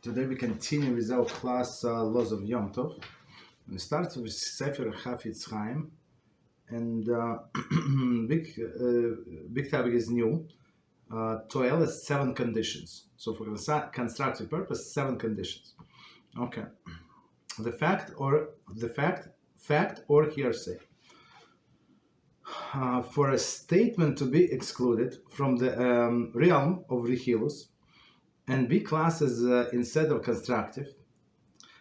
Today we continue with our class Laws of Yom Tov. We start with Sefer Chaim, and big topic is new. Toil is 7 conditions. So for constructive purpose, 7 conditions. Okay. The fact or hearsay. For a statement to be excluded from the realm of Halachos and be classed as instead of constructive,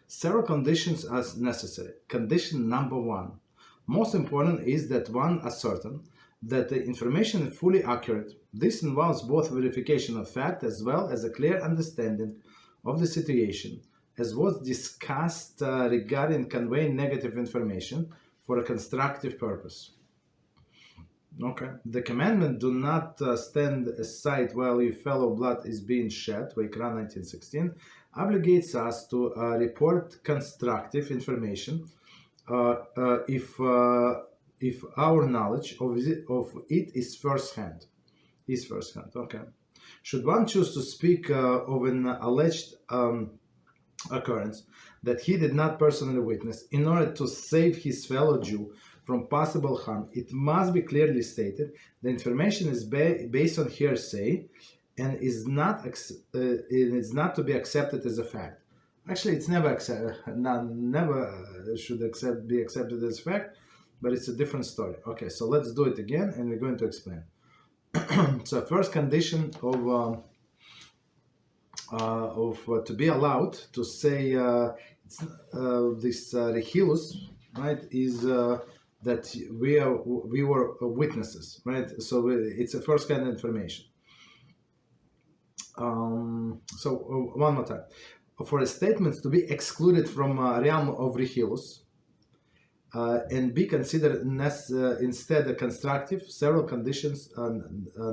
several conditions are necessary. Condition number 1. Most important is that one ascertain that the information is fully accurate. This involves both verification of fact as well as a clear understanding of the situation, as was discussed regarding conveying negative information for a constructive purpose. Okay. The commandment, do not stand aside while your fellow blood is being shed, Vayikra 19:16, obligates us to report constructive information if our knowledge of it is first-hand. Okay. Should one choose to speak of an alleged occurrence that he did not personally witness in order to save his fellow Jew from possible harm, it must be clearly stated the information is based on hearsay and is not to be accepted as a fact. Actually, it's never should be accepted as fact, but it's a different story. Okay, so let's do it again, and we're going to explain. So, first condition of to be allowed to say this Halachos, right, is that we were witnesses, right? So it's a first kind of information. So one more time, for a statement to be excluded from realm of Halachos and be considered instead a constructive, several conditions are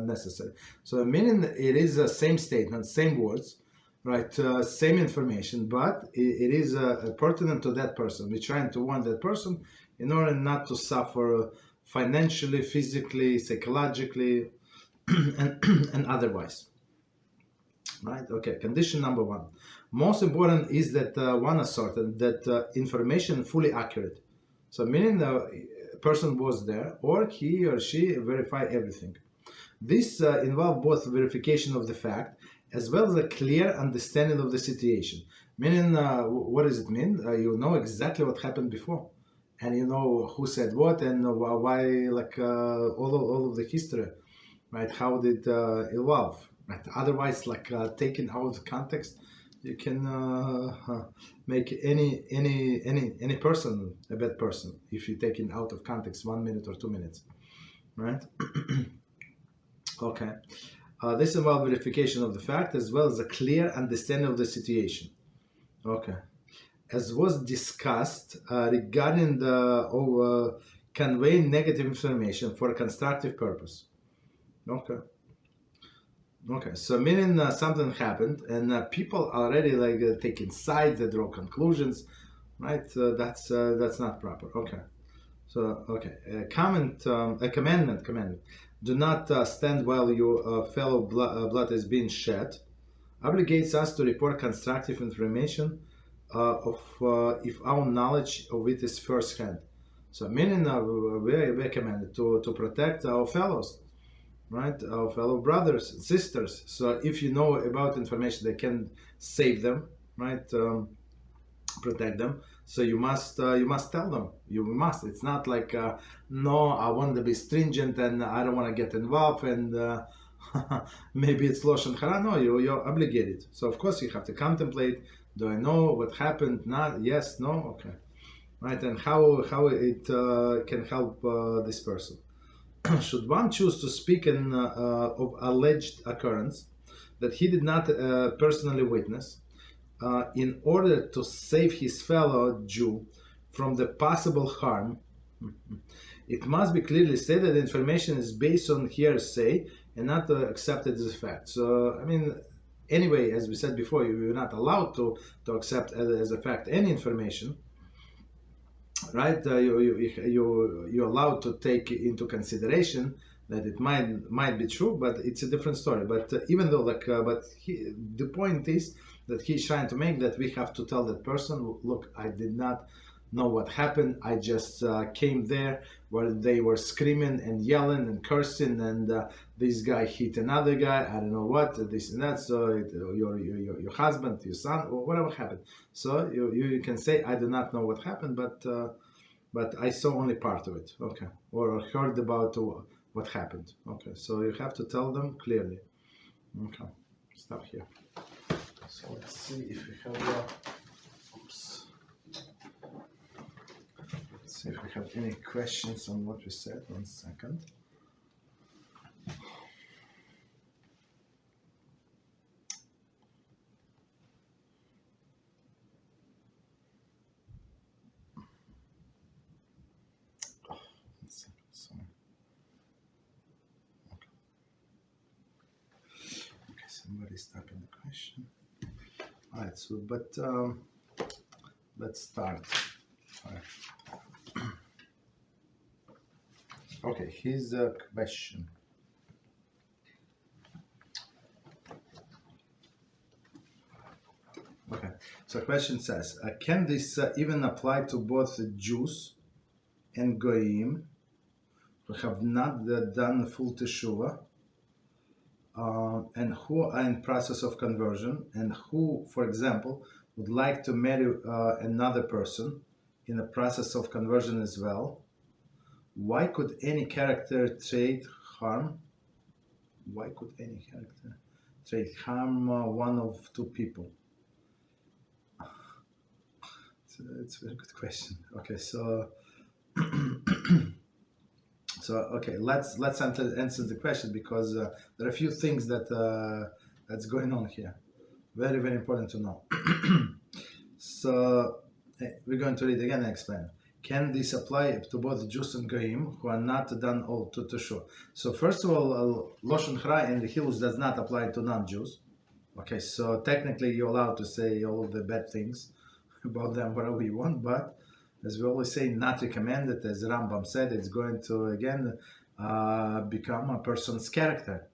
necessary. So meaning it is the same statement, same words, right, same information, but it is pertinent to that person. We're trying to warn that person in order not to suffer financially, physically, psychologically, and otherwise. Right? Okay. Condition number 1. Most important is that one ascertain that information fully accurate. So meaning the person was there, or he or she verify everything. This involves both verification of the fact as well as a clear understanding of the situation. Meaning, what does it mean? You know exactly what happened before, and you know who said what and why, like all of the history, right? How did it evolve? Right? Otherwise, like taken out of context, you can make any person a bad person if you take it out of context 1 minute or 2 minutes, right? Okay. This involves verification of the fact as well as a clear understanding of the situation. Okay. As was discussed regarding the conveying negative information for a constructive purpose. Okay. Okay. So meaning something happened and people already like taking sides, they draw conclusions, right? That's not proper. Okay. So okay. A commandment. Do not stand while your fellow blood is being shed, obligates us to report constructive information of if our knowledge of it is first-hand. So meaning we're commanded to protect our fellows, right? Our fellow brothers and sisters. So if you know about information that can save them, right? Protect them. So you must tell them. You must. It's not like no, I want to be stringent and I don't want to get involved and maybe it's lashon hara. No, you're obligated. So of course you have to contemplate. Do I know what happened? Not yes, no, okay, right? And how it can help this person. Should one choose to speak of alleged occurrence that he did not personally witness, in order to save his fellow Jew from the possible harm, it must be clearly stated that information is based on hearsay and not accepted as a fact. So, I mean, anyway, as we said before, you're not allowed to accept as a fact any information, right? You're allowed to take into consideration that it might be true, but it's a different story. But even though, the point is that he's trying to make, that we have to tell that person, look, I did not know what happened. I just came there where they were screaming and yelling and cursing, and this guy hit another guy. I don't know what, this and that. So your husband, your son, or whatever happened. So you can say, I do not know what happened, but I saw only part of it. Okay, or heard about what happened. Okay, so you have to tell them clearly. Okay, stop here. So let's see if we have. Oops. See if we have any questions on what we said. 1 second. Oh, 1 second. Sorry. Okay, somebody's typing the question. All right. So, but let's start. All right. Okay, here's a question. Okay, so the question says, can this even apply to both Jews and Goyim who have not done full teshuvah and who are in process of conversion, and who, for example, would like to marry another person in the process of conversion as well? Why could any character trait harm? Why could any character trait harm one of two people? It's a very good question. Okay, so okay, let's answer the question, because there are a few things that's going on here. Very, very important to know. So we're going to read again and explain. Can this apply to both Jews and Goyim who are not done all to teshuvah? So first of all, Lashon Hara in the Hills does not apply to non-Jews. Okay, so technically you're allowed to say all of the bad things about them whatever you want, but as we always say, not recommended. As Rambam said, it's going to again become a person's character,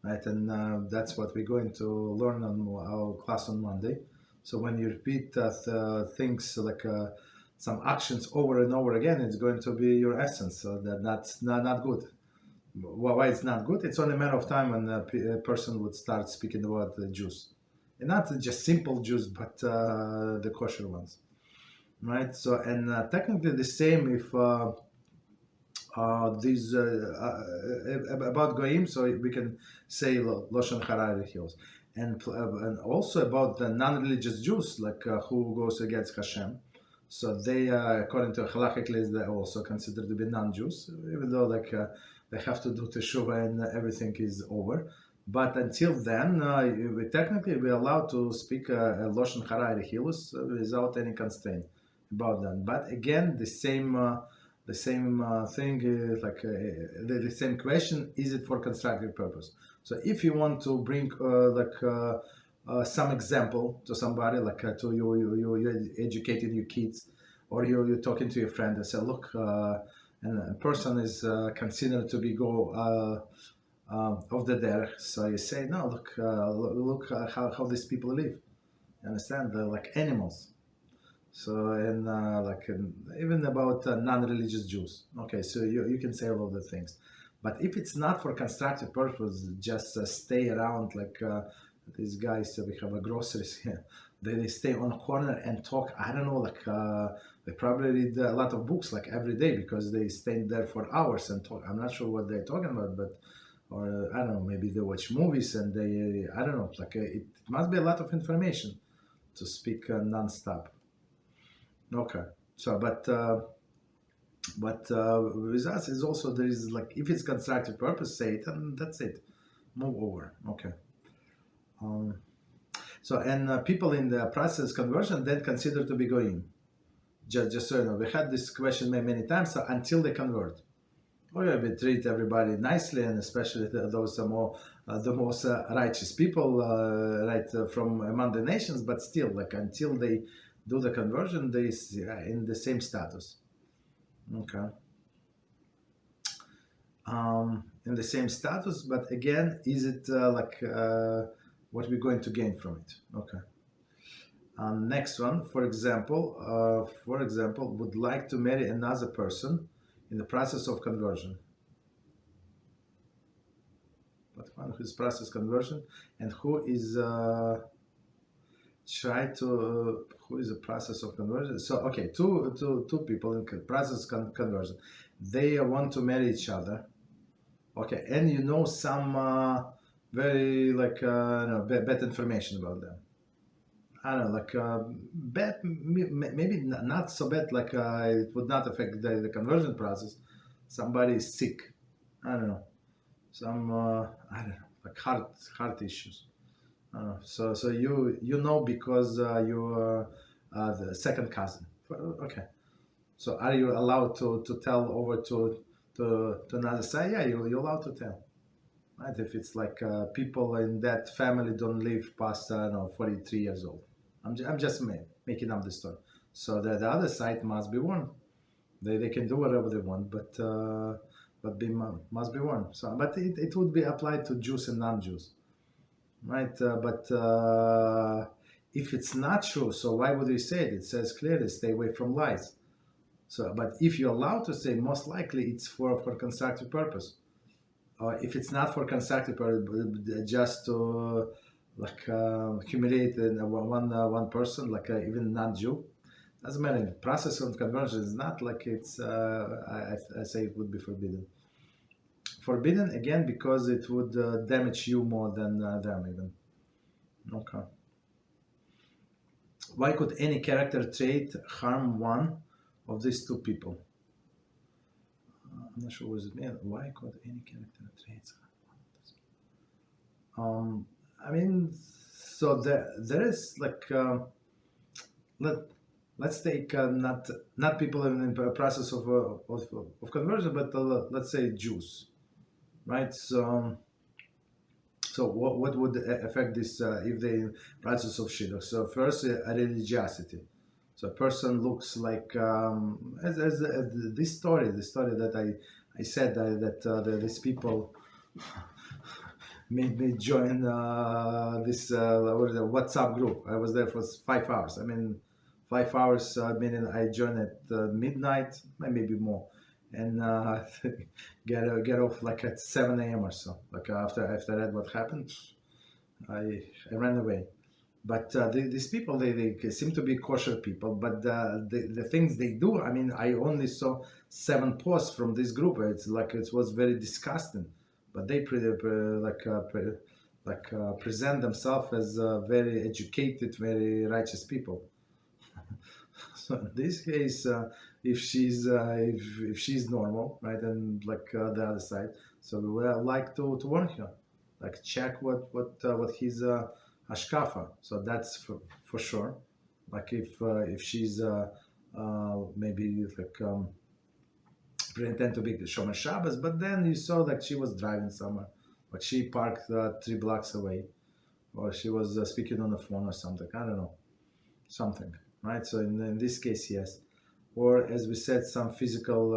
right? And that's what we're going to learn on our class on Monday. So when you repeat things like some actions over and over again, it's going to be your essence. So that's not good. Why it's not good? It's only a matter of time when a person would start speaking about the Jews, and not just simple Jews, but the kosher ones, right? So, and technically the same if these about Goyim, so we can say Lashon Hara Hills, and also about the non-religious Jews, like who goes against Hashem. So they, according to Halachic list, they are also considered to be non-Jews, even though they have to do teshuvah and everything is over. But until then, we technically we're allowed to speak Lashon Hara Hilus without any constraint about that. But again, the same thing is like the same question: is it for constructive purpose? So if you want to bring some example to somebody, like to you educating your kids, or you're talking to your friend and say, look, and a person is considered to be of the derech. So you say, no, look how these people live. You understand? They're like animals. So and even about non-religious Jews. Okay, so you can say all of the things, but if it's not for constructive purpose, just stay around like. These guys, we have a groceries here. They stay on a corner and talk. I don't know, they probably read a lot of books like every day, because they stay there for hours and talk. I'm not sure what they're talking about, but or I don't know, maybe they watch movies and they, I don't know, it must be a lot of information to speak non-stop. Okay, so but with us is also there is if it's constructive purpose, say it and that's it. Move over. Okay. So and people in the process conversion then considered to be Goyim. Just so you know, we had this question many times. So until they convert, we treat everybody nicely, and especially those the most righteous people, from among the nations. But still, until they do the conversion, they in the same status. Okay. In the same status, but again, is it what we're going to gain from it? Okay. Next one, for example, would like to marry another person in the process of conversion. But one who is process conversion and who is who is a process of conversion. So okay, two people in process conversion. They want to marry each other. Okay, and you know some very bad information about them. I don't know, bad, maybe not so bad, it would not affect the conversion process. Somebody is sick, I don't know, I don't know, like heart issues. So you know because you're the second cousin. Okay, so are you allowed to tell over to another side? Yeah, you're allowed to tell. Right? If it's people in that family don't live past 43 years old. I'm just making up the story. So the other side must be warned. They can do whatever they want, but must be warned. So, but it would be applied to Jews and non-Jews, right? But if it's not true, so why would we say it? It says clearly, stay away from lies. So, but if you're allowed to say, most likely it's for constructive purpose. Or if it's not for constructive purpose, just to humiliate one person, even non-Jew, doesn't matter. The process of conversion is not like it's. I say it would be forbidden. Forbidden again because it would damage you more than them even. Okay. Why could any character trait harm one of these two people? I'm not sure what it means. Why could any character traits harm one? I mean, so there is let's take not people in the process of conversion, but let's say Jews, right? So what would affect this if they in process of shidduch? So first, religiosity. So a person looks like as this story that I said that these people made me join this WhatsApp group. I was there for 5 hours. I mean, 5 hours. Meaning I joined at midnight, maybe more, and get off at 7 a.m. or so. After I read what happened, I ran away. But these people, they seem to be kosher people. But the things they do, I mean, I only saw 7 posts from this group. It's it was very disgusting. But they present themselves as very educated, very righteous people. So in this case, if she's normal, right, and the other side, so we would like to warn her, check what his hashkafa. So that's for sure. If she's maybe pretend to be the Shomer Shabbos, but then you saw that she was driving somewhere, she parked 3 blocks away, or she was speaking on the phone or something. I don't know, something, right? So in this case, yes. Or as we said, some physical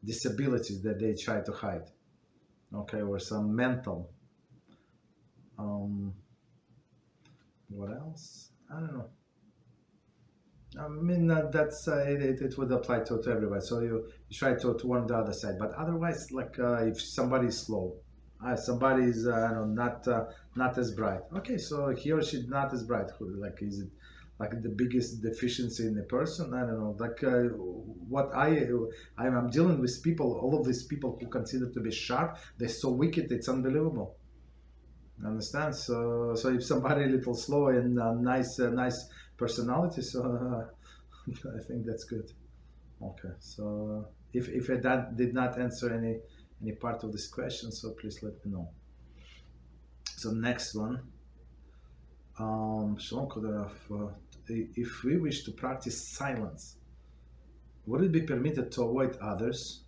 disabilities that they try to hide. Okay, or some mental. What else? I don't know. I mean, that's it would apply to everybody. So you try to warn the other side, but otherwise, if somebody is slow, somebody is not as bright. Okay, so he or she not as bright. Is it the biggest deficiency in the person? I don't know. What I'm dealing with people. All of these people who consider to be sharp, they're so wicked. It's unbelievable. Understand? So if somebody a little slow and nice personality, so I think that's good. Okay, so if I did not answer any part of this question, so please let me know. So next one, if we wish to practice silence, would it be permitted to avoid others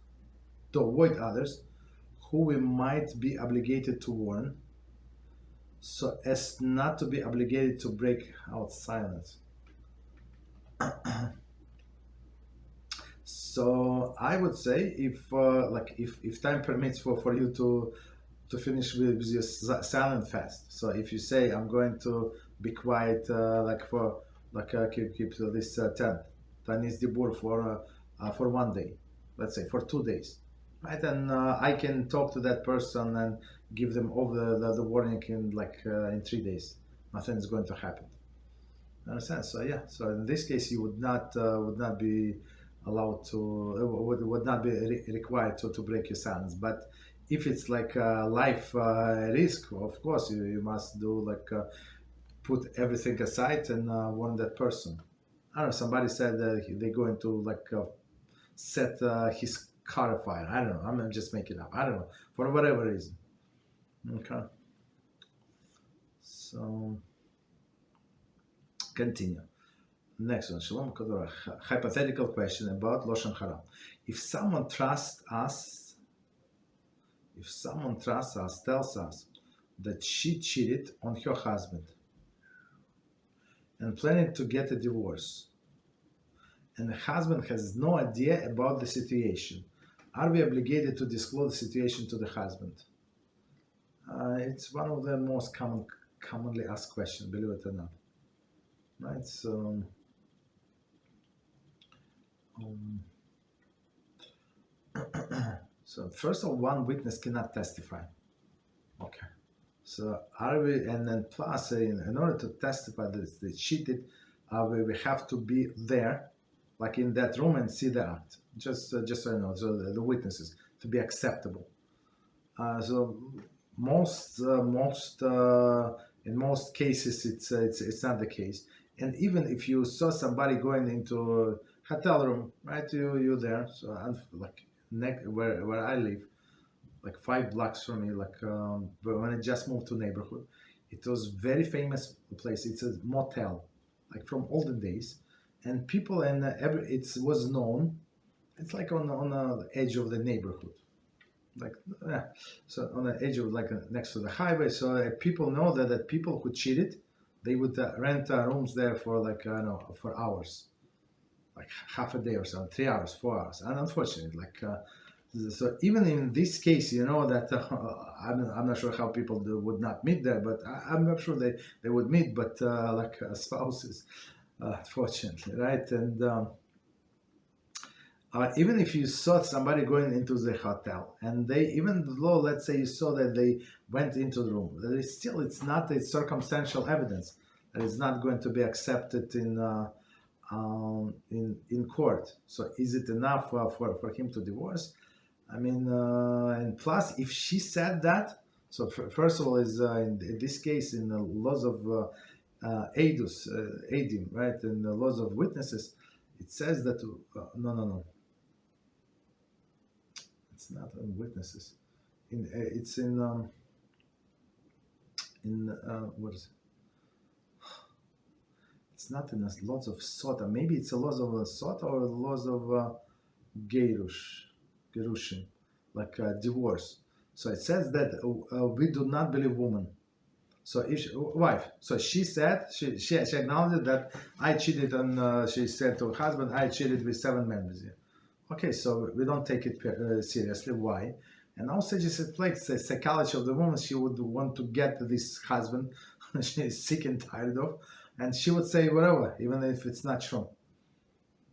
who we might be obligated to warn, so as not to be obligated to break out silence? So I would say if time permits for you to finish with your silent fast. So if you say I'm going to be quiet, keep this 10 Tanis Dibur for 1 day, let's say for 2 days, right? And I can talk to that person and give them all the warning in 3 days. Nothing is going to happen. Understand? So yeah. So in this case, you would not be allowed to would not be required to break your silence. But if it's like a life risk, of course you must do put everything aside and warn that person. I don't know. Somebody said that they're going to set his car afire. I don't know. I'm just making it up. I don't know, for whatever reason. Okay. So continue. Next one. Shalom Kadora. Hypothetical question about Loshan Haram. If someone trusts us, tells us that she cheated on her husband and planning to get a divorce, and the husband has no idea about the situation, are we obligated to disclose the situation to the husband? It's one of the most commonly asked questions, believe it or not. Right? So, so first of all, one witness cannot testify. Okay. So are we? And then plus, in order to testify that they cheated, we have to be there, like in that room, and see the act. Just so you know, so the witnesses to be acceptable. So in most cases, it's not the case. And even if you saw somebody going into a hotel room, right? You there. So where I live, 5 blocks from me, when I just moved to neighborhood, it was very famous place. It's a motel, from olden days, and people it was known. It's on the edge of the neighborhood, so on the edge of next to the highway. So people know that people who cheated, they would rent rooms there for for hours, half a day or so, 3 hours, 4 hours. And unfortunately, so even in this case, you know that I'm not sure how people would not meet there, but I'm not sure they would meet, but spouses, unfortunately, right? And even if you saw somebody going into the hotel, and even though, let's say, you saw that they went into the room, it's not a circumstantial evidence that is not going to be accepted in court. So is it enough for him to divorce? I mean, and plus, if she said that, so first of all, is in this case, in the laws of edim, right, in the laws of witnesses, it says that no, it's not on witnesses. It's in what is it? It's not in the laws of sota. Maybe it's the laws of sota or the laws of Gerushin, divorce. So it says that we do not believe woman. So wife. So she said, she acknowledged that I cheated on, she said to her husband, I cheated with 7 members here. Okay, so we don't take it seriously. Why? And also just reflects the psychology of the woman. She would want to get this husband she is sick and tired of, and she would say whatever, even if it's not true.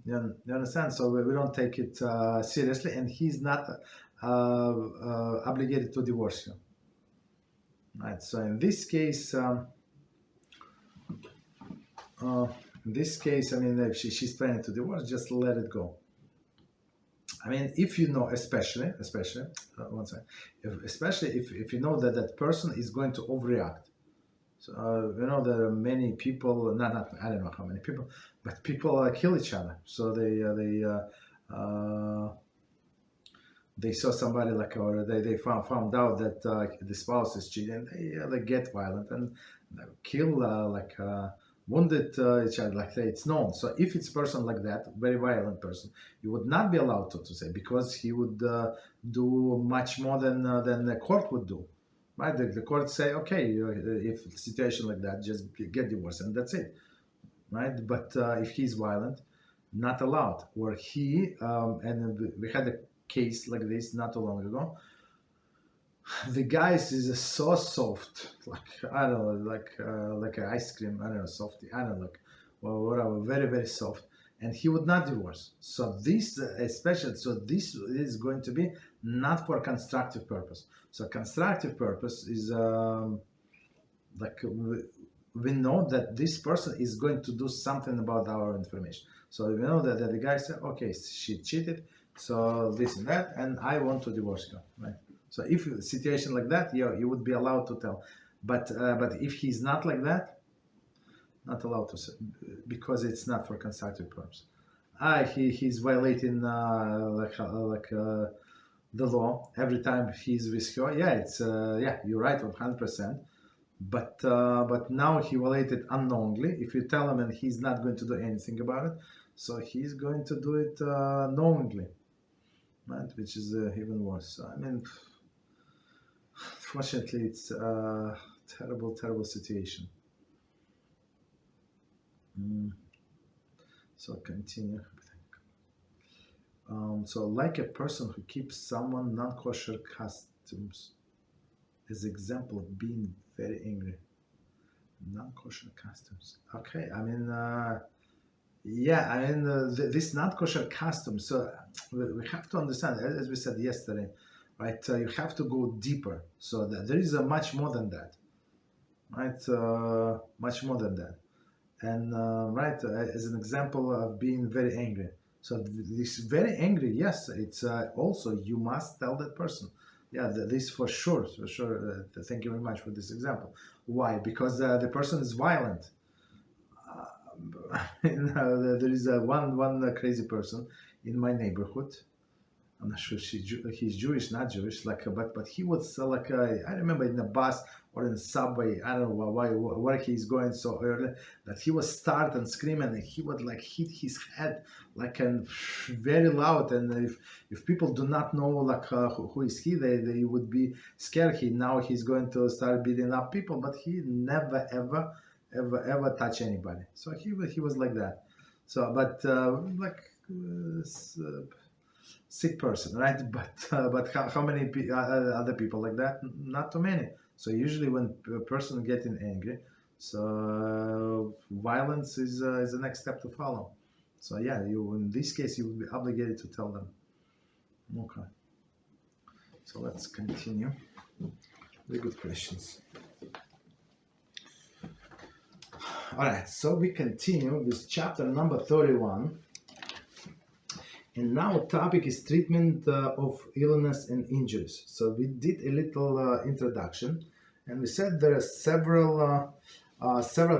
You understand? So we don't take it seriously, and he's not obligated to divorce you. Right. So in this case, I mean, if she's planning to divorce, just let it go. I mean, if you know, especially, one second, especially if you know that person is going to overreact. So you know, there are many people, not I don't know how many people, but people kill each other. So they saw somebody or they found out that the spouse is cheating. They get violent and kill wounded each other. It's known. So if it's a person like that, very violent person, you would not be allowed to say, because he would do much more than the court would do. Right? The court say, okay, if a situation like that, just get divorced, and that's it. Right? But if he's violent, not allowed. Or he, and we had a case like this not too long ago. the guys is so soft, like I don't know, like an ice cream. I don't know, softy. I don't know, like well, whatever, very very soft. And he would not divorce. So this, especially, so this is going to be not for constructive purpose. So constructive purpose is like we know that this person is going to do something about our information. So we know that the guy said, okay, she cheated, so this and that, and I want to divorce her, right? So if a situation like that, yeah, you would be allowed to tell. But if he's not like that, not allowed to say, because it's not for constructive purpose. He's violating the law every time he's with her. Yeah, it's yeah, you're right, 100%. But now he violated unknowingly. If you tell him and he's not going to do anything about it, so he's going to do it knowingly, right? Which is even worse. So, I mean, fortunately, it's a terrible situation. So continue. So like a person who keeps someone non-kosher customs as example of being very angry. Non-kosher customs. Okay, I mean, yeah, I mean, this non-kosher customs, so we have to understand, as we said yesterday, right, you have to go deeper. So there is a much more than that, right, much more than that. And, right, as an example of being very angry. So this very angry, yes, it's also, you must tell that person. Yeah, this for sure. Thank you very much for this example. Why? Because the person is violent. There is one crazy person in my neighborhood. I'm not sure he's Jewish, not Jewish. Like, but he was like I remember in the bus or in the subway. I don't know where he's going so early that he was start and scream and he would like hit his head like and very loud. And if people do not know like who is he, they would be scared. Now he's going to start beating up people, but he never ever touch anybody. So he was like that. So but like. Sick person, right? But how many other people like that? Not too many. So usually when a person getting angry, so violence is the next step to follow. So yeah, you in this case you will be obligated to tell them. Okay. So let's continue. Very good questions. All right. So we continue with chapter number 31. And now topic is treatment of illness and injuries. So we did a little introduction, and we said there are several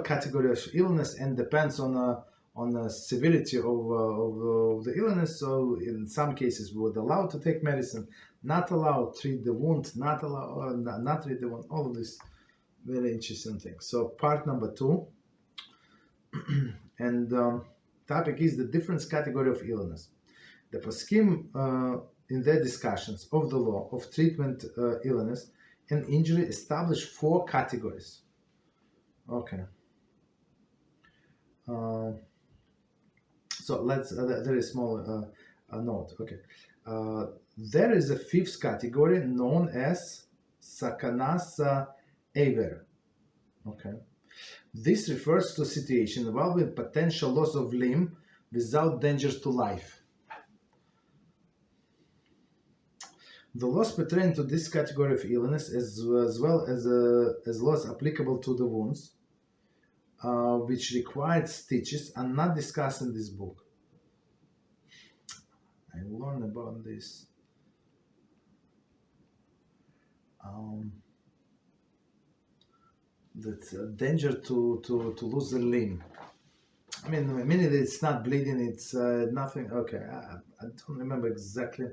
categories of illness, and depends on the severity of the illness. So in some cases we would allow to take medicine, not allow treat the wound, not allow not treat the wound. All of this very interesting things. So part number 2, and topic is the different category of illness. The poskim in their discussions of the law of treatment illness and injury establish 4 categories. Okay. So let's very small note. Okay. There is a 5th category known as sakanas aver. Okay. This refers to a situation involving potential loss of limb without dangers to life. The laws pertaining to this category of illness, as well as laws applicable to the wounds, which required stitches, are not discussed in this book. I learned about this. That's a danger to lose a limb. I mean it's not bleeding, it's nothing. Okay, I don't remember exactly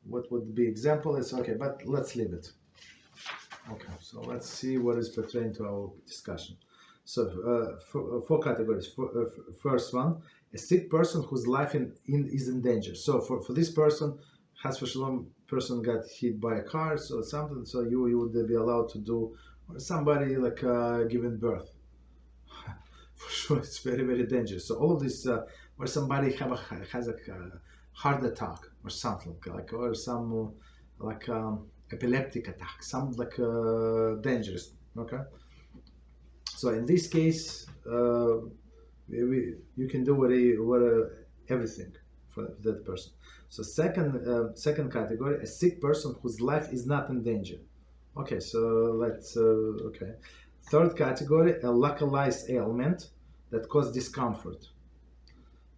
what would be example is. Okay, but let's leave it. Okay, so let's see what is pertaining to our discussion. So 4 categories. First one, a sick person whose life is in danger. So for this person, has for shalom, person got hit by a car, so something, so you would be allowed to do, or somebody like giving birth. For sure, it's very, very dangerous. So all of this, or somebody has a heart attack or something like, or some like epileptic attack, some like dangerous. Okay, so in this case, you can do everything for that person. So second category, a sick person whose life is not in danger. Okay, so let's okay. Third category, a localized ailment that causes discomfort.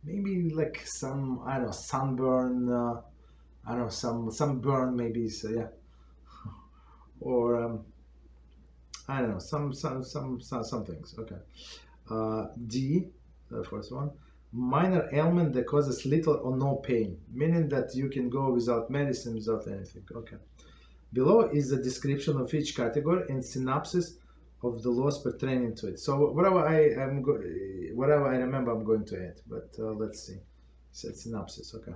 Maybe like some, I don't know, sunburn, I don't know, some burn maybe, so yeah. Or I don't know, some things. Okay. D, the first one, minor ailment that causes little or no pain, meaning that you can go without medicine, without anything. Okay. Below is a description of each category and synopsis of the laws pertaining to it. So whatever I remember, I'm going to add. But let's see. Said synopsis. Okay.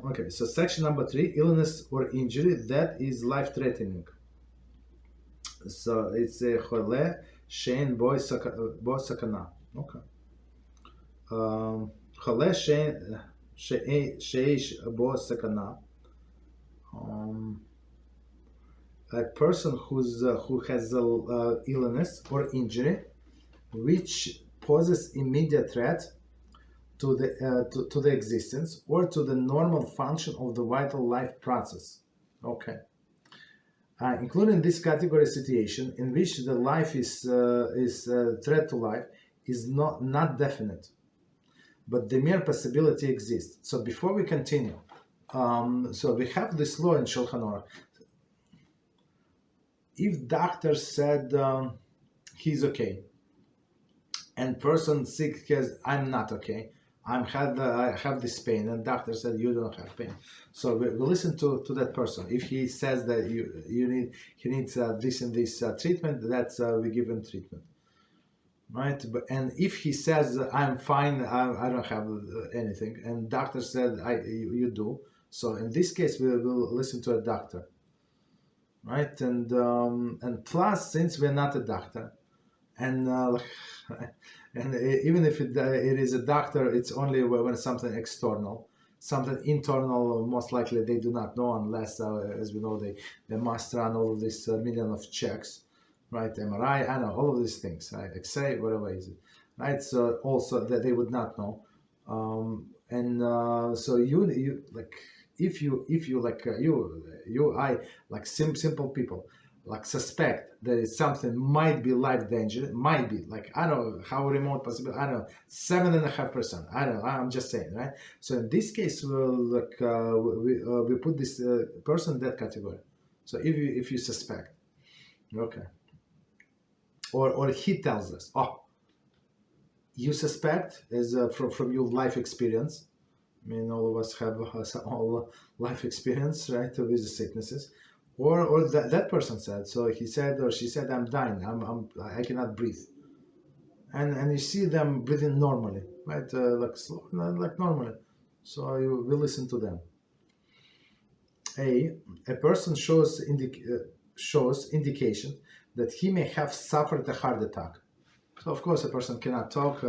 Okay. So section number 3: illness or injury that is life-threatening. So it's a chole shein bo sakana. Okay. Chole sheish bo sakana. A person who has illness or injury which poses immediate threat to the existence or to the normal function of the vital life process. Okay. Including this category situation in which the life is threat to life is not definite, but the mere possibility exists. So before we continue, so we have this law in Shulchan Aruch. If doctor said he's okay, and person sick says I'm not okay, I have this pain, and doctor said you don't have pain, so we listen to that person. If he says that he needs this and this treatment, that's we give him treatment, right? And if he says I'm fine, I don't have anything, and doctor said you do, so in this case we will listen to a doctor. Right, and plus, since we're not a doctor, and even if it is a doctor, it's only when something external, something internal. Most likely, they do not know unless, as we know, they must run all of this million of checks, right? MRI, I know all of these things, right? X-ray, whatever is it, right? So also that they would not know, so you like. If you like I like simple people like suspect that it's something might be life danger, might be like I don't know how remote possible, I don't know 7.5%, I don't know, I'm just saying, right? So in this case we put this person in that category. So if you suspect, okay, or he tells us, oh, you suspect as from your life experience. I mean, all of us have all life experience, right, with the sicknesses, or that person said. So he said or she said, "I'm dying. I cannot breathe," and you see them breathing normally, right, like slow, like normally. So you will listen to them. A person shows indication that he may have suffered a heart attack. So of course, a person cannot talk.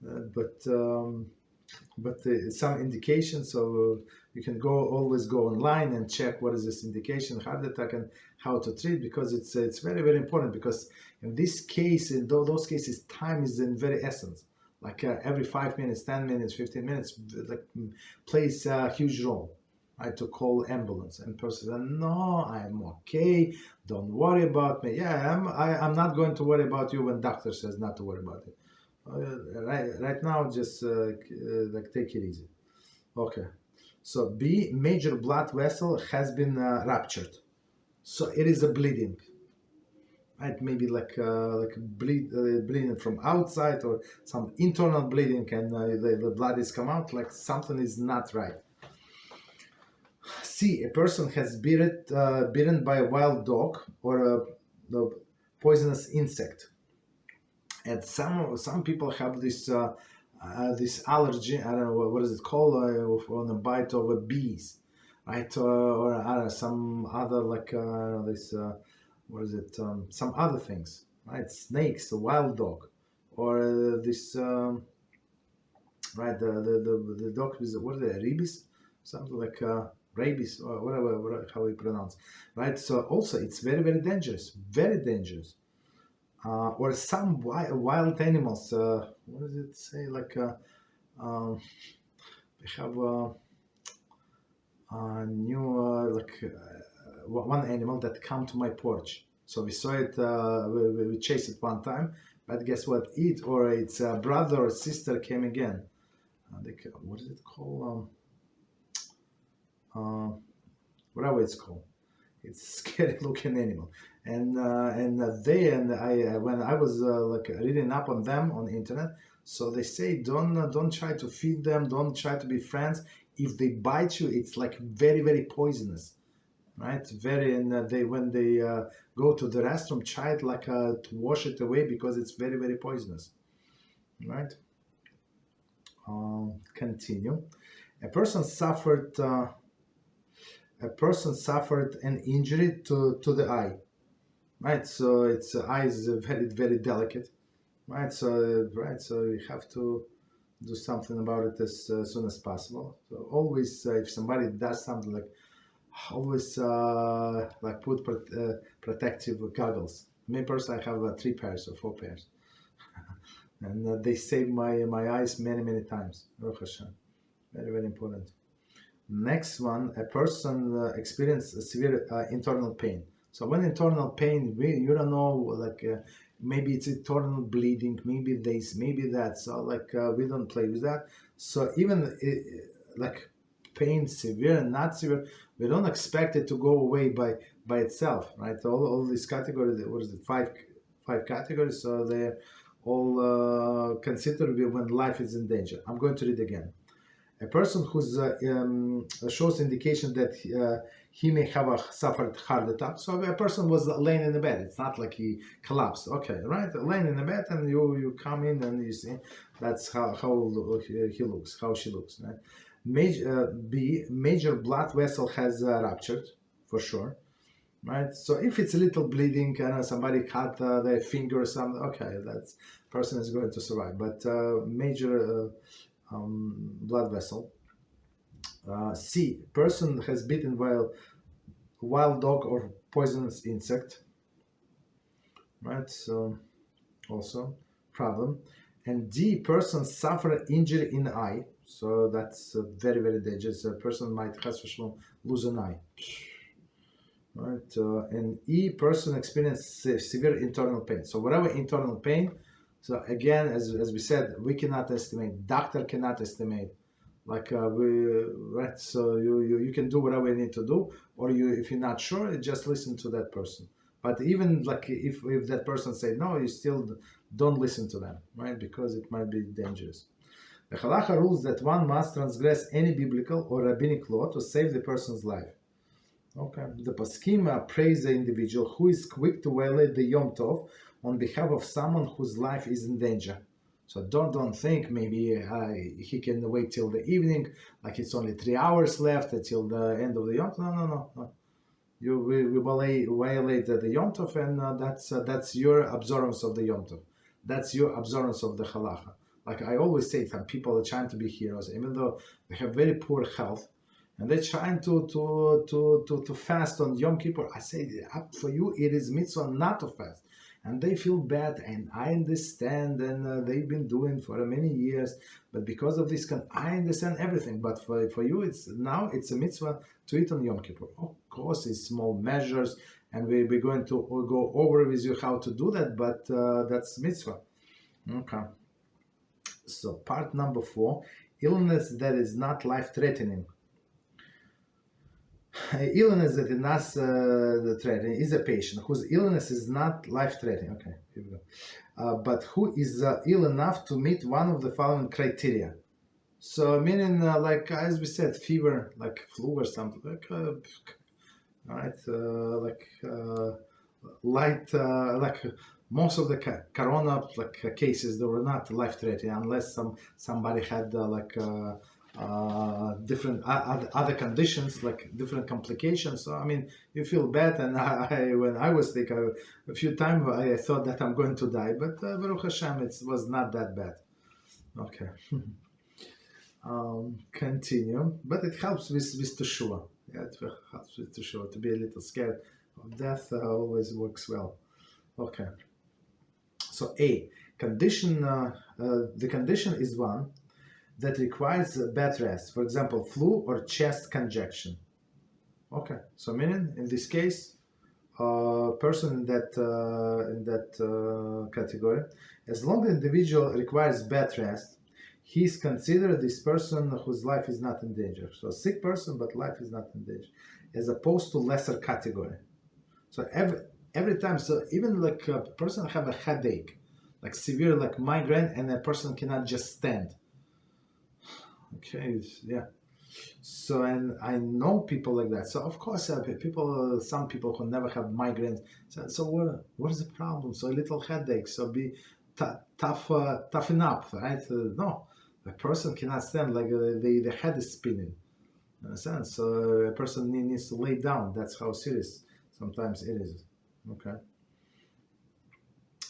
But some indication, so you can always go online and check what is this indication, heart attack, and how to treat, because it's very, very important, because in this case, in those cases, time is in very essence. Like every 5 minutes, 10 minutes, 15 minutes, like plays a huge role. I had to call ambulance, and person said, "No, I'm okay. Don't worry about me." Yeah, I'm not going to worry about you when doctor says not to worry about it. Right now, just like take it easy. Okay. So B, major blood vessel has been ruptured, so it is a bleeding. Right, maybe like bleeding from outside, or some internal bleeding, and the blood is come out, like something is not right. C, a person has bitten by a wild dog or a poisonous insect. And some people have this this allergy. I don't know what is it called on a bite of a bees, right? Or I don't know, some other like this what is it? Some other things, right? Snakes, a wild dog, or this right the dog with what is it? Rabies, something like rabies or whatever how we pronounce, right? So also it's very very dangerous, very dangerous. Or some wild animals. What does it say? Like we have a new one animal that come to my porch. So we saw it. We chased it one time, but guess what? It or its brother or sister came again. What is it called? Whatever it's called. It's a scary looking animal, and when I was reading up on them on the internet, so they say don't try to feed them, don't try to be friends. If they bite you, it's like very very poisonous, right? Very, and when they go to the restroom, try it like to wash it away because it's very very poisonous, right? Continue. A person suffered an injury to the eye, right? So its eye is very very delicate, right? So you have to do something about it as soon as possible. So always, if somebody does something, like always like put protective goggles. Me personally, I have 3 pairs or 4 pairs, and they saved my eyes many times. Baruch Hashem. Very very important. Next one, a person experiences a severe internal pain. So when internal pain, you don't know, like maybe it's internal bleeding, maybe this, maybe that. So like we don't play with that. So even like pain, severe and not severe, we don't expect it to go away by itself, right? All these categories, what is it, five categories. So they're all considered when life is in danger. I'm going to read again. A person who shows indication that he may have suffered heart attack. So a person was laying in the bed. It's not like he collapsed. Okay, right? Laying in the bed, and you come in and you see that's how he looks, how she looks. Right? Major blood vessel has ruptured, for sure. Right? So if it's a little bleeding, somebody cut their finger or something. Okay, that person is going to survive. But major blood vessel. C. Person has bitten wild dog or poisonous insect. Right, so also problem. And D. Person suffer injury in the eye. So that's very very dangerous. A person might lose an eye. Right, and E. Person experience severe internal pain. So whatever internal pain. So again, as we said, we cannot estimate. Doctor cannot estimate. Like right. So you can do whatever you need to do, or if you're not sure, just listen to that person. But even like if that person say no, you still don't listen to them, right? Because it might be dangerous. The Halacha rules that one must transgress any biblical or rabbinic law to save the person's life. Okay. The Poskim praise the individual who is quick to violate the Yom Tov on behalf of someone whose life is in danger. So don't think maybe he can wait till the evening, like it's only 3 hours left until the end of the Yom Tov. No. We violate the Yom Tov, and that's your observance of the Yom Tov. That's your observance of the Halacha. Like I always say, some people are trying to be heroes, even though they have very poor health, and they're trying to fast on Yom Kippur. I say, up for you, it is mitzvah not to fast. And they feel bad, and I understand, and they've been doing for many years, but because of this, I understand everything. But for you, it's a mitzvah to eat on Yom Kippur. Of course, it's small measures, and we're going to go over with you how to do that, but that's mitzvah. Okay. So part number 4, illness that is not life-threatening. Illness that is not threatening is a patient whose illness is not life-threatening. Okay, here we go. But who is ill enough to meet one of the following criteria. So meaning, like as we said, fever, like flu or something, like right, light, like most of the corona cases, they were not life-threatening unless somebody had different other conditions, like different complications. So I mean, you feel bad, and when I was sick, a few times I thought that I'm going to die, but Baruch Hashem, it was not that bad. Okay. Continue, but it helps with teshuva. Yeah, it helps with teshuva. To be a little scared of death always works well. Okay. So A, condition. The condition is one that requires bed rest. For example, flu or chest congestion. Okay. So meaning in this case, person in that category, as long as the individual requires bed rest, he is considered this person whose life is not in danger. So a sick person, but life is not in danger, as opposed to lesser category. So every time, so even like a person have a headache, like severe like migraine, and a person cannot just stand. Okay, yeah. So, and I know people like that. So of course, people, some people who never have migraines. So what is the problem? So a little headache. So be toughen up, right? No, a person cannot stand, like the head is spinning. You understand? So a person needs to lay down. That's how serious sometimes it is. Okay.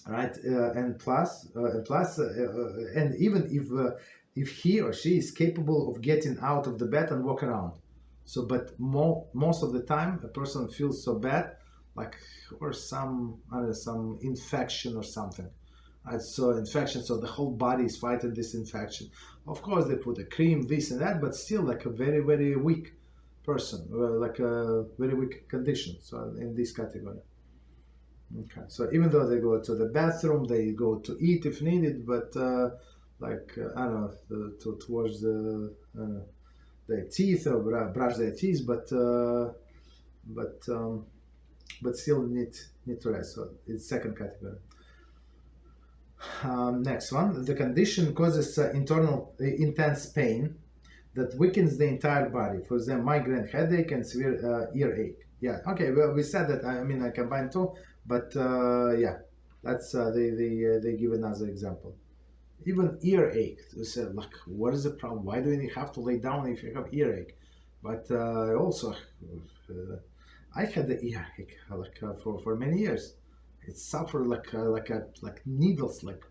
Right, and even if he or she is capable of getting out of the bed and walk around, so but most of the time a person feels so bad, like, or some infection or something, right? So infection, so the whole body is fighting this infection. Of course they put a cream, this and that, but still like a very, very weak person, like a very weak condition. So in this category. Okay, so even though they go to the bathroom, they go to eat if needed, but I don't know, towards their teeth or brush their teeth, but still need to rest. So it's second category. Next one, the condition causes internal intense pain that weakens the entire body. For example, migraine, headache, and severe earache. Yeah, okay, well, we said that. I mean, I combined two, but yeah, that's they give another example. Even earache. They said, like, what is the problem? Why do you have to lay down if you have earache? But also, I had the earache like for many years. It suffered like needles like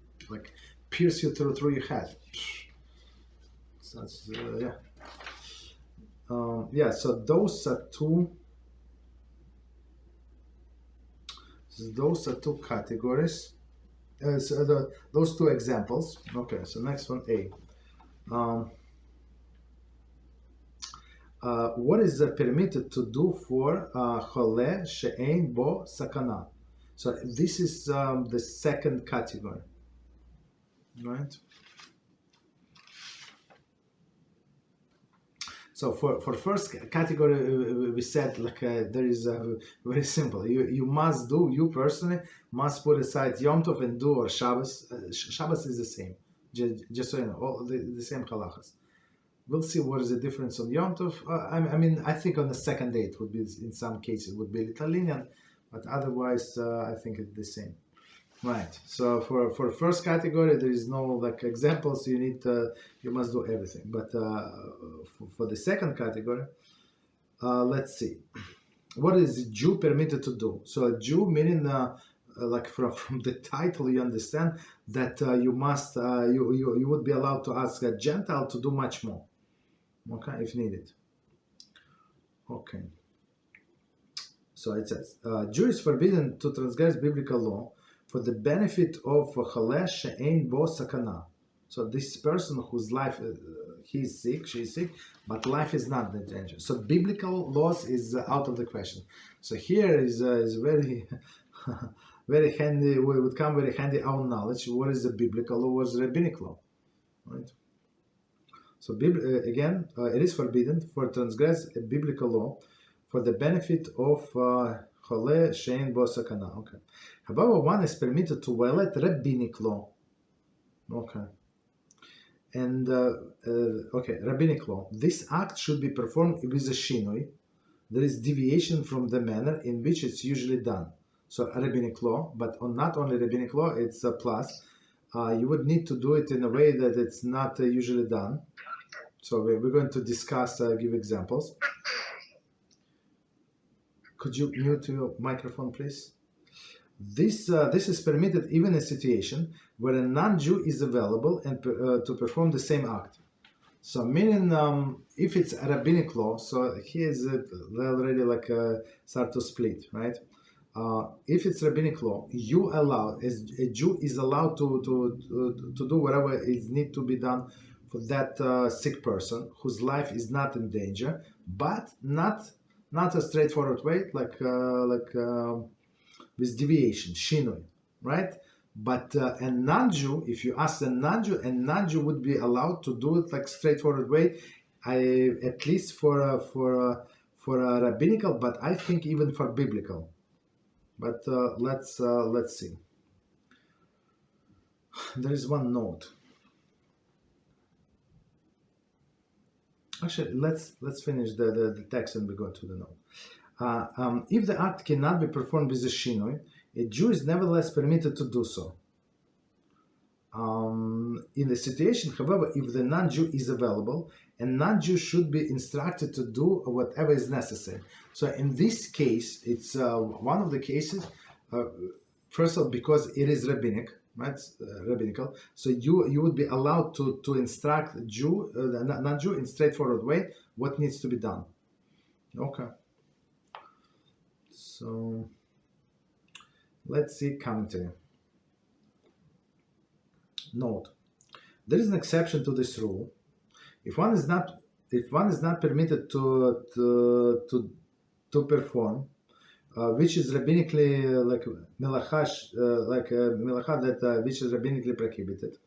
pierce you through your head. So yeah. Yeah. So those are two. Those are two categories. Those two examples. Okay, so next one, A. What is permitted to do for chole she'ein bo sakana? So this is the second category, right? So for first category, we said like there is very simple. You must do, you personally must put aside Yom Tov and do or Shabbos. Shabbos is the same, just so you know, all the same halachos. We'll see what is the difference on Yom Tov. I mean, I think on the second day it would be, in some cases, it would be a little lenient, but otherwise I think it's the same. Right. So for first category, there is no like examples. You need you must do everything. But for the second category, let's see, what is a Jew permitted to do? So a Jew meaning like from the title, you understand that you must you would be allowed to ask a Gentile to do much more. Okay, if needed. Okay. So it says Jew is forbidden to transgress biblical law for the benefit of chole she'ein bo sakana. So this person whose life, he is sick, she is sick, but life is not the danger. So biblical laws is out of the question. So here is very, very handy. We would come very handy our knowledge. What is the biblical law? What is the rabbinic law? Right. So again, it is forbidden for transgress a biblical law for the benefit of chole she'ein bo sakana. Okay. However, one is permitted to violate rabbinic law. Okay. And okay, rabbinic law. This act should be performed with a shinoi. There is deviation from the manner in which it's usually done. So rabbinic law, but not only rabbinic law, it's a plus. You would need to do it in a way that it's not usually done. So we're going to discuss, give examples. Could you mute your microphone, please? This is permitted even in a situation where a non-Jew is available and to perform the same act. So meaning if it's a rabbinic law, so here is already like start to split, right? If it's rabbinic law, you allow, as a Jew is allowed to do whatever is need to be done for that sick person whose life is not in danger, but not a straightforward way, like with deviation, shinoi, right? But a non-Jew, if you ask a non-Jew would be allowed to do it like straightforward way, at least for a rabbinical, but I think even for biblical. But let's see. There is one note. Actually, let's finish the text and we go to the note. If the act cannot be performed with a shinoi, a Jew is nevertheless permitted to do so. In the situation, however, if the non-Jew is available, a non-Jew should be instructed to do whatever is necessary. So in this case, it's one of the cases, first of all, because it is rabbinic, right? Rabbinical. So you would be allowed to instruct the non-Jew in straightforward way what needs to be done. Okay. So let's see commentary. Note: there is an exception to this rule. If one is not permitted to perform, which is rabbinically like Melachah, that which is rabbinically prohibited,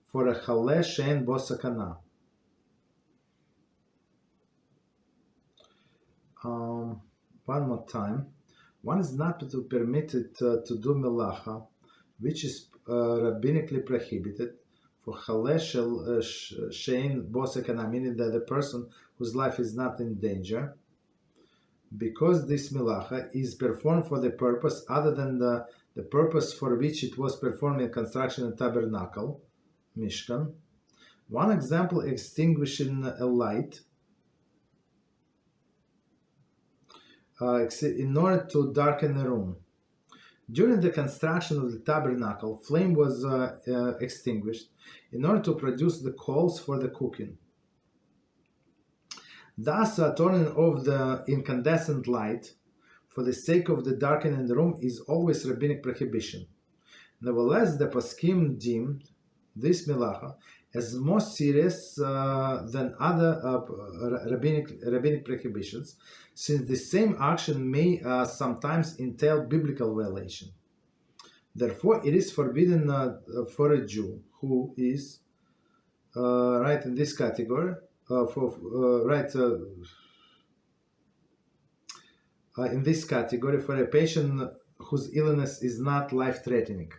for a chaleh she'en bo sakana. One more time. One is not permitted to do Melachah, which is rabbinically prohibited, for chaleh she'en bo sakana, meaning that the person whose life is not in danger, because this Melachah is performed for the purpose other than the purpose for which it was performed in construction of tabernacle, Mishkan. One example, extinguishing a light in order to darken a room. During the construction of the tabernacle, flame was extinguished in order to produce the coals for the cooking. Thus, turning off the incandescent light for the sake of the darkening the room is always rabbinic prohibition. Nevertheless, the poskim deemed this Melachah as more serious than other rabbinic prohibitions, since the same action may sometimes entail biblical violation. Therefore, it is forbidden for a Jew who is right in this category, in this category for a patient whose illness is not life-threatening.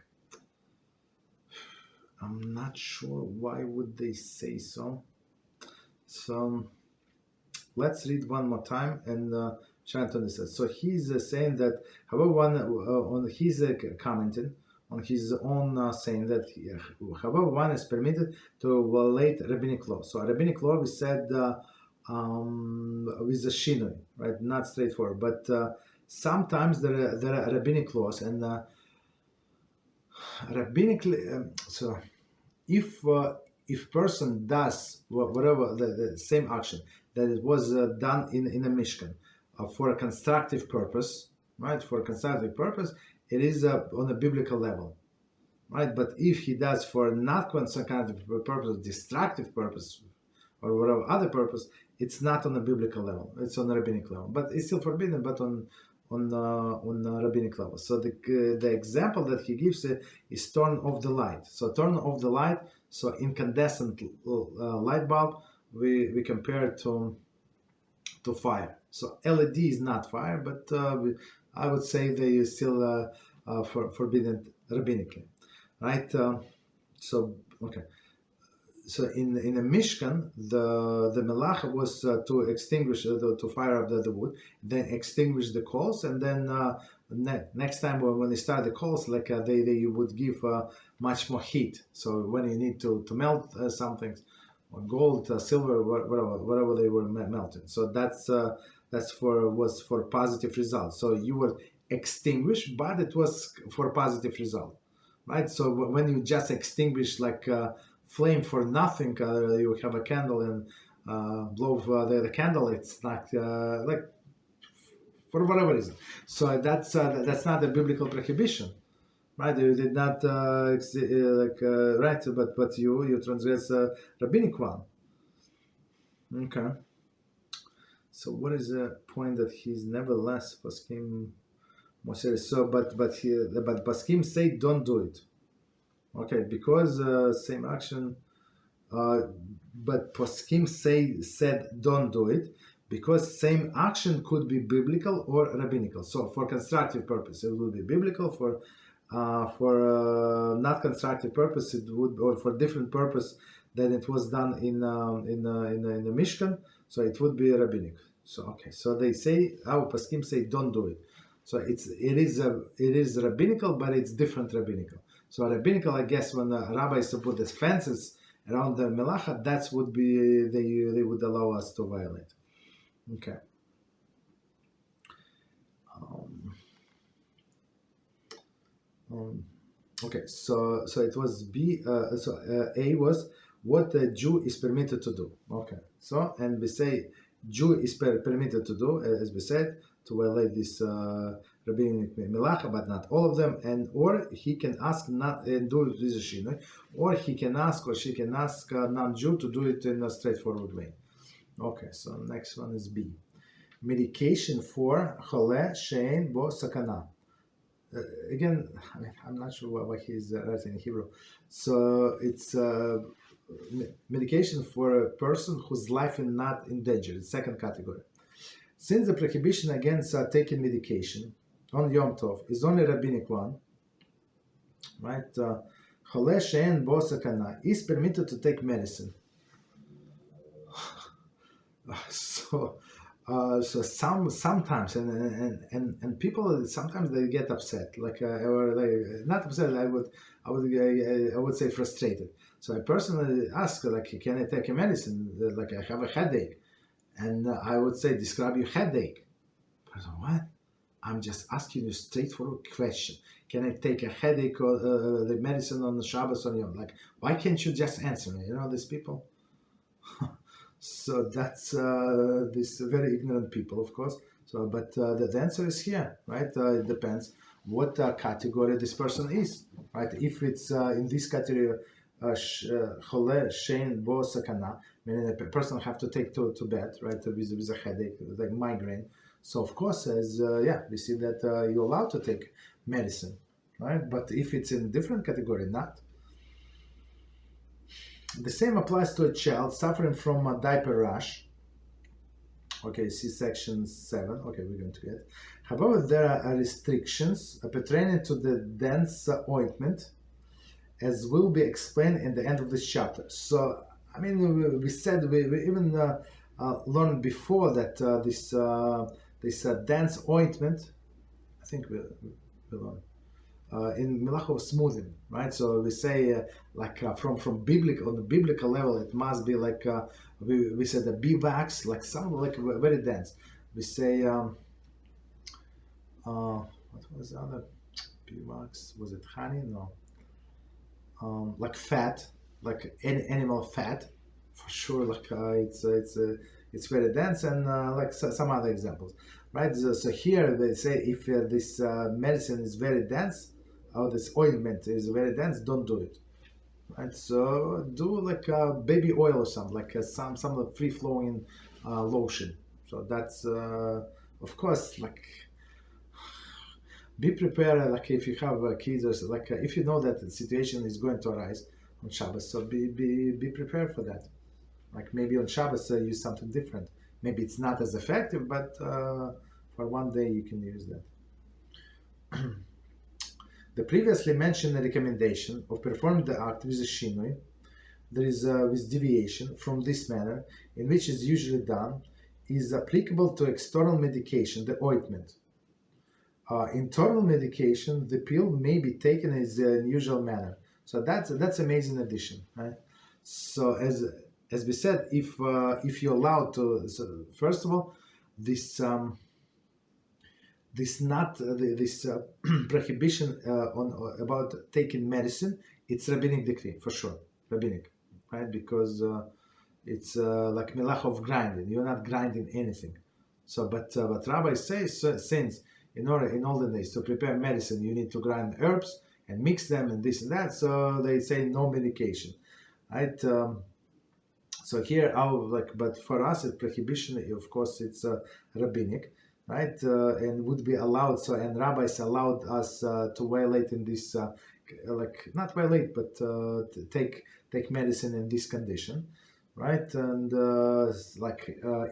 I'm not sure why would they say so. So let's read one more time and try to understand. So he's saying that, however, he's commenting on his own saying that, however, one is permitted to violate rabbinic law. So rabbinic law, we said, with a shinoi, right? Not straightforward, but sometimes there are rabbinic laws, and rabbinically, so if person does whatever the same action that it was done in a mishkan for a constructive purpose, right? For a constructive purpose, it is on a biblical level, right? But if he does for not constructive purpose, destructive purpose, or whatever other purpose, it's not on a biblical level. It's on a rabbinic level, but it's still forbidden, but on a rabbinic level. So the example that he gives is turn off the light. So turn off the light. So incandescent light bulb, we compare it to fire. So LED is not fire, but I would say they are still forbidden rabbinically, right? So okay. So in a Mishkan, the Melachah was to extinguish, to fire up the wood, then extinguish the coals, and then next time when they start the coals, like they would give much more heat. So when you need to melt something, or gold, silver, whatever they were melted. So was for positive results. So you were extinguished, but it was for positive result, right? So when you just extinguish like flame for nothing. You have a candle and blow the candle. It's not like for whatever reason. So that's not a biblical prohibition, right? You did not right, but you transgress a rabbinic one. Okay. So what is the point that he's nevertheless poskim more serious? So but poskim say don't do it. Okay, because same action. But poskim said don't do it because same action could be biblical or rabbinical. So for constructive purpose, it would be biblical. For not constructive purpose, it would, or for different purpose than it was done in the Mishkan. So it would be rabbinic. So okay, so they say our poskim say don't do it. So it is rabbinical, but it's different rabbinical. So rabbinical, I guess, when the rabbis put the fences around the Melachah, that's would be they would allow us to violate. Okay. Okay. So it was B. A was what a Jew is permitted to do. Okay. So and we say Jew is permitted to do, as we said, to violate this rabbinic Melachah, but not all of them, and or he can ask not and do it with a shinoi, or he can ask or she can ask a non-Jew to do it in a straightforward way. Okay, so next one is B. Medication for chole shein bo sakana. Again, I'm not sure what he's writing in Hebrew. So it's medication for a person whose life is not in danger. It's second category. Since the prohibition against taking medication on Yom Tov is only rabbinic one, right? Chole she'en bo sakana is permitted to take medicine. So sometimes and people sometimes they get upset, like or they not upset. I would say frustrated. So I personally ask, like, can I take a medicine? Like I have a headache, and I would say, describe your headache. Person, what? I'm just asking you a straightforward question. Can I take a headache or the medicine on the Shabbos on Yom? Like, why can't you just answer me? You know, these people. So that's these very ignorant people, of course. So, but the answer is here, right? It depends what category this person is, right? If it's in this category, chole shein bo sakana, meaning a person have to take to bed, right, with a headache, like migraine. So of course, as we see that you're allowed to take medicine, right? But if it's in different category, not. The same applies to a child suffering from a diaper rash. Okay, see section 7. Okay, we're going to get. However, there are restrictions pertaining to the dense ointment, as will be explained in the end of this chapter. So, I mean, we said we even learned before that this dense ointment. I think we learned. In Melachah smoothing, right? So we say from biblical, on the biblical level, it must be like we said the beeswax, like some like very dense. We say what was the other beeswax? Was it honey? No. Like fat, like any animal fat, for sure. Like it's very dense, and like some other examples, right? So here they say if this medicine is very dense, or this ointment is very dense, don't do it, right? So do like baby oil or something, like some free flowing lotion. So that's of course, like, be prepared, like if you have kids, or like if you know that the situation is going to arise on Shabbos, so be prepared for that. Like maybe on Shabbos use something different. Maybe it's not as effective, but for one day you can use that. The previously mentioned recommendation of performing the act with a shinoi, there is with deviation from this manner in which is usually done, is applicable to external medication, the ointment. Internal medication, the pill may be taken as the usual manner. So that's amazing addition, right? So as we said, if you're allowed to, so first of all, this prohibition about taking medicine, it's rabbinic decree for sure, rabbinic. right? Because it's like Melachah of grinding. You're not grinding anything. So, but Rabbi says, since in olden days to prepare medicine, you need to grind herbs and mix them and this and that. So they say no medication, right? So here, but for us, it's prohibition. Of course, it's rabbinic, right? And would be allowed. So, and rabbis allowed us to violate in this, not violate, but to take medicine in this condition, right? And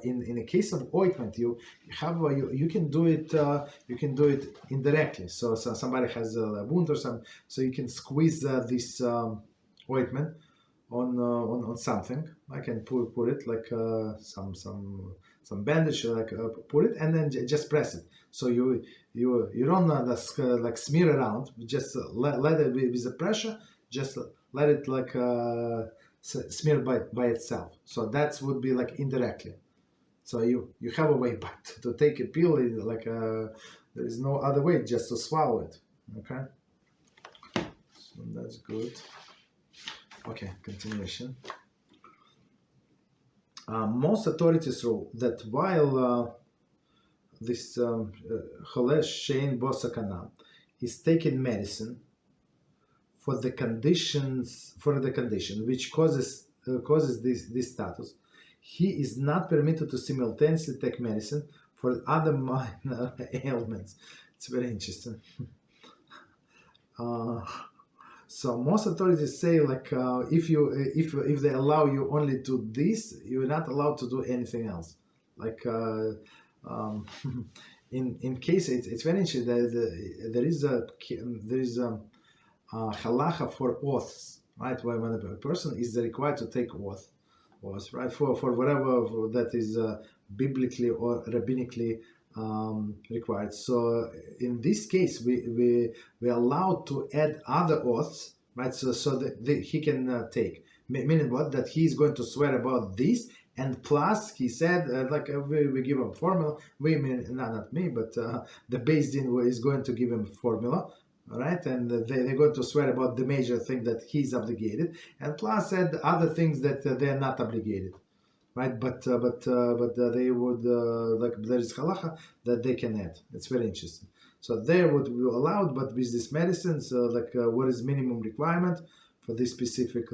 in a case of ointment, you can do it indirectly. So somebody has a wound or something, so you can squeeze this ointment on something. I can put it like some bandage, put it and then just press it. So you don't like smear around. Just let it with the pressure. Just let it smear by itself. So that would be like indirectly. So you have a way, but to take a pill there is no other way, just to swallow it. Okay, so that's good. Okay, continuation. Most authorities rule that while this Cholesh Shein Bo Sakana is taking medicine for the condition which causes this status, he is not permitted to simultaneously take medicine for other minor ailments. It's very interesting. So most authorities say if they allow you only to this, you're not allowed to do anything else. In case it's very interesting. There is a halacha for oaths, right? When a person is required to take oath, right, for whatever that is biblically or rabbinically required. So in this case, we allowed to add other oaths, right? So that he can take. Meaning what? That he is going to swear about this, and plus he said we give him formula. We mean not me, but the Beis Din is going to give him formula. All right, and they're going to swear about the major thing that he's obligated, and plus add other things that they're not obligated, right? But they would there is halacha that they can add. It's very interesting. So there would be allowed, but with this medicines, what is minimum requirement for this specific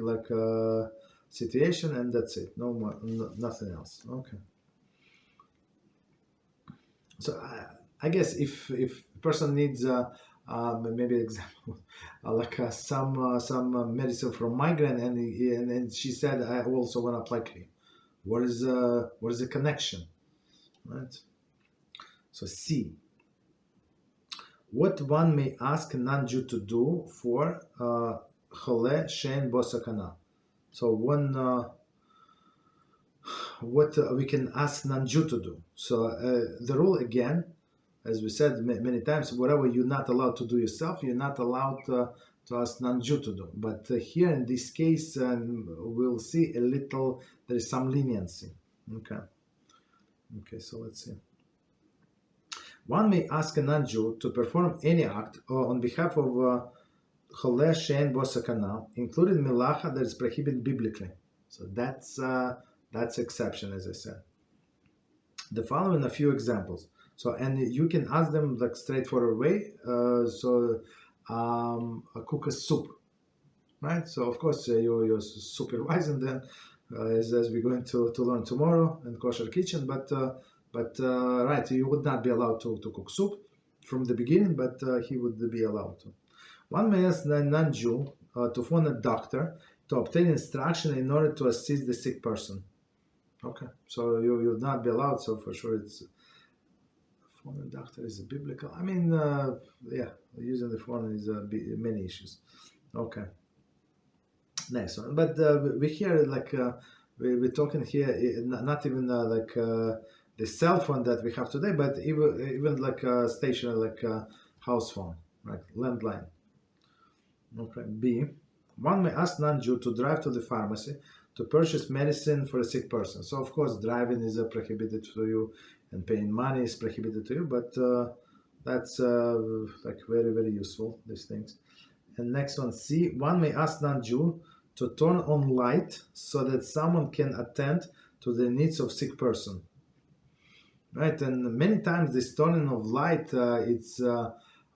situation, and that's it. No more, nothing else. Okay. So I guess if person needs maybe example some medicine for migraine, and she said I also want to apply cream. What is the connection, right? So C. What one may ask a non-Jew to do for Chole Shein Bo Sakana. So what we can ask non-Jew to do. So the rule again, as we said many times, whatever you're not allowed to do yourself, you're not allowed to ask non-Jew to do. But here in this case, we'll see there is some leniency. Okay, so let's see. One may ask a non-Jew to perform any act on behalf of Chole Shein Bo Sakana, including Melachah that is prohibited biblically. So that's exception, as I said. The following a few examples. So, and you can ask them straightforward way. Cook a soup, right? So of course you're supervising them, as we're going to learn tomorrow in kosher kitchen. But right, you would not be allowed to cook soup from the beginning, but he would be allowed to. One may ask a non-Jew to phone a doctor to obtain instruction in order to assist the sick person. Okay, so you would not be allowed. So for sure, it's phone a doctor is biblical. I mean, using the phone is many issues. Okay, next one. But we hear we're talking here not even the cell phone that we have today, but even a stationary house phone, right? Landline. Okay. B. One may ask non-Jew to drive to the pharmacy to purchase medicine for a sick person. So of course driving is prohibited for you, and paying money is prohibited to you, but that's very, very useful, these things. And next one, C. One may ask non-Jew to turn on light so that someone can attend to the needs of sick person. Right, and many times this turning of light, it's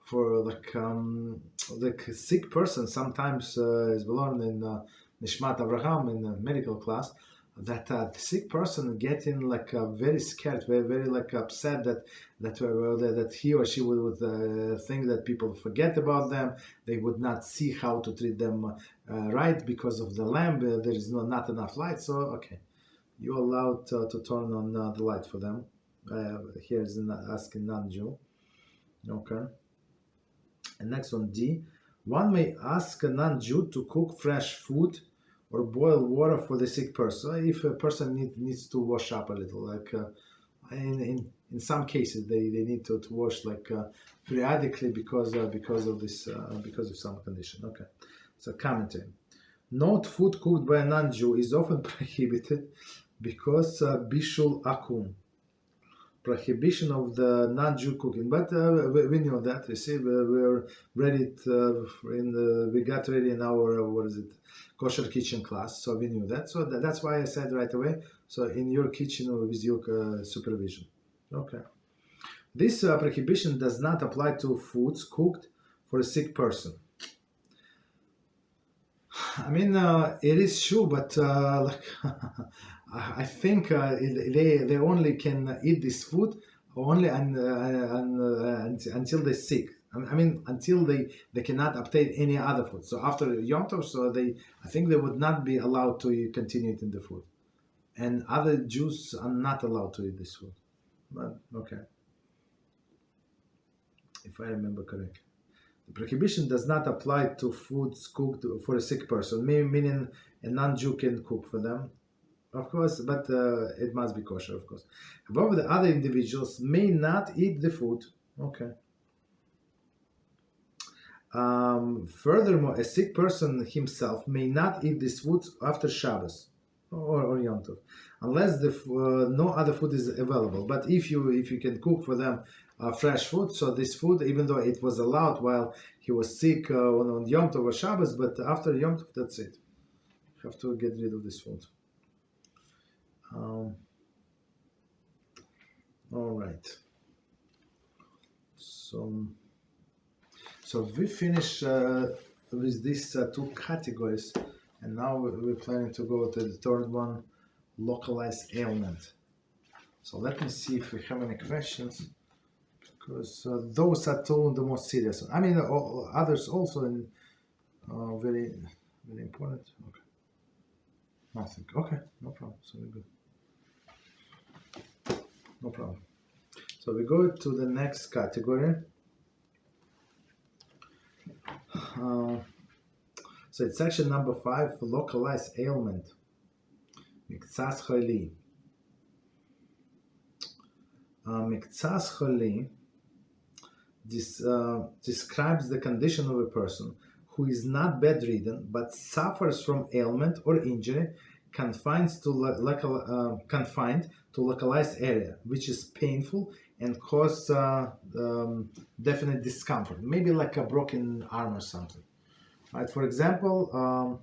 for like sick person. Sometimes, as we learn in Nishmat Avraham in the medical class, that the sick person getting like very scared, very like upset that he or she would think that people forget about them. They would not see how to treat them right because of the lamp. There is not enough light. So okay, you're allowed to turn on the light for them. Here is asking non-Jew. Okay. And next one, D. One may ask a non-Jew to cook fresh food or boil water for the sick person if a person needs to wash up a little. Like in some cases, they need to wash like periodically because of this because of some condition. Okay. So commentary. Note: food cooked by a non-Jew is often prohibited because bishul akum. Prohibition of the non-Jew cooking, but we knew that. You see, we're ready we got ready in our kosher kitchen class, so we knew that. So that's why I said right away. So in your kitchen or with your supervision. Okay. This prohibition does not apply to foods cooked for a sick person. I mean, it is true, but like. I think they only can eat this food only until they're sick. I mean, until they cannot obtain any other food. So after Yom Tov, so I think they would not be allowed to continue eating the food, and other Jews are not allowed to eat this food. But okay, if I remember correctly, the prohibition does not apply to foods cooked for a sick person, meaning a non-Jew can cook for them. Of course, but it must be kosher, of course. However, the other individuals may not eat the food. Okay. Furthermore, a sick person himself may not eat this food after Shabbos or Yom Tov, unless no other food is available. But if you can cook for them fresh food, so this food, even though it was allowed while he was sick on Yom Tov or Shabbos, but after Yom Tov, that's it. You have to get rid of this food. All right. So we finish with these two categories, and now we're planning to go to the third one, localized ailment. So let me see if we have any questions, because those are two the most serious. I mean, others also very very important. Okay. Nothing. Okay, no problem. So we're good. No problem. So we go to the next category. So it's section number 5, localized ailment. Miktsas choli. Miktsas choli describes the condition of a person who is not bedridden but suffers from ailment or injury confined to localized area, which is painful and cause definite discomfort, maybe like a broken arm or something. Right? For example,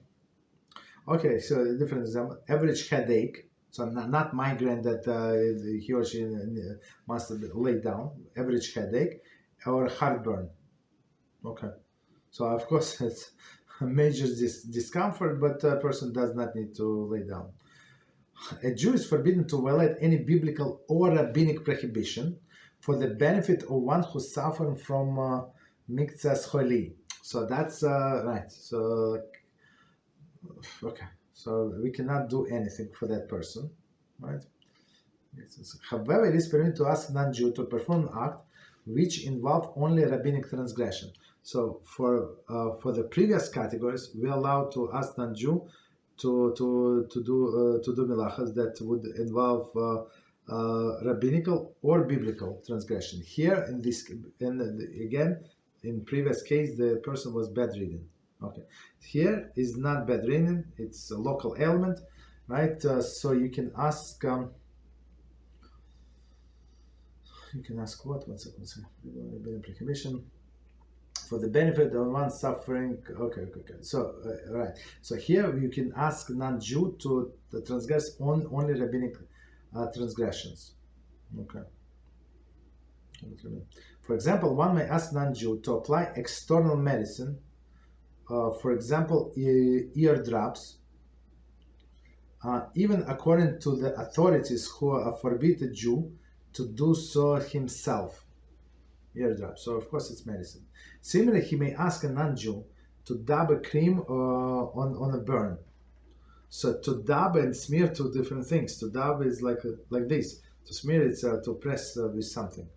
okay, so a different example: average headache. So not migraine that he or she must lay down. Average headache or heartburn. Okay, so of course it's major discomfort, but a person does not need to lay down. A Jew is forbidden to violate any biblical or rabbinic prohibition for the benefit of one who suffers from miktsas choli. So that's right. So okay, so we cannot do anything for that person, right? However, it is permitted to ask non-Jew to perform an act which involve only rabbinic transgression. So for the previous categories, we allow to ask non-Jew to do melachas that would involve rabbinical or biblical transgression. Here in this, again, in previous case, the person was bedridden. Okay, here is not bedridden; it's a local ailment, right? So you can ask. You can ask what? One second. Prohibition. For the benefit of one suffering. Okay. So right. So here you can ask non-Jew to transgress only rabbinic transgressions. Okay. For example, one may ask non-Jew to apply external medicine, for example, eardrops, even according to the authorities who forbid the Jew to do so himself. Eardrops. So of course it's medicine. Similarly, he may ask a non-Jew to dab a cream on a burn. So to dab and smear, two different things. To dab is like this. To smear, it's to press with something.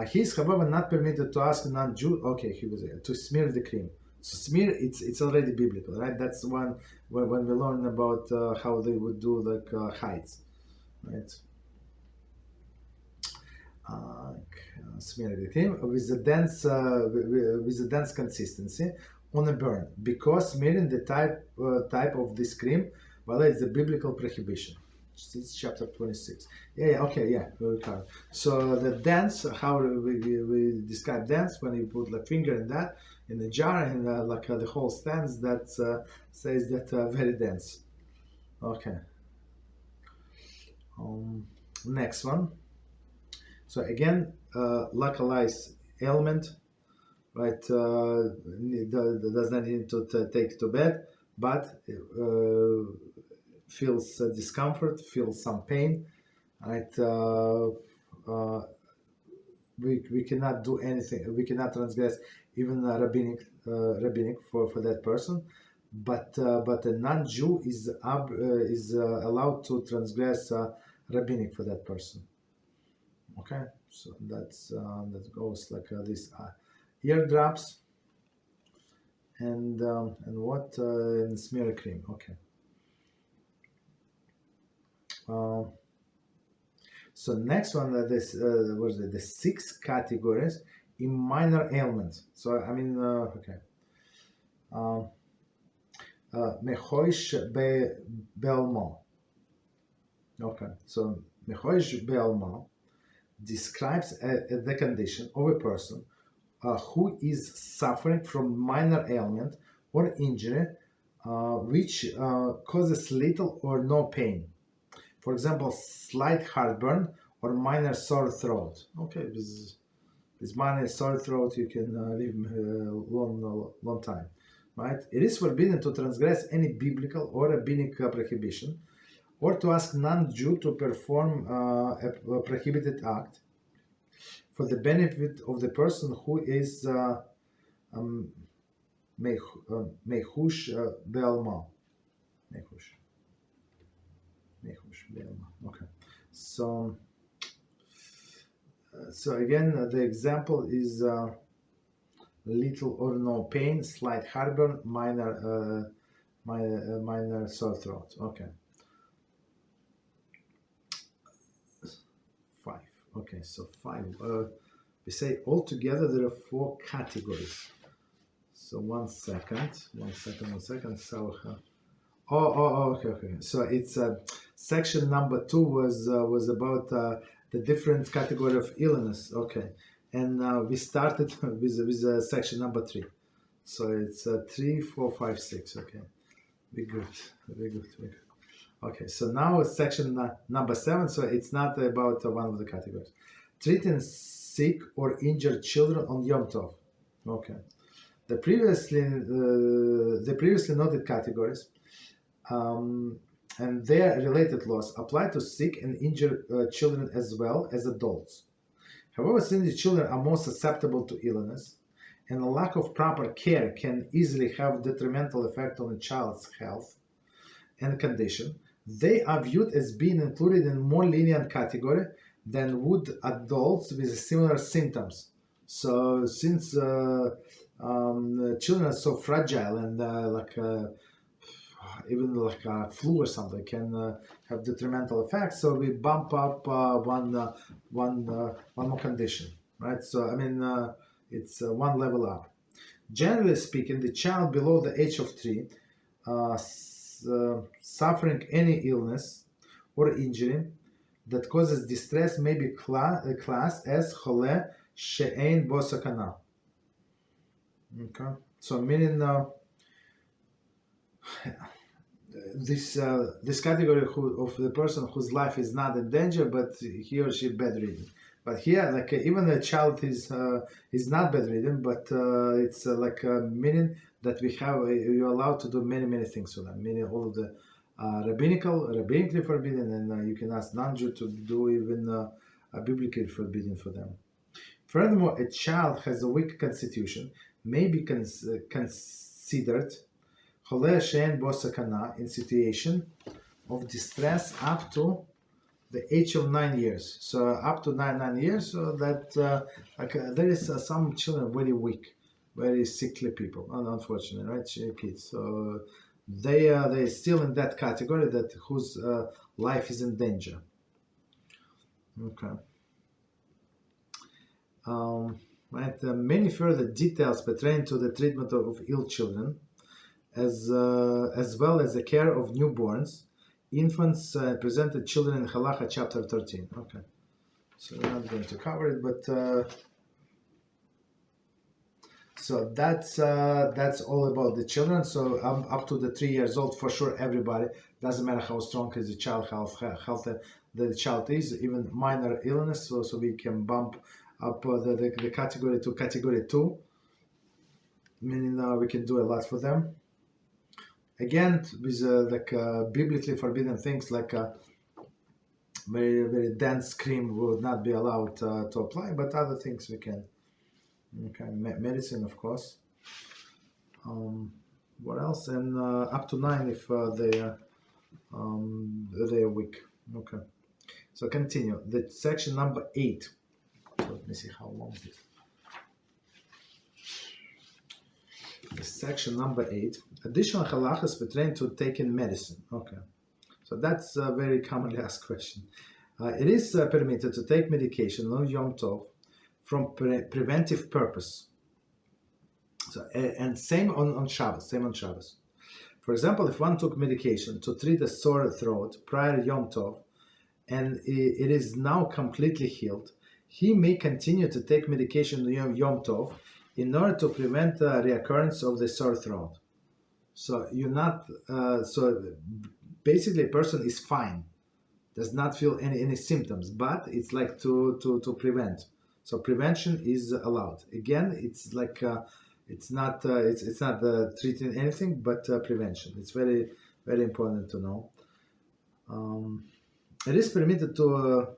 He is, however, not permitted to ask a non-Jew. Okay, he was to smear the cream. So smear, it's already biblical, right? That's one when we learn about how they would do like hides, right? Smear the cream with the dense consistency on a burn, because smearing the type of this cream violates the biblical prohibition. It's chapter 26. Okay, we cover. So the dense, how we describe dense, when you put the finger in that in the jar and the whole stands, that says that very dense. Okay. Next one. So again, localized ailment, right? Does not need to take to bed, but feels discomfort, feels some pain, right? We cannot do anything. We cannot transgress even rabbinic for that person, but a non-Jew is allowed to transgress rabbinic for that person. Okay, so that goes like this eardrops and what and smear cream. Okay. So next one, this was the 6 categories in minor ailments. So I mean, okay. Mechoish be'alma. Okay, so mechoish be'alma describes the condition of a person who is suffering from minor ailment or injury which causes little or no pain. For example, slight heartburn or minor sore throat. Okay, with minor sore throat you can live a long time, right? It is forbidden to transgress any biblical or rabbinic prohibition, or to ask non-Jew to perform a prohibited act for the benefit of the person who is mechush be'alma. Okay, so again the example is little or no pain, slight heartburn, minor sore throat. Okay. 5. Okay, so 5. We say altogether there are 4 categories. So one second. So okay. So it's section number 2 was about the different category of illness. Okay, and we started with section number 3. So it's 3, 4, 5, 6. Okay, very good. Okay, so now it's section number 7. So it's not about one of the categories. Treating sick or injured children on Yom Tov. Okay, the previously noted categories and their related laws apply to sick and injured children as well as adults. However, since the children are more susceptible to illness, and a lack of proper care can easily have detrimental effect on a child's health and condition, they are viewed as being included in more lenient category than would adults with similar symptoms. So since children are so fragile and even like a flu or something can have detrimental effects, so we bump up one more condition, right? So I mean it's one level up. Generally speaking, the child below the age of 3 suffering any illness or injury that causes distress may be classed as chole she'ein bo sakana. Okay. So meaning this category of the person whose life is not in danger, but he or she bedridden. But here, like even a child is not bedridden, but it's like meaning that you're allowed to do many things with them. Meaning all of the rabbinically forbidden, and you can ask non-Jew to do even biblically forbidden for them. Furthermore, a child has a weak constitution, may be considered Choleh she'en bo sakana in situation of distress up to the age of 9 years. So up to 9 years, so that there is some children very weak, very sickly people, unfortunately, right? Kids. So they're still in that category that whose life is in danger. Okay. Right. Many further details pertain to the treatment of ill children, as well as the care of newborns, infants, presented children in Halachah chapter 13. Okay, so we're not going to cover it, but so that's all about the children. So up to the 3 years old, for sure, everybody, doesn't matter how strong is the child health the child is, even minor illness. So we can bump up the category to category 2, meaning we can do a lot for them. Again, with biblically forbidden things like very dense cream would not be allowed to apply, but other things we can. Okay, medicine, of course. What else? And up to 9 if they are weak. Okay, so continue. The section number 8. So let me see how long it is. The section number 8. Additional halachos pertain to taking medicine. Okay, so that's a very commonly asked question. It is permitted to take medication on Yom Tov from preventive purpose. So and same on Shabbos. Same on Shabbos. For example, if one took medication to treat a sore throat prior to Yom Tov, and it is now completely healed, he may continue to take medication on Yom Tov in order to prevent the reoccurrence of the sore throat. So you're not. So basically, a person is fine, does not feel any symptoms, but it's like to prevent. So prevention is allowed. Again, it's like it's not treating anything, but prevention. It's very important to know. It is permitted to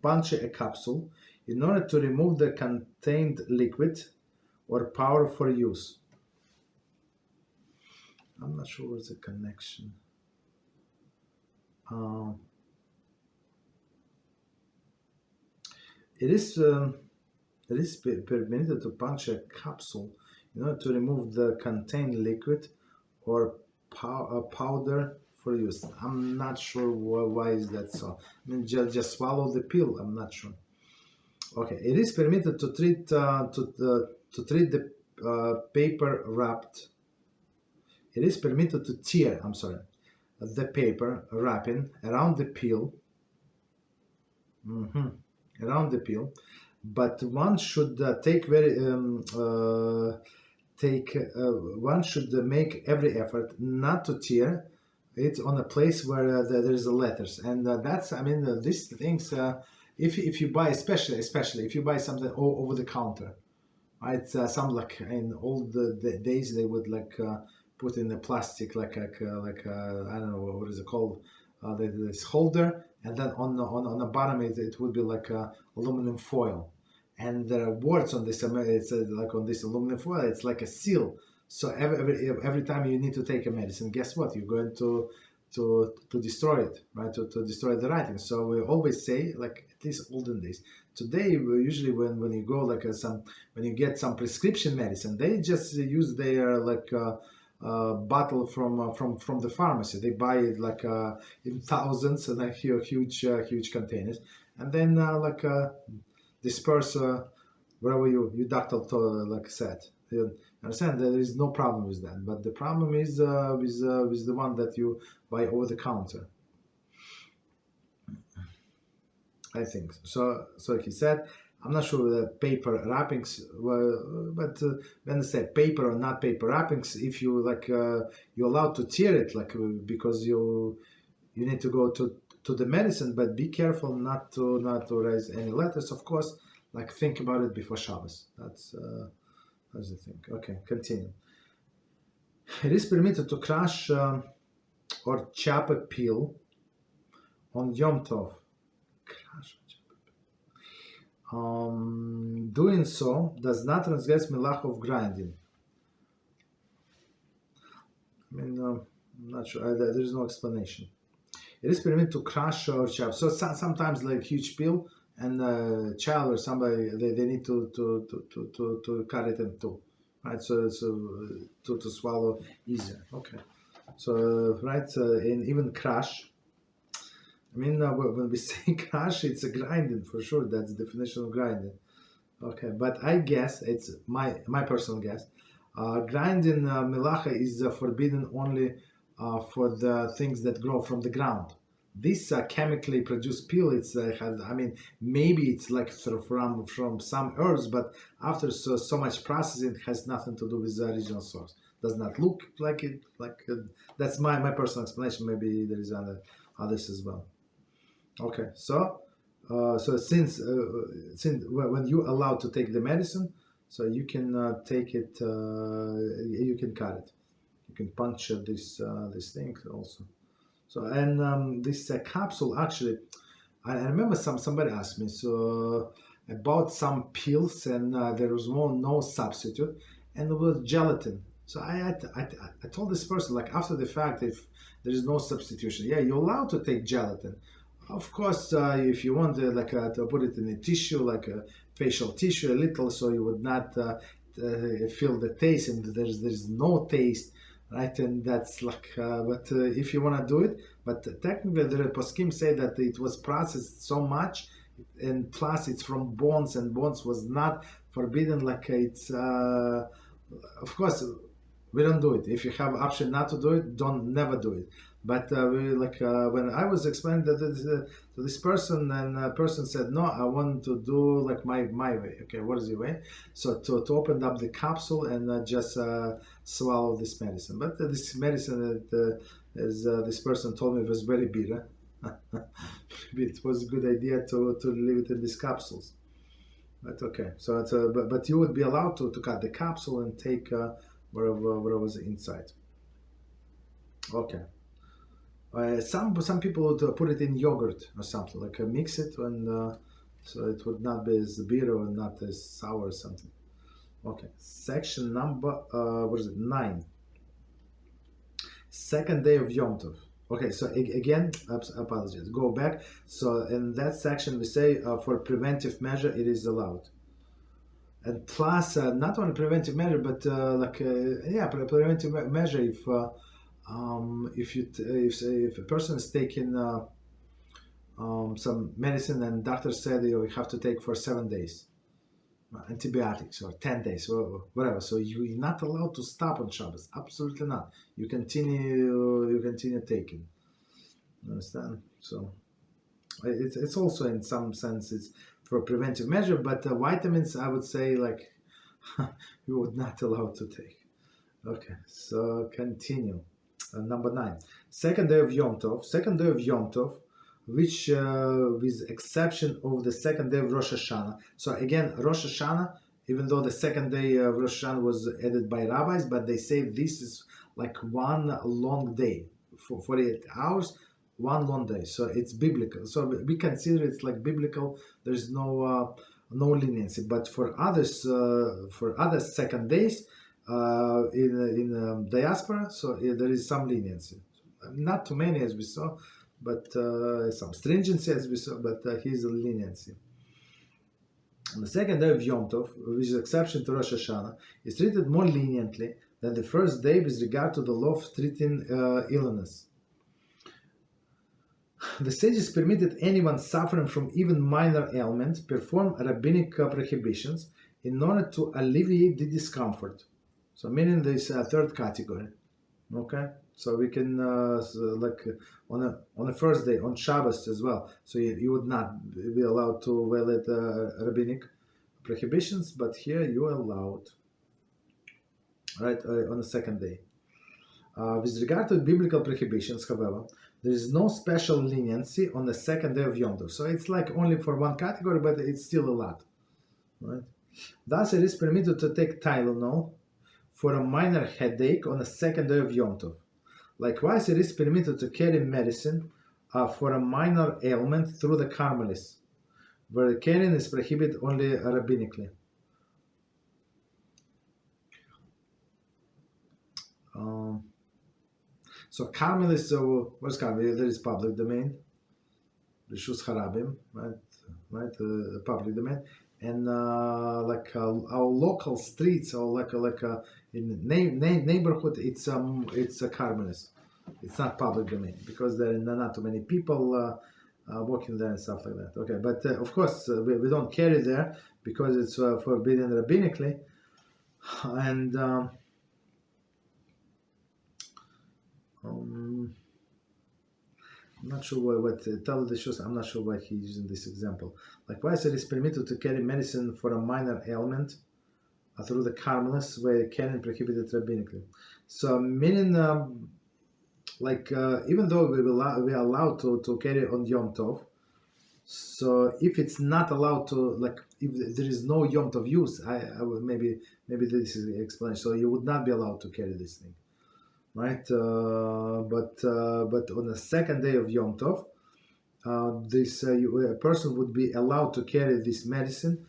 puncture a capsule in order to remove the contained liquid or powder for use. I'm not sure what's the connection. It is permitted to puncture a capsule in order to remove the contained liquid or powder for use. I'm not sure why is that so. I mean, just swallow the pill. I'm not sure. Okay, it is permitted to treat the paper wrapped. It is permitted to tear. The paper wrapping around the pill. Around the pill, but one should one should make every effort not to tear it on a place where there is letters, and that's these things. If you buy, especially if you buy something over the counter, right? Some like in old the days they would put in the plastic like I don't know what is it called, this holder, and then on the bottom it would be like aluminum foil, and there are words on this. It's like on this aluminum foil, it's like a seal. So every time you need to take a medicine, guess what? You're going to destroy it, right? To destroy the writing. So we always say, like at least olden days. Today, usually when you go when you get some prescription medicine, they just use their bottle from the pharmacy. They buy it in thousands and huge containers, and then disperse wherever your doctor said. You understand? There is no problem with that, but the problem is with the one that you buy over the counter. I think so. So he said, I'm not sure the paper wrappings, but when I say paper or not paper wrappings, if you you're allowed to tear it, because you need to go to the medicine, but be careful not to raise any letters, of course. Think about it before Shabbos. That's the thing. Okay, continue. It is permitted to crush or chop a peel on Yom Tov. Doing so does not transgress Melachah of grinding. I'm not sure. There is no explanation. It is permitted to crush or chop. So sometimes huge peel and child or somebody they need to cut it in two, right? So to swallow easier. Okay. So and even crush. When we say crush, it's a grinding for sure. That's the definition of grinding. Okay, but I guess it's my personal guess. Grinding Melachah is forbidden only for the things that grow from the ground. This chemically produced peel, maybe it's from some herbs, but after so much processing, it has nothing to do with the original source. Does not look like it. That's my personal explanation. Maybe there is others as well. Okay, so since when you allowed to take the medicine, so you can take it, you can cut it, you can puncture this thing also. So and this capsule actually, I remember somebody asked me about some pills, and there was no substitute, and it was gelatin. So I told this person after the fact, if there is no substitution, yeah, you're allowed to take gelatin. Of course, if you want to put it in a tissue, like a facial tissue, a little, so you would not feel the taste, and there's no taste, right? And that's but if you want to do it, but technically the poskim say that it was processed so much, and plus it's from bones, and bones was not forbidden. It's of course we don't do it. If you have option not to do it, never do it. But when I was explaining that to this person, and the person said, no, I want to do my way. Okay, what is your way? So to open up the capsule and just swallow this medicine. But this medicine, as this person told me, was very bitter. It was a good idea to leave it in these capsules. But okay, so but you would be allowed to cut the capsule and take whatever was inside. Okay. Some people would put it in yogurt or something, mix it, and so it would not be as bitter or not as sour or something. Okay, section number 9. Second day of Yom Tov. Okay, so again, apologies. Go back. So in that section we say for preventive measure it is allowed, and plus not only preventive measure, but preventive measure if a person is taking some medicine and doctor said you have to take for 7 days antibiotics, or 10 days, or whatever, so you're not allowed to stop on Shabbos. Absolutely not. You continue taking. Understand? So it's also in some sense it's for preventive measure, but vitamins I would say you would not allow to take. Okay, so continue. Number 9, second day of Yom Tov. Second day of Yom Tov, which with exception of the second day of Rosh Hashanah. So again, Rosh Hashanah, even though the second day of Rosh Hashanah was added by rabbis, but they say this is one long day, for 48 hours, one long day. So it's biblical. So we consider it's biblical. There's no leniency. But for others, for other second days, in diaspora, so there is some leniency, not too many as we saw, but some stringency as we saw, but here's a leniency. On the second day of Yom Tov, with exception to Rosh Hashanah, is treated more leniently than the first day with regard to the law of treating illness. The sages permitted anyone suffering from even minor ailment perform rabbinic prohibitions in order to alleviate the discomfort. So meaning this third category, okay? So we can on a first day, on Shabbos as well. So you would not be allowed to violate rabbinic prohibitions, but here you are allowed, right, on the second day. With regard to biblical prohibitions, however, there is no special leniency on the second day of Yom Tov. So it's like only for one category, but it's still a lot, right? Thus, it is permitted to take Tylenol for a minor headache on the second day of Yom Tov. Likewise, it is permitted to carry medicine for a minor ailment through the Carmelists, where the carrying is prohibited only rabbinically. So Carmelists, what's Carmel? There is public domain, Rishus Harabim, right, public domain, and our local streets, or in neighborhood, it's a Carmelist. It's not public domain because there are not too many people walking there and stuff like that. Okay, but of course we don't carry there because it's forbidden rabbinically, and I'm not sure what tell the shows. I'm not sure why he's using this example. Likewise, it is permitted to carry medicine for a minor ailment through the Carmelists, where carrying prohibited rabbinically. So meaning, even though we are allowed to carry on Yom Tov, so if it's not allowed to, if there is no Yom Tov use, I will maybe this is the explanation. So you would not be allowed to carry this thing. Right, but on the second day of Yom Tov, a person would be allowed to carry this medicine,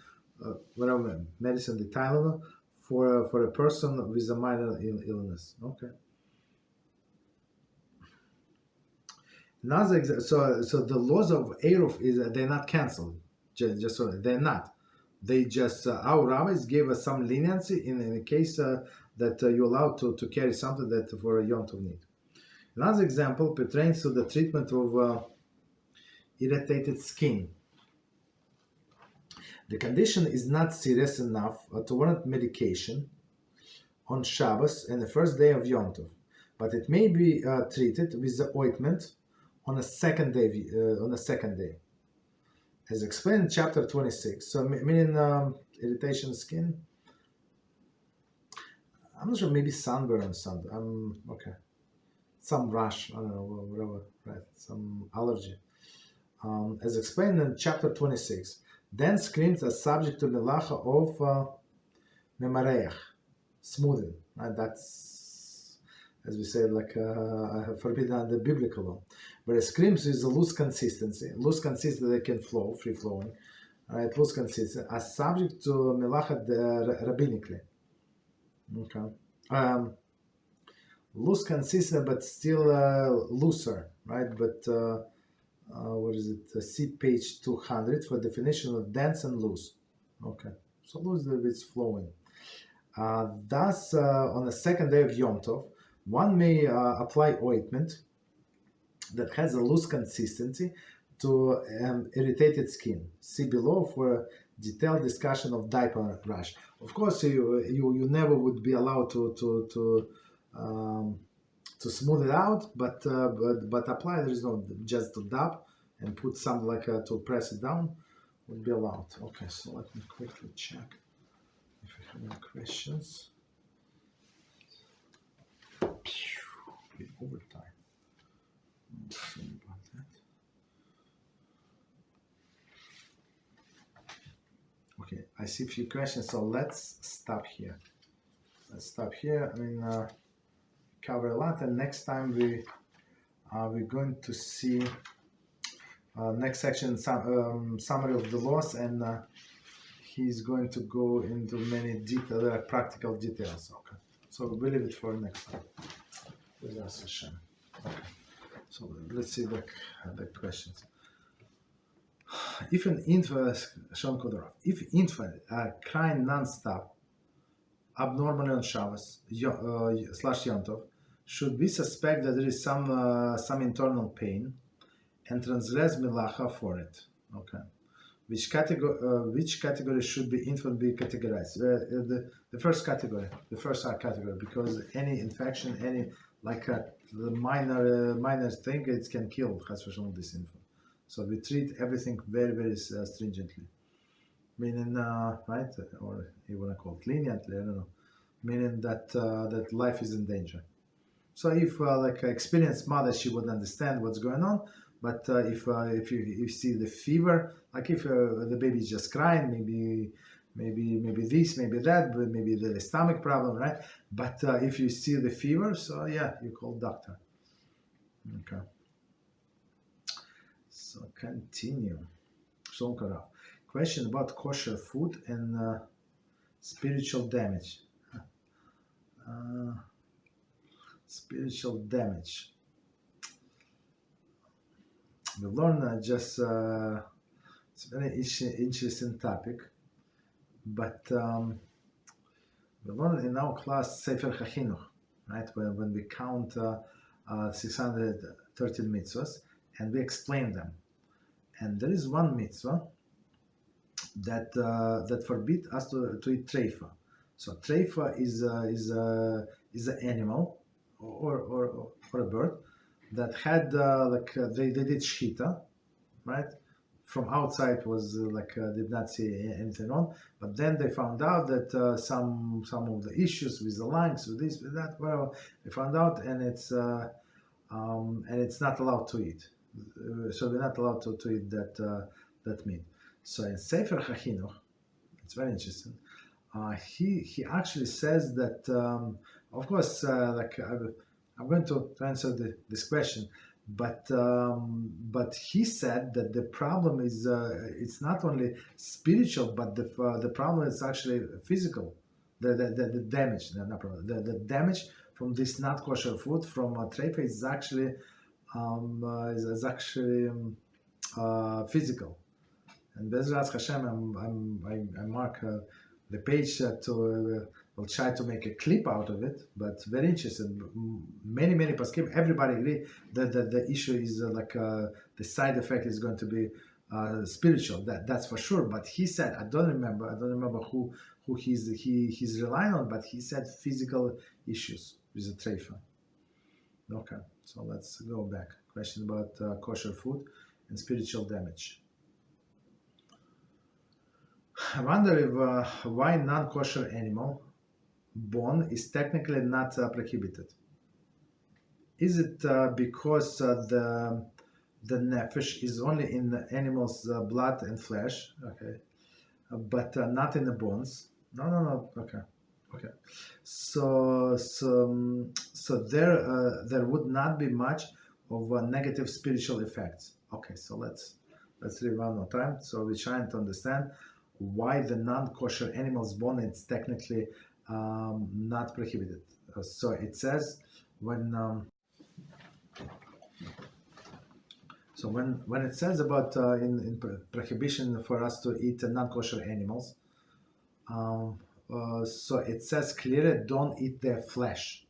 whatever medicine, the Tylenol, for a person with a minor illness. Okay. Another so the laws of Eruv is they're not cancelled. Just so they're not. They just our rabbis gave us some leniency in the case that you're allowed to carry something that for a Yom Tov need. Another example pertains to the treatment of irritated skin. The condition is not serious enough to warrant medication on Shabbos and the first day of Yom Tov, but it may be treated with the ointment on a second day. As explained in chapter 26. So meaning irritation skin. I'm not sure, maybe sunburn or something. Okay. Some rash, I don't know, whatever, right? Some allergy. As explained in chapter 26, then screams are subject to Melachah of memareach, smoothing. Right? That's, as we say, forbidden under biblical law. Whereas screams is a loose consistency that can flow, free flowing, right? Loose consistency are subject to Melachah rabbinically. Okay. Loose consistent, but still looser, right? But what is it? See page 200 for definition of dense and loose. Okay, so loose is flowing. Thus, on the second day of Yom Tov, one may apply ointment that has a loose consistency to irritated skin. See below for a detailed discussion of diaper rash. Of course, you never would be allowed to smooth it out, but apply. There is no just to dab and put some to press it down would be allowed. Okay, so let me quickly check if we have any questions. Overtime. Sorry about that. Okay, I see a few questions, so let's stop here. I mean, cover a lot, and next time we're going to see next section summary of the laws, and he's going to go into many practical details. Okay, so we'll leave it for next time. With us, Hashem. Okay. So let's see the questions. If an infant, crying non-stop, abnormally on Shabbos / Yom Tov, should we suspect that there is some internal pain and transgress Melachah for it? Okay. Which category should the infant be categorized? The first category, because any infection, any the minor thing, it can kill this infant. So we treat everything very, very stringently. meaning right, or you want to call it leniently, I don't know, meaning that that life is in danger. So if like an experienced mother, she would understand what's going on. But if you see the fever, like if the baby is just crying, maybe this, maybe that, but maybe the stomach problem, right? But if you see the fever, so yeah, you call doctor. Okay. So continue. Question about kosher food and spiritual damage. Spiritual damage. The Lerner just it's a very interesting topic, but we learned in our class Sefer right? When we count 613 mitzvahs and we explain them, and there is one mitzvah that that forbid us to eat treifa. So treifa is an animal or a bird that had they did shita, right? From outside was did not see anything wrong, but then they found out that some of the issues with the lungs, with this, with that, whatever, they found out, and it's not allowed to eat. So we're not allowed to eat that meat. So in Sefer Hachinuch, it's very interesting. He actually says that of course I'm going to answer this question, but he said that the problem is it's not only spiritual, but the problem is actually physical. The damage, the damage from this not kosher food from treifa is actually physical. And Beezrat Hashem, I mark the page to will try to make a clip out of it, but very interesting. Many paskim, everybody agree that the issue is the side effect is going to be spiritual. That's for sure. But he said, I don't remember who he's relying on, but he said physical issues with the treifa. Okay, so let's go back. Question about kosher food and spiritual damage. I wonder if why non-kosher animal bone is technically not prohibited. Is it because the nefesh is only in the animal's blood and flesh, okay, but not in the bones? No. Okay. So there would not be much of negative spiritual effects. Okay, so let's read one more time. So we're trying to understand why the non-kosher animal's bone is technically not prohibited. So it says when it says about in prohibition for us to eat non-kosher animals, so it says clearly don't eat their flesh.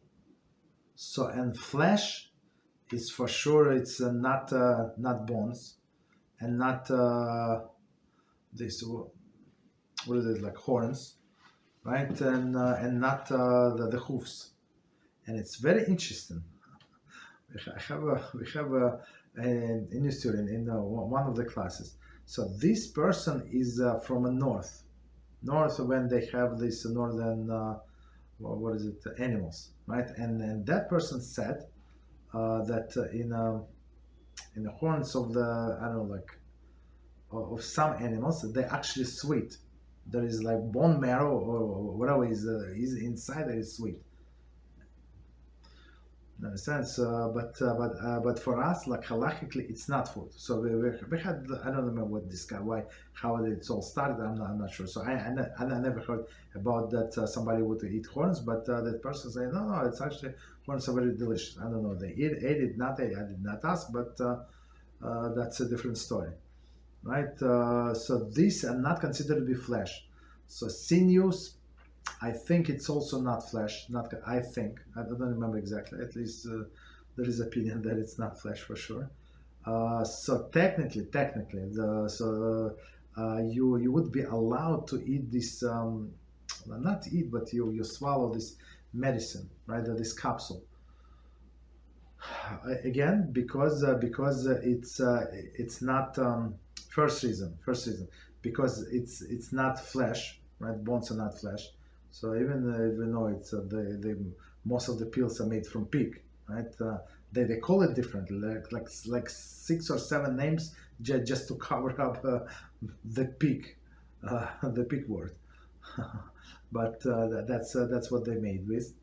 So and flesh is for sure it's not bones and not this. What is it, like horns, right? And not the hoofs. And it's very interesting. We have a new student in one of the classes. So this person is from a north when they have this northern animals, right? And that person said that in the horns of the of some animals, they're actually sweet. There is like bone marrow or whatever is inside that is sweet. Understand? But for us, like halachically, it's not food. So we had, I don't remember what this guy, how it's all started. I'm not sure. So I never heard about that somebody would eat horns, but that person said no, it's actually horns are very delicious. I don't know, they ate it, not I did not ask, but that's a different story. Right, so these are not considered to be flesh. So sinews, I think it's also not flesh. I don't remember exactly. At least there is opinion that it's not flesh for sure. So technically, you would be allowed to eat this. Not eat, but you swallow this medicine, right? This capsule. Again, because it's not. First reason, because it's not flesh, right? Bones are not flesh. So even though it's the most of the pills are made from pig, right? They call it differently, like 6 or 7 names just to cover up the pig word. But that's what they made with.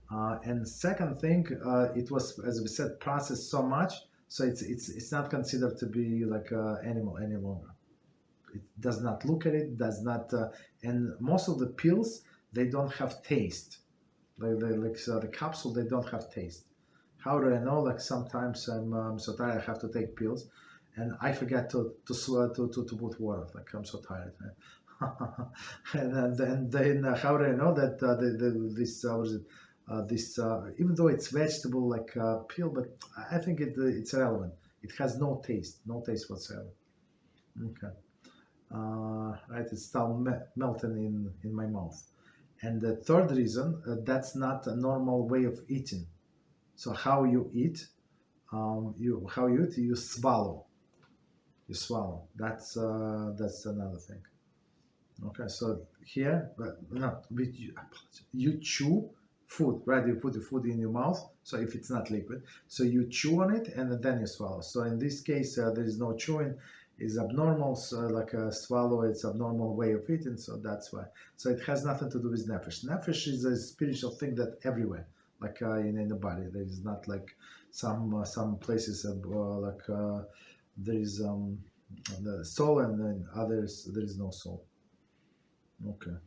And second thing, it was, as we said, processed so much, so it's not considered to be like an animal any longer. It does not look at it, does not, and most of the pills, they don't have taste. The capsule, they don't have taste. How do I know? Like sometimes I'm so tired, I have to take pills, and I forget to put water. Like I'm so tired. and then how do I know that this even though it's vegetable like pill, but I think it's irrelevant. It has no taste whatsoever. Okay. Right, it's still melting in my mouth. And the third reason, that's not a normal way of eating. So how you eat, you swallow. You swallow. That's another thing. Okay, so here, you chew food, right? You put the food in your mouth. So if it's not liquid, so you chew on it and then you swallow. So in this case, there is no chewing. Is abnormal, so like a swallow, it's abnormal way of eating, so that's why. So it has nothing to do with nefesh. Nefesh is a spiritual thing that everywhere, like in the body. There is not like some places there is the soul, and then others there is no soul. Okay.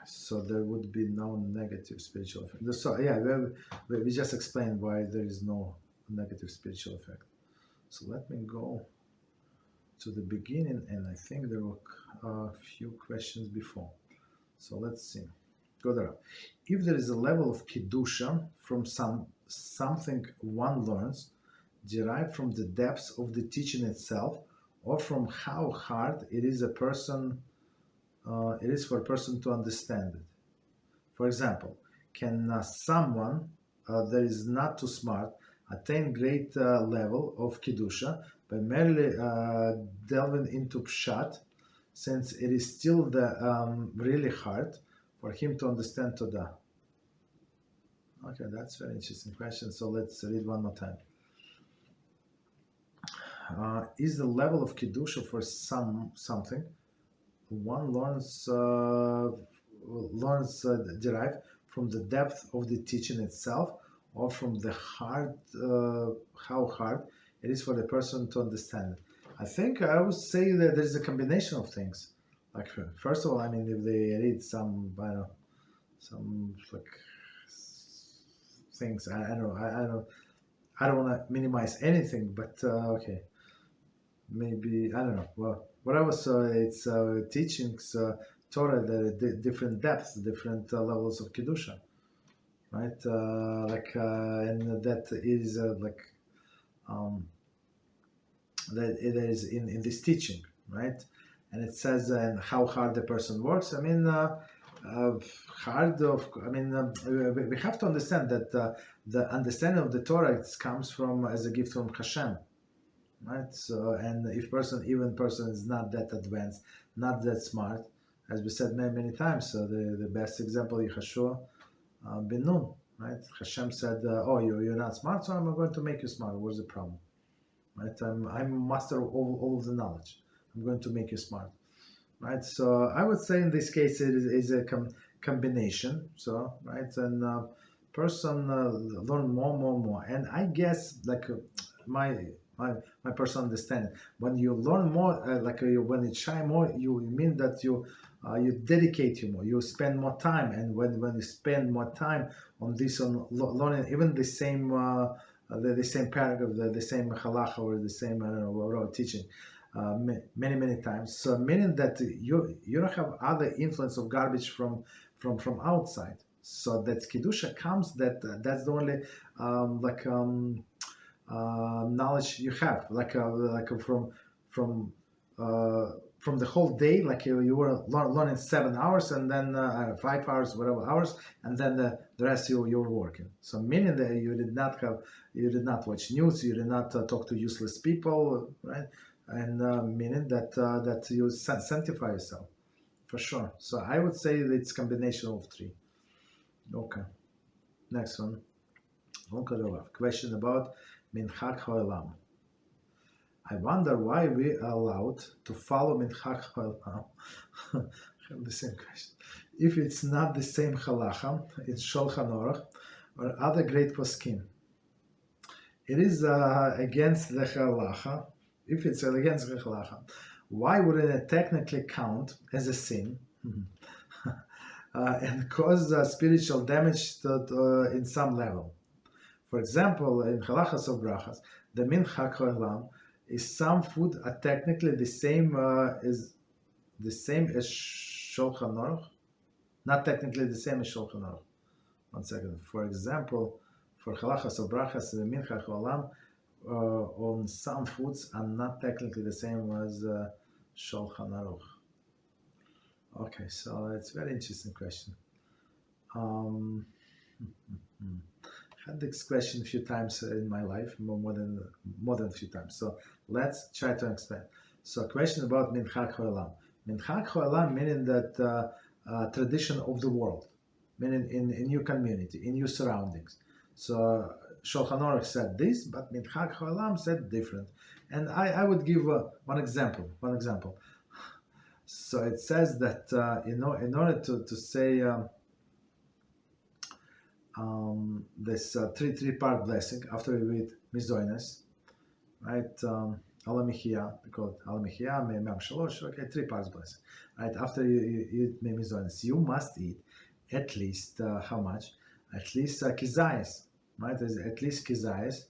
So there would be no negative spiritual effect. So yeah, we just explained why there is no negative spiritual effect. So let me go to the beginning, and I think there were a few questions before. So let's see. Go there. If there is a level of kedushah from something one learns, derived from the depths of the teaching itself, or from how hard it is for a person to understand it. For example, can someone that is not too smart attain great level of kedushah by merely delving into pshat, since it is still really hard for him to understand Torah? Okay, that's a very interesting question. So let's read one more time. Is the level of kedushah for something one learns derived from the depth of the teaching itself, or from the how hard it is for the person to understand it? I think I would say that there's a combination of things. Like, first of all, I mean, if they read some like things, I don't want to minimize anything, but okay, maybe, I don't know. Well, what I was it's teachings, Torah, the different depths, different levels of kedushah. Right, and that is that it is in this teaching, right? And it says and how hard the person works. I mean, we have to understand that the understanding of the Torah comes from as a gift from Hashem, right? So, and if person is not that advanced, not that smart, as we said many times. So the best example, Yeshua ben Nun, right? Hashem said, "Oh, you're not smart, so I'm going to make you smart. What's the problem?" Right? I'm master of all of the knowledge. I'm going to make you smart, right? So I would say in this case it is a combination. So right, and person learn more, and I guess like my personal understanding, when you learn more, when you try more, you mean that you dedicate more, you spend more time, and when you spend more time on this, on learning even the same paragraph, the same halachah, or the same, I don't know, overall teaching many times, so meaning that you don't have other influence of garbage from outside. So that kedushah comes, that's the only knowledge you have, from the whole day, like you were learning 7 hours, and then 5 hours, whatever hours, and then the rest you were working. So meaning that you did not watch news, you did not talk to useless people, right? and meaning that you sanctify yourself, for sure. So I would say that it's combination of three. Okay, next one. Question about minhag haolam. I wonder why we are allowed to follow minhag haolam. I have the same question. If it's not the same halacha in Shulchan Aruch or other great poskim, it is against the halacha. If it's against the halacha, why wouldn't it technically count as a sin and cause spiritual damage in some level? For example, in Halachos of brachas, the minhag haolam is some food are technically the same as Shulchan Aruch, not technically the same as Shulchan Aruch. One second. For example, for Halachos of brachas, the minhag haolam on some foods are not technically the same as Shulchan Aruch. Okay, so it's a very interesting question. Had this question a few times in my life, more than a few times. So let's try to explain. So, a question about minhag haolam. Minhag haolam meaning that tradition of the world, meaning in your community, in your surroundings. So Shulchan Aruch said this, but minhag haolam said different. And I would give one example. So it says that in order to say this three-part blessing after we read mizoines, right? Alamihia, we call it Alamihia, Me'am Shalosh, okay, 3 parts blessing. Right, after you eat mizoines, you must eat at least, how much? At least kizayis, right? At least kizayis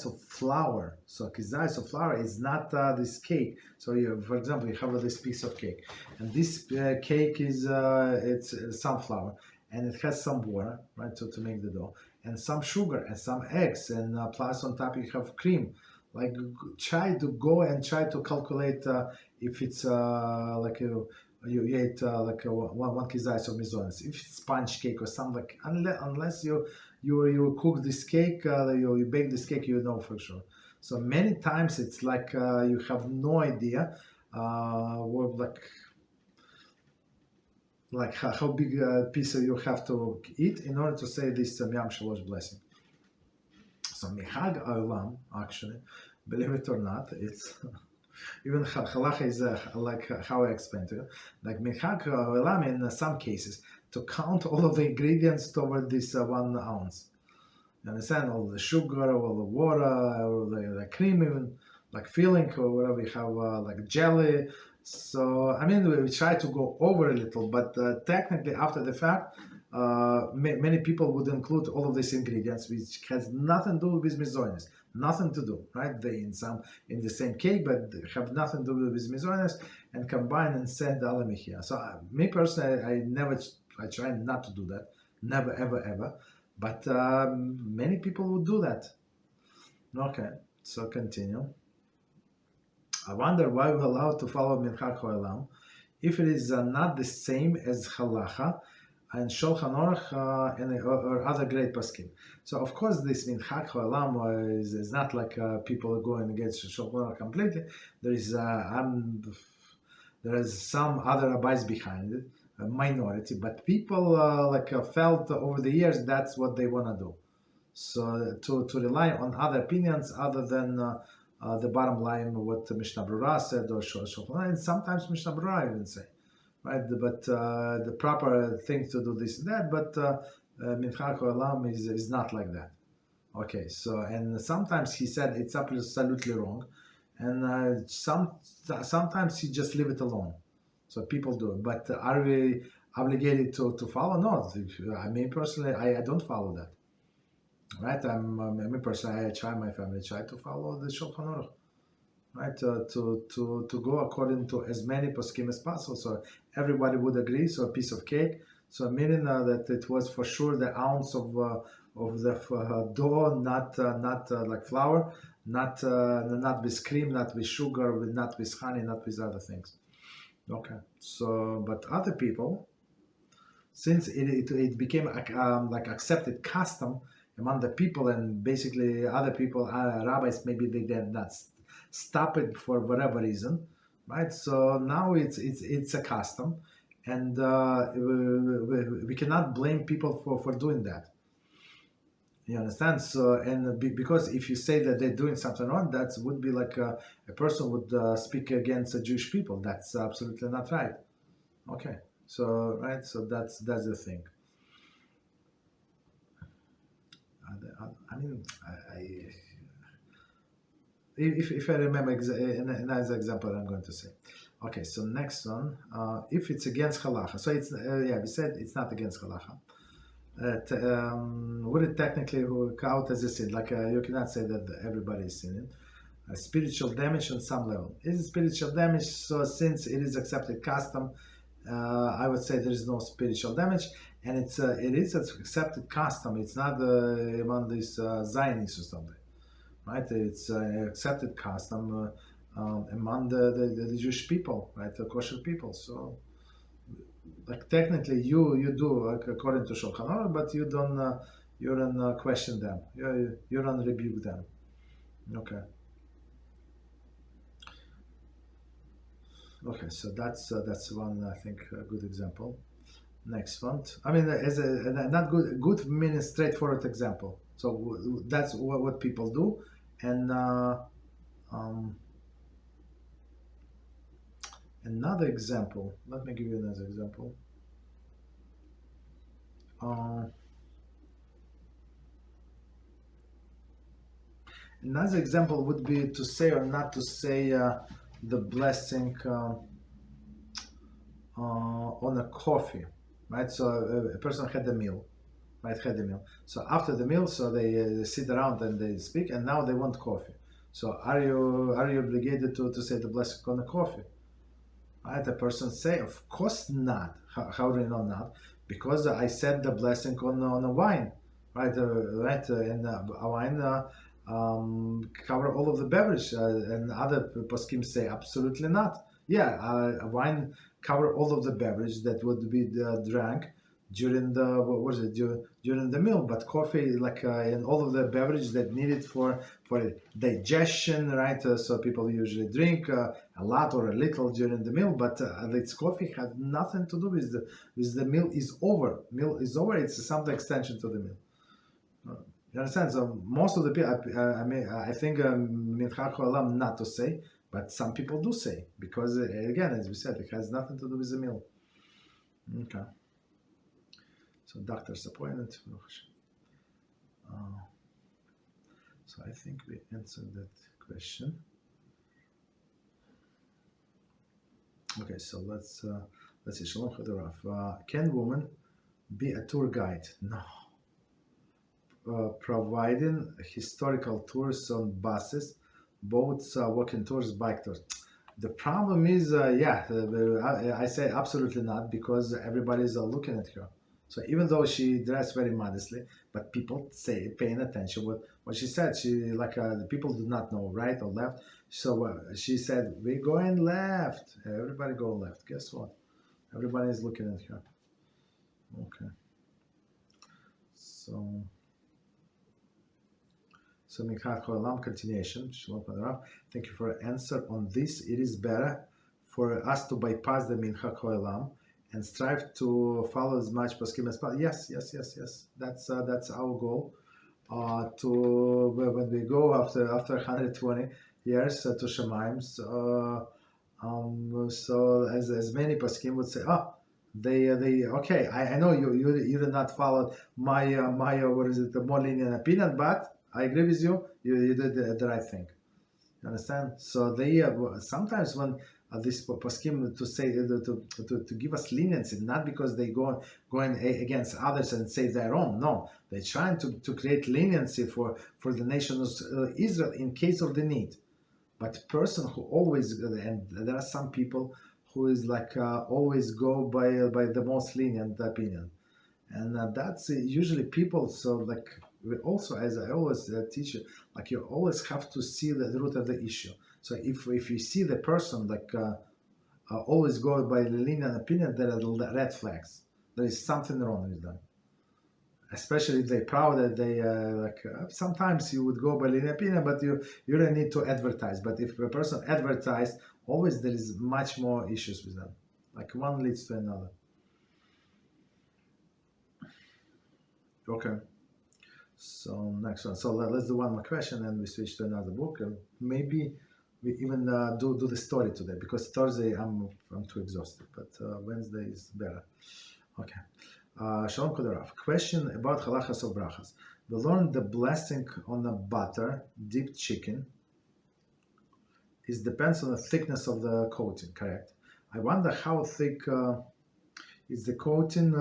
of flour. So kizayis of flour is not this cake. So you, for example, you have this piece of cake, and this cake is it's sunflour, and it has some water, right, to make the dough, and some sugar and some eggs, and plus on top you have cream. Like try to calculate if it's like you ate like one kizayis of mizones. If it's sponge cake or something, like unless you cook this cake, you bake this cake, you know for sure. So many times it's like you have no idea like how big a piece you have to eat in order to say this Yom Shalosh blessing. So minhag haolam, actually, believe it or not, it's even halacha is like how I explained to you. Like minhag haolam in some cases to count all of the ingredients toward this 1 ounce. You understand? All the sugar, all the water, all the cream, even like filling or whatever you have, like jelly. So I mean, we try to go over a little, but technically after the fact, many people would include all of these ingredients, which has nothing to do with mizoines, nothing to do, right? They in the same cake, but have nothing to do with mizoines, and combine and send alamihia. So me personally, I try not to do that, never, ever, ever. But many people would do that. Okay, so continue. I wonder why we're allowed to follow minhag haolam if it is not the same as halacha and Shulchan Aruch or other great poskim. So of course this minhag haolam is not like people are going against Shulchan Aruch completely. There is some other rabbis behind it, a minority, but people felt over the years that's what they want to do. So to rely on other opinions other than the bottom line, what Mishnah Brura said or Shulchan Aruch, and sometimes Mishnah Brura even say. Right, but the proper thing to do this and that, but minhag haolam is not like that. Okay, so and sometimes he said it's absolutely wrong, and sometimes he just leave it alone. So people do it, but are we obligated to follow? No, I mean personally, I don't follow that. Right, me personally, I try my family try to follow the Shulchan Aruch. Right, to go according to as many poskim as possible, so everybody would agree. So a piece of cake, so meaning that it was for sure the ounce of the dough, not like flour, not with cream, not with sugar, not with honey, not with other things. Okay, so but other people, since it became like accepted custom among the people, and basically other people, rabbis, maybe they did not stop it for whatever reason, right? So now it's a custom, and we cannot blame people for doing that. You understand? So, and because if you say that they're doing something wrong, that would be like a person would speak against the Jewish people. That's absolutely not right. Okay, so right, so that's the thing. I mean, if I remember another example, I'm going to say. Okay, so next one, if it's against halacha, so it's we said it's not against halacha. Would it technically count as a sin? Like you cannot say that everybody is sinning. Spiritual damage on some level. Is it spiritual damage? So since it is accepted custom, I would say there is no spiritual damage, and it is an accepted custom. It's not among these Zionists or something, right? It's accepted custom among the Jewish people, right? The kosher people. So, like technically, you do like according to Shulchan Aruch, but you don't question them. You don't rebuke them. Okay. Okay, so that's one, I think, a good example. Next one. I mean, as a not good meaning straightforward example. So that's what people do, and another example. Let me give you another example. Another example would be to say or not to say the blessing on a coffee, right? So a person had a meal, right? Had a meal. So after the meal, so they sit around and they speak, and now they want coffee. So are you obligated to say the blessing on the coffee? Right? The person say, of course not. How do you know not? Because I said the blessing on a wine, right? And a wine cover all of the beverage, and other poskim say absolutely not. Yeah, a wine cover all of the beverage that would be drank during the during the meal, but coffee like and all of the beverage that needed for digestion, right? So people usually drink a lot or a little during the meal, but its coffee had nothing to do with the meal is over. Meal is over. It's some extension to the meal. You understand? So most of the people, I think minhag haolam not to say, but some people do say because again, as we said, it has nothing to do with the meal. Okay. So doctor's appointment. So I think we answered that question. Okay, so let's see. Shalom Chodorov. Can woman be a tour guide? No. Providing historical tours on buses, boats, walking tours, bike tours. The problem is, I say absolutely not, because everybody is looking at her. So even though she dressed very modestly, but people say paying attention what she said. She the people do not know right or left. So she said, "We're going left." Everybody go left. Guess what? Everybody is looking at her. Okay. So minhag haolam continuation. Thank you for the answer on this. It is better for us to bypass the minhag haolam and strive to follow as much poskim as possible. Yes. That's our goal. To when we go after 120 years to Shamayim. So as many poskim would say, they okay. I know you did not follow my the more lenient opinion, but I agree with you. You did the right thing. You understand? So they sometimes when this poskim to say to give us leniency, not because they going against others and say their own. No, they're trying to create leniency for the nation of Israel in case of the need. But person who always, and there are some people who is always go by the most lenient opinion, and that's usually people. So we also, as I always teach you, you always have to see the root of the issue. So if you see the person always go by the lenient opinion, there are red flags. There is something wrong with them. especially if they're proud that they sometimes you would go by linear opinion, but you don't need to advertise. But if a person advertise, always there is much more issues with them. Like one leads to another. Okay. So next one. So let's do one more question and we switch to another book. And maybe we even do the story today, because Thursday I'm too exhausted, but Wednesday is better. Okay. Shalom Kodarav. Question about Halachos of Brachas. We learned the blessing on a butter dipped chicken depends on the thickness of the coating, correct? I wonder how thick is the coating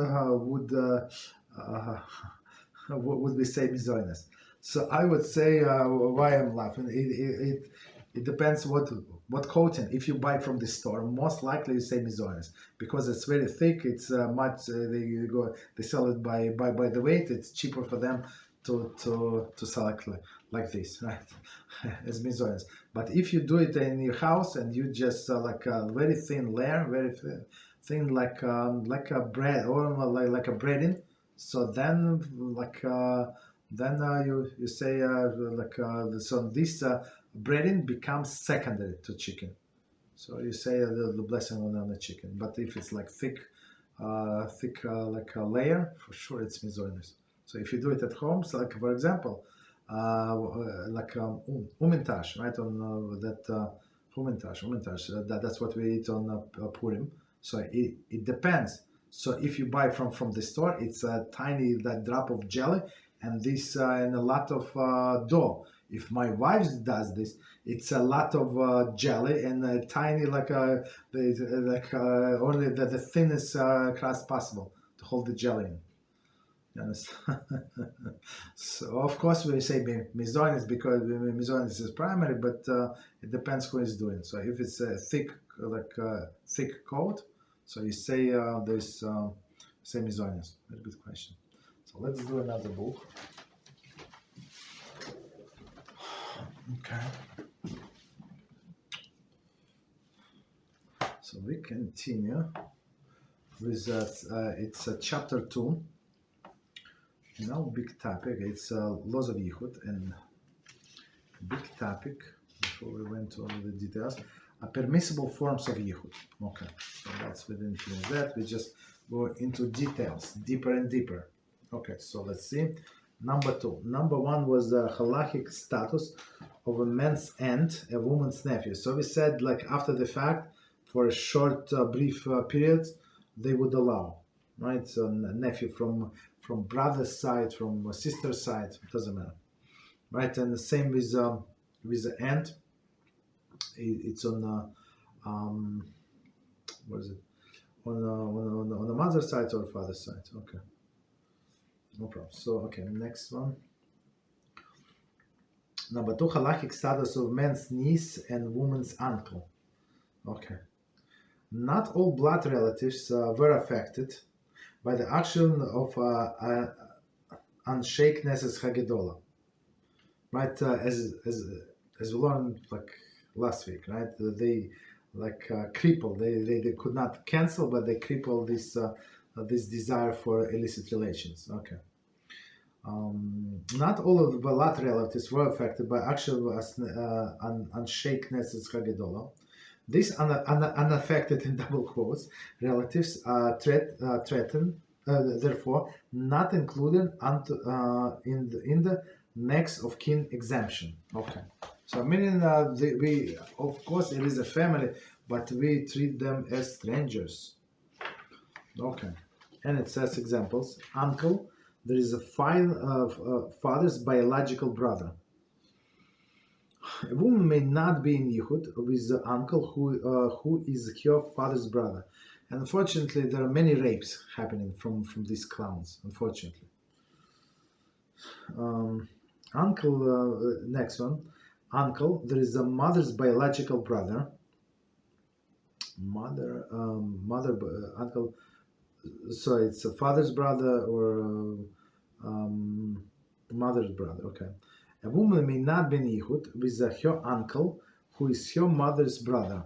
would we say misogynist? So I would say why I'm laughing. It depends what coating. If you buy from the store, most likely you say misogynist, because it's very thick. It's much they sell it by the weight. It's cheaper for them to sell it like this, right? As misogynist. But if you do it in your house and you just like a very thin layer, very thin like a bread or like a breading. So then, you say so this breading becomes secondary to chicken. So you say the blessing on the chicken. But if it's like thick like a layer, for sure it's misogynist. So if you do it at home, so like for example, like umintash, right? On that umintash. That's what we eat on Purim. So it depends. So if you buy from the store, it's a tiny drop of jelly and this and a lot of dough. If my wife does this, it's a lot of jelly and a tiny only the thinnest crust possible to hold the jelly in. You understand? So of course we say misogynist because misogynist is primary, but it depends who is doing. So if it's a thick coat. So you say say misogynist. Very good question. So let's do another book. Okay. So we continue with it's chapter 2. Now big topic. It's laws of Yichud, and big topic before we went to all the details. Permissible forms of Yichud. Okay, so that's within that. We just go into details, deeper and deeper. Okay, so let's see. Number 2. Number 1 was the Halachic status of a man's aunt, a woman's nephew. So we said, like after the fact, for a short, brief periods, they would allow, right? So nephew from brother's side, from sister's side, doesn't matter, right? And the same with the aunt. It's on what is it? On the mother's side or father's side? Okay, no problem. So okay, next one. Number 2, halachic status of man's niece and woman's uncle. Okay, not all blood relatives were affected by the action of unshaken netilas hagedola, right? As we learned like last week, right? They crippled. They could not cancel, but they crippled this desire for illicit relations. Okay. Not all of the blood relatives were affected by actual unshaken netilas hagedola. These unaffected in double quotes relatives are threatened, therefore not included in the next of kin exemption. Okay. So meaning we, of course, it is a family, but we treat them as strangers. Okay. And it says examples. Uncle, there is a father's biological brother. A woman may not be in Yichud with the uncle who is her father's brother. And unfortunately, there are many rapes happening from these clowns, unfortunately. Uncle, next one. Uncle, there is a mother's biological brother. Uncle, so it's a father's brother or mother's brother, okay. A woman may not be in Yichud with her uncle, who is her mother's brother.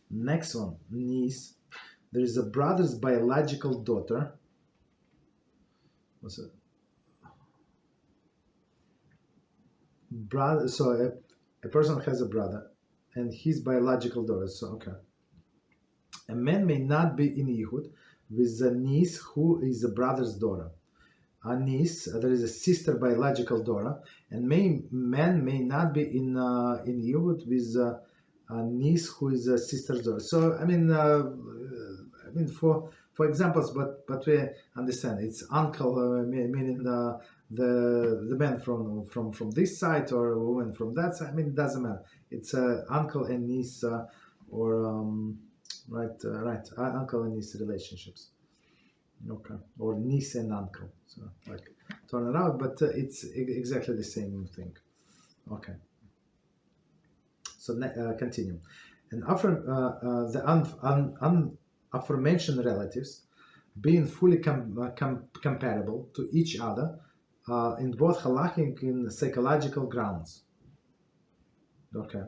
Next one, niece. There is a brother's biological daughter. What's it? brother. So a person has a brother, and his biological daughter. So okay, a man may not be in Yichud with a niece who is a brother's daughter. A niece, there is a sister biological daughter, and man may not be in Yichud with a niece who is a sister's daughter. So I mean for examples, but we understand it's uncle, meaning the man from this side or a woman from that side. I mean, it doesn't matter. It's uncle and niece or uncle and niece relationships. Okay, or niece and uncle. So like turn it out, but it's exactly the same thing. Okay. So continue. And after the aforementioned relatives being fully compatible to each other in both halachic and psychological grounds. Okay.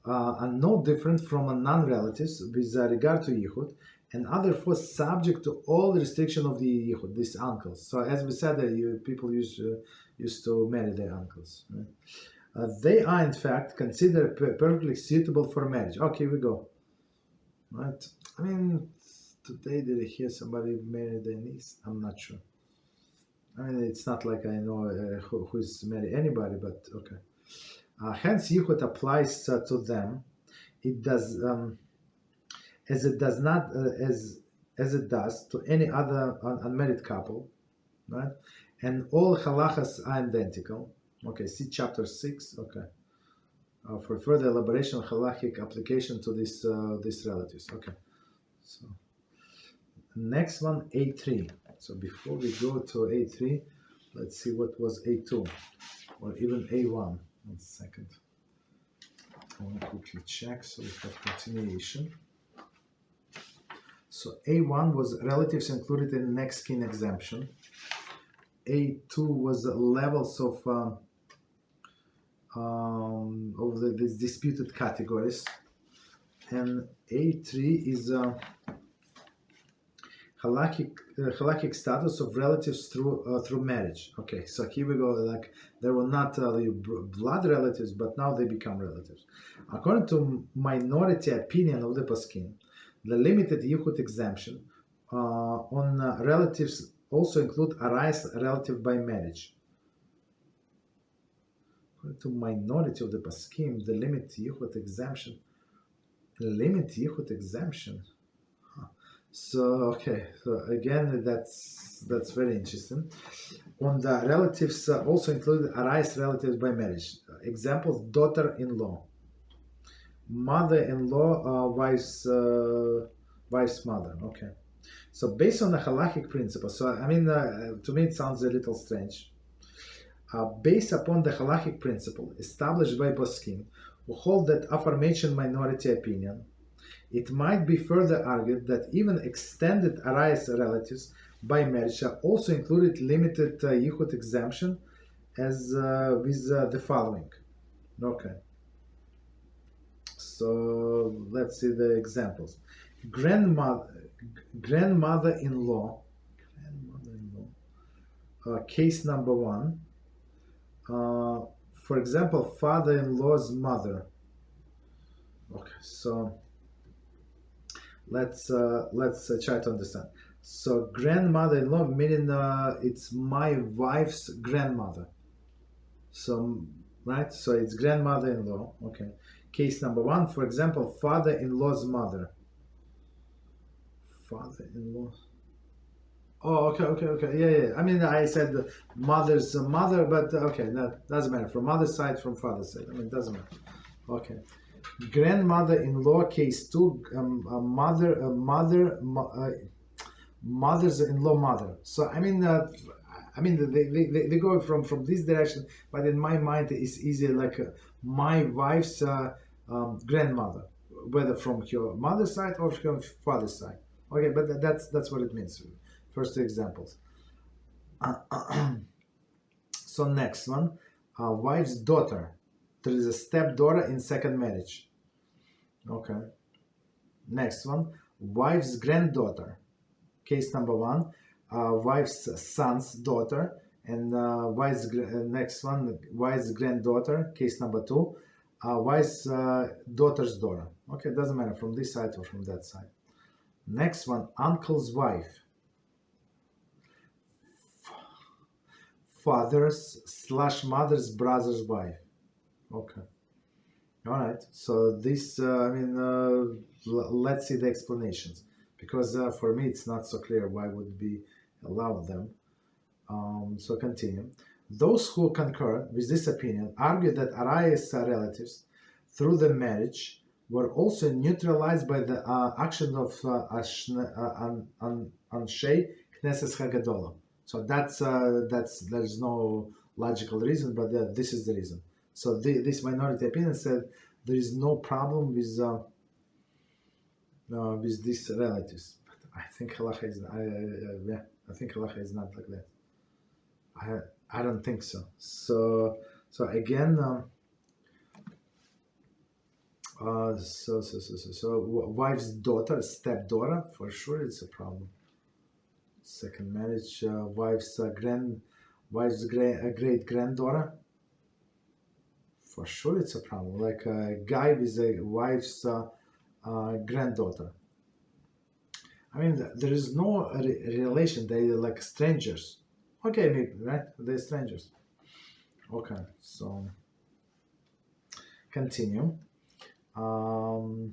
And no different from a non-relatives with regard to Yichud, and therefore subject to all restriction of the Yichud, these uncles. So as we said, people used to marry their uncles. Right? They are in fact considered perfectly suitable for marriage. Okay, we go. Right? I mean, today did I hear somebody marry their niece? I'm not sure. I mean, it's not like I know who's married anybody, but okay. Hence, Yichud applies to them. It does, as it does not, as it does to any other unmarried couple, right? And all halachas are identical. Okay, see chapter 6. Okay, for further elaboration of halachic application to these relatives. Okay, so next one, A3. So before we go to A3, let's see what was A2 or even A1. 1 second. I want to quickly check so we have continuation. So A1 was relatives included in next kin exemption. A2 was levels of these disputed categories, and A3 is halachic status of relatives through marriage. Okay, so here we go. Like they were not blood relatives, but now they become relatives. According to minority opinion of the poskim, the limited Yichud exemption on relatives also include arise relative by marriage. According to minority of the poskim, the limited Yichud exemption. So okay, so again, that's very interesting. On the relatives also include arise relatives by marriage. Examples: daughter-in-law, mother-in-law, wife's mother. Okay, so based on the halachic principle. So I mean, to me it sounds a little strange. Based upon the halachic principle established by poskim, who hold that aforementioned minority opinion, it might be further argued that even extended arise relatives by marriage are also included limited Yichud exemption as with the following. Okay. So let's see the examples. Grandmother-in-law, case number 1. For example, father-in-law's mother. Okay, so let's try to understand. So grandmother-in-law meaning it's my wife's grandmother. So right, so it's grandmother-in-law. Okay. Case number 1, for example, father-in-law's mother. Father-in-law. Oh, okay. Yeah. I mean, I said mother's mother, but okay, that doesn't matter. From mother's side, from father's side. I mean, it doesn't matter. Okay. Grandmother-in-law, case 2, mother's-in-law mother. So I mean, they go from this direction, but in my mind it's easier like my wife's grandmother, whether from her mother's side or from father's side. Okay, but that's what it means. First 2 examples. So next one, wife's daughter. There is a stepdaughter in second marriage. Okay. Next one, wife's granddaughter. Case number 1, wife's son's daughter And next one, wife's granddaughter, case number 2, wife's daughter's daughter. Okay, it doesn't matter from this side or from that side. Next one, uncle's wife, father's/mother's brother's wife. Okay. All right. So this, let's see the explanations, because for me it's not so clear why would we allow them. So continue. Those who concur with this opinion argue that Aray's relatives, through the marriage, were also neutralized by the action of Anshei Knesset Hagadola. So there's no logical reason, but this is the reason. So this minority opinion said there is no problem with these relatives. But I think Halacha is I think Halacha is not like that. I don't think so. So again, wife's daughter, stepdaughter, for sure it's a problem. Second marriage, wife's great granddaughter, for sure it's a problem. Like a guy with a wife's granddaughter. I mean, there is no relation. They're like strangers. Okay, maybe, right? They're strangers. Okay, so continue. So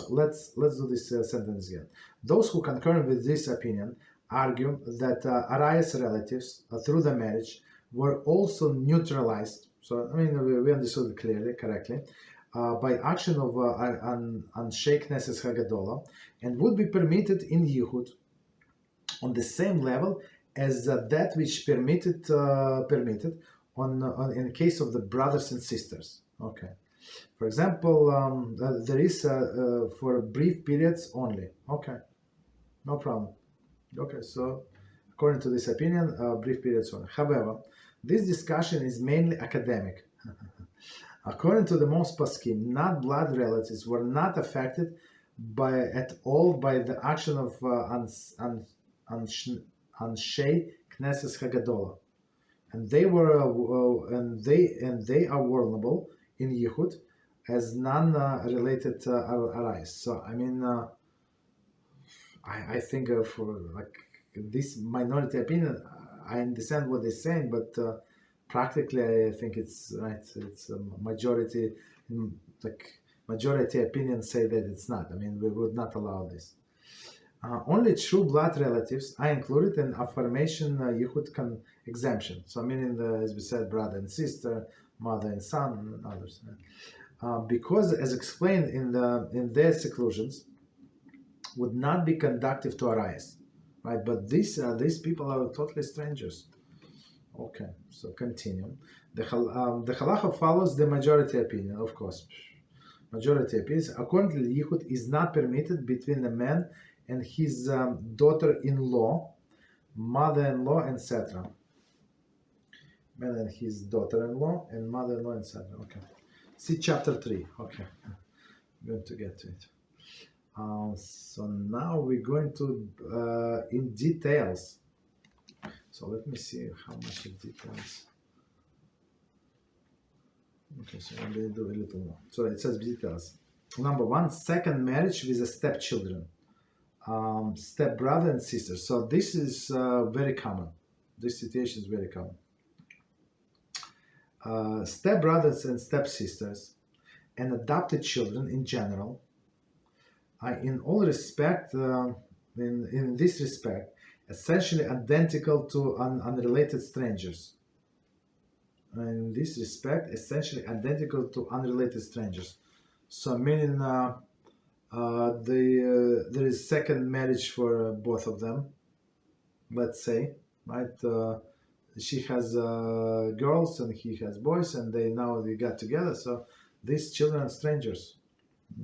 let's do this sentence again. Those who concur with this opinion argue that Aray's relatives, through the marriage, were also neutralized. So I mean, we understood it clearly, correctly, by action of Anshei Knesset Hagadola, and would be permitted in Yichud on the same level as that which permitted in case of the brothers and sisters. Okay. For example, there is for brief periods only. Okay, no problem. Okay, so according to this opinion, brief periods only. However, this discussion is mainly academic. According to the most poskim, not blood relatives were not affected at all by the action of Anshei Knesset Hagadola, and they are vulnerable in Yichud as non-related Arayos. So I mean, I think for like this minority opinion, I understand what they're saying, but practically I think it's right. It's a majority, majority opinions say that it's not. I mean, we would not allow this. Only true blood relatives are included in affirmation Yichud exemption. So meaning, as we said, brother and sister, mother and son, and others. Because, as explained in their seclusions, would not be conducive to Arayos, right? But these people are totally strangers. Okay, so continue. The Halacha follows the majority opinion, of course. Majority opinion. Accordingly, Yichud is not permitted between a man and his daughter-in-law, mother-in-law, etc. Man and his daughter-in-law and mother-in-law, etc. Okay. See chapter 3. Okay. I'm going to get to it. So now we're going to in details. So let me see how much in details. Okay, so I'm going to do a little more. So it says details. Number 1, second marriage with a stepchildren, stepbrother and sister. So this is very common. This situation is very common. Stepbrothers and stepsisters and adopted children in general are in all respect, in this respect, essentially identical to unrelated strangers. In this respect, essentially identical to unrelated strangers. So meaning there is second marriage for both of them, let's say, right? She has girls and he has boys, and they got together. So these children are strangers,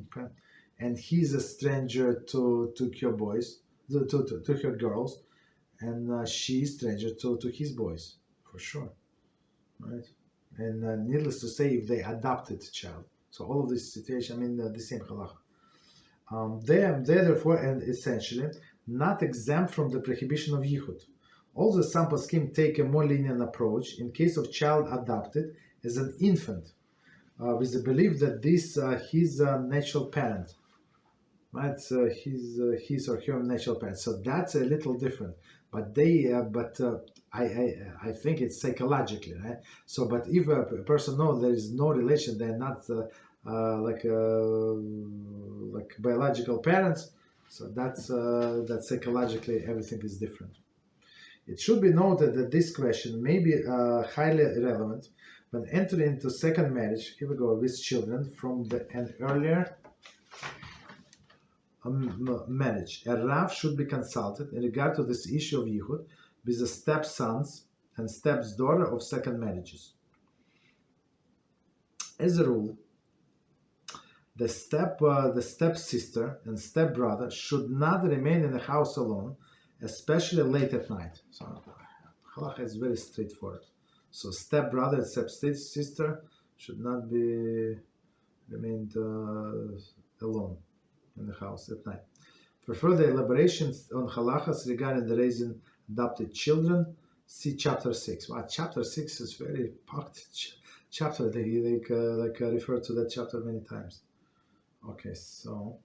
okay? And he's a stranger to her boys, to her girls, and she's stranger to his boys, for sure, right? And needless to say, if they adopted a child. So all of this situation, I mean, the same halacha. They are therefore and essentially not exempt from the prohibition of Yichud, Also, some poskim take a more lenient approach in case of child adopted as an infant, with the belief that this his natural parent, right? His or her natural parent. So that's a little different. But I think it's psychologically, right? So, but if a person knows there is no relation, they're not like biological parents. So that's psychologically everything is different. It should be noted that this question may be highly relevant when entering into second marriage. Here we go, with children from an earlier marriage. A Rav should be consulted in regard to this issue of Yichud with the stepsons and stepdaughter of second marriages. As a rule, the stepsister and stepbrother should not remain in the house alone, especially late at night. So Halachah is very straightforward. So stepbrother and stepsister should not be remained alone in the house at night. For further elaborations on Halachos regarding the raising adopted children, see chapter 6. Wow, chapter 6 is very packed chapter. They refer to that chapter many times. Okay, so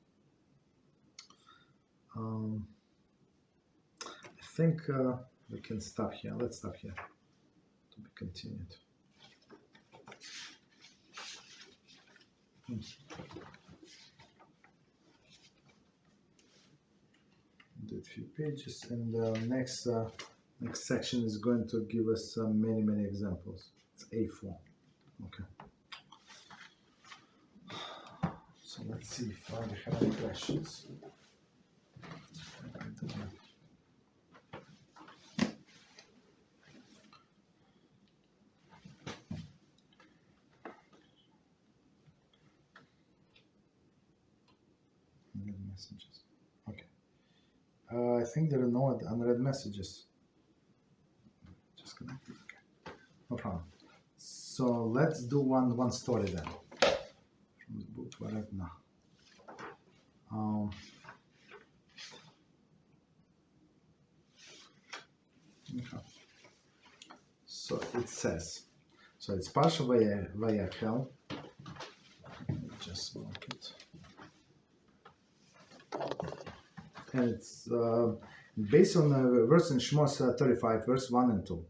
I think we can stop here. Let's stop here. To be continued. Do a few pages, and next section is going to give us many examples. It's A4. Okay. So let's see if I have any questions. Unread messages. Okay. I think there are no unread messages. Just connected. Okay. No problem. So let's do one story then. From the book right now. Okay. So it says, so it's Parsha Vayakhel. Just mark it. And it's based on a verse in Shmos 35, verse 1 and 2.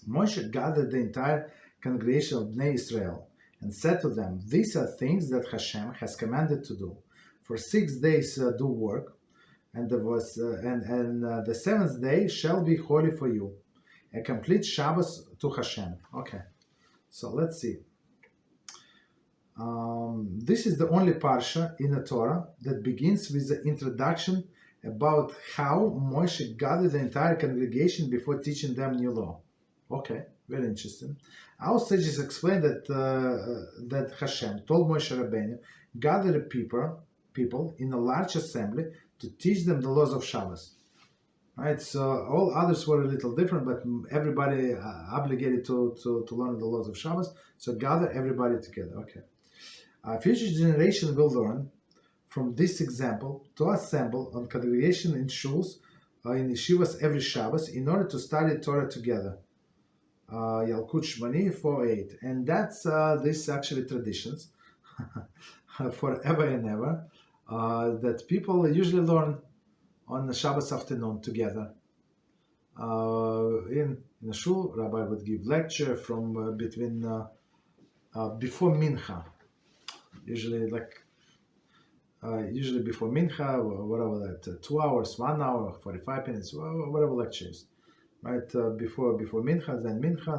Moshe gathered the entire congregation of Bnei Israel and said to them, "These are things that Hashem has commanded to do. For 6 days do work, and the seventh day shall be holy for you, a complete Shabbos to Hashem." Okay, so let's see. This is the only parsha in the Torah that begins with the introduction about how Moshe gathered the entire congregation before teaching them new law. Okay, very interesting. Our sages explain that Hashem told Moshe Rabbeinu gather the people in a large assembly to teach them the laws of Shabbos. Right, so all others were a little different, but everybody obligated to learn the laws of Shabbos. So gather everybody together. Okay. Future generation will learn from this example to assemble on congregation in shuls, in yeshivas every Shabbos in order to study Torah together. Yalkut Shmani 4:8, and that's this actually traditions forever and ever that people usually learn on the Shabbos afternoon together. In the shul, Rabbi would give lecture from between before mincha. Usually before mincha, whatever that, 2 hours, 1 hour, 45 minutes, whatever lectures, right? Before mincha,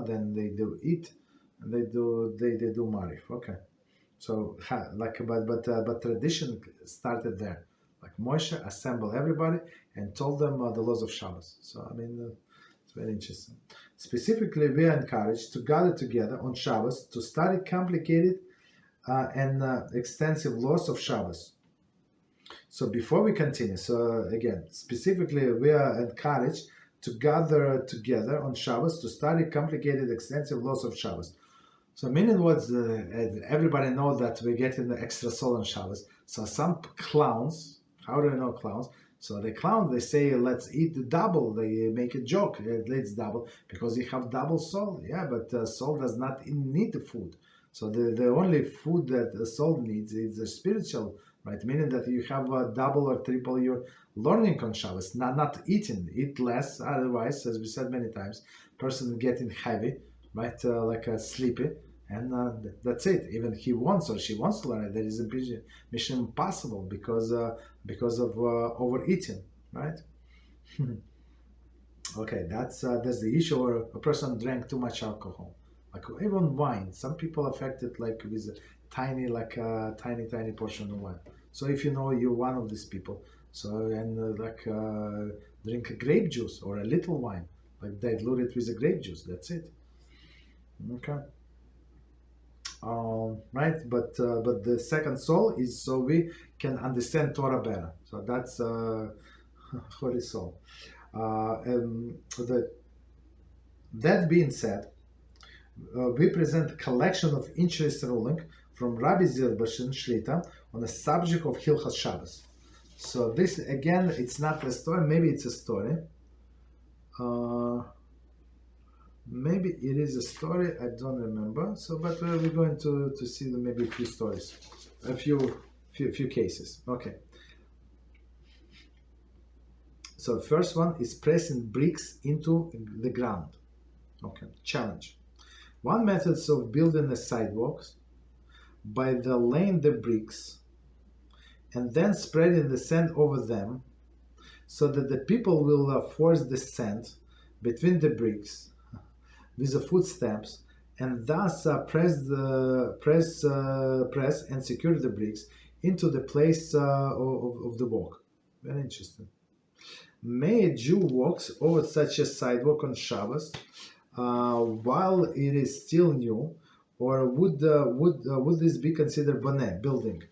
then they do eat, and they do marif. Okay, so but tradition started there. Like Moshe assembled everybody and told them the laws of Shabbos. So I mean, it's very interesting. Specifically, we are encouraged to gather together on Shabbos to study complicated and extensive laws of Shabbos. So before we continue, so again, specifically we are encouraged to gather together on Shabbos to study complicated, extensive laws of Shabbos. So meaning what everybody knows that we're getting the extra soul on Shabbos. So some clowns, how do I know clowns? So the clown, they say, let's eat the double. They make a joke, let's double, because you have double soul. Yeah, but soul does not need the food. So the only food that the soul needs is the spiritual, right? Meaning that you have double or triple your learning on Shabbos, not eating. Eat less, otherwise, as we said many times, person getting heavy, right? Like sleepy. And that's it. Even he wants or she wants to learn it. There is a mission impossible because of overeating, right? Okay, that's the issue. Or a person drank too much alcohol, like even wine. Some people affected like with a tiny portion of wine. So if you know you're one of these people, so and drink a grape juice or a little wine, like dilute it with a grape juice. That's it. Okay. Right, but the second soul is so we can understand Torah better. So that's holy soul. That being said, we present a collection of interesting ruling from Rabbi Zilberstein Shlita on the subject of Hilchos Shabbos. So this again, it's not a story. Maybe it's a story. Maybe it is a story, I don't remember. So, but we're going to see maybe a few stories, a few cases. Okay. So the first one is pressing bricks into the ground. Okay. Challenge. One method of building the sidewalks by the laying the bricks and then spreading the sand over them, so that the people will force the sand between the bricks with the footsteps, and thus press and secure the bricks into the place of the walk. Very interesting. May a Jew walks over such a sidewalk on Shabbos while it is still new, or would this be considered boneh, building?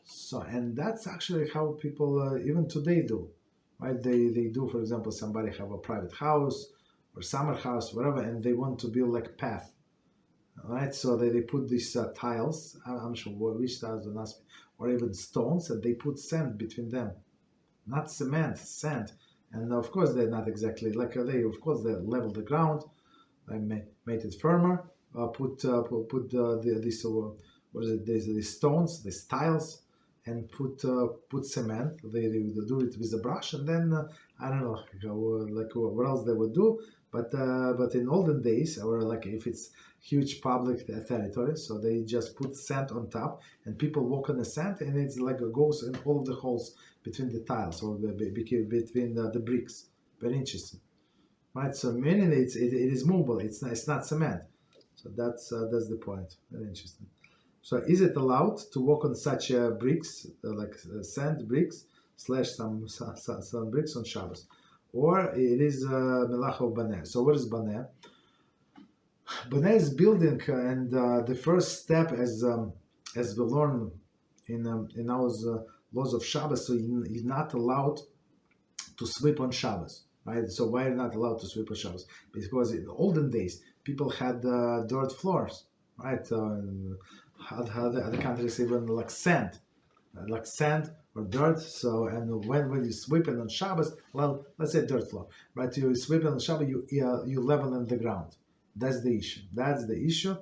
So, and that's actually how people even today do, right? They do, for example, somebody have a private house or summer house, whatever, and they want to build like path, right? So they put these tiles, I'm sure which tiles don't ask me, or even stones, and they put sand between them, not cement, sand. And of course they're not exactly like they level the ground, they made it firmer, put these these stones, these tiles, and put cement. They do it with a brush, and then I don't know like what else they would do. But in olden days, or like if it's huge public territory, so they just put sand on top, and people walk on the sand, and it's like it goes in all of the holes between the tiles or between the bricks. Very interesting, right? So meaning it is movable. It's not cement. So that's the point. Very interesting. So is it allowed to walk on such bricks, sand bricks / some bricks on Shabbos? Or it is Melachah of Baneh. So what is Baneh? Baneh is building, and the first step, as we learn in our laws of Shabbos, so you're not allowed to sweep on Shabbos, right? So why are you not allowed to sweep on Shabbos? Because in the olden days, people had dirt floors, right? Other countries even like sand or dirt. So, and when you sweep it on Shabbos, well, let's say dirt floor, right? You sweep it on Shabbos, you level in the ground. That's the issue.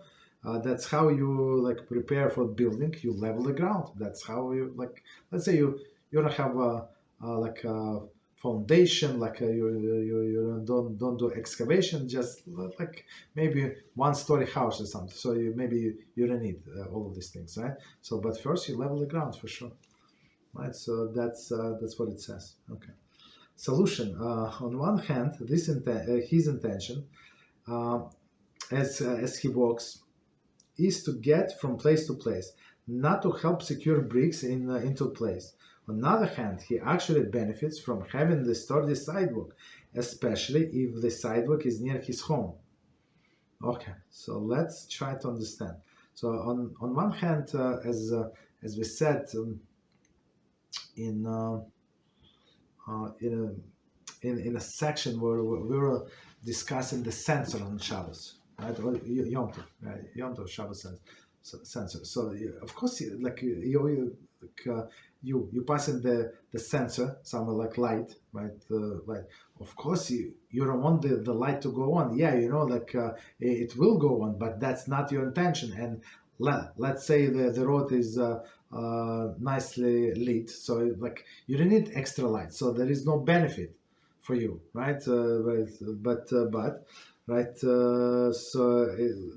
That's how you like prepare for building. You level the ground. That's how you like. Let's say you don't have a foundation, like you don't do excavation. Just like maybe one-story house or something. So you don't need all of these things, right? So, but first you level the ground for sure. Right, so that's what it says. Okay. Solution. On one hand, his intention, as he walks, is to get from place to place, not to help secure bricks into place. On the other hand, he actually benefits from having the sturdy sidewalk, especially if the sidewalk is near his home. Okay, so let's try to understand. So on one hand, as we said. In a section where we were discussing the sensor on Shabbos, right? Or Yom Tov, right? Yom Tov Shabbos sensor. So of course, like you you passing the sensor somewhere like light, right? Light. Of course, you don't want the light to go on. Yeah, it will go on, but that's not your intention. And let's say the road is nicely lit, so like you don't need extra light, so there is no benefit for you, right? But right,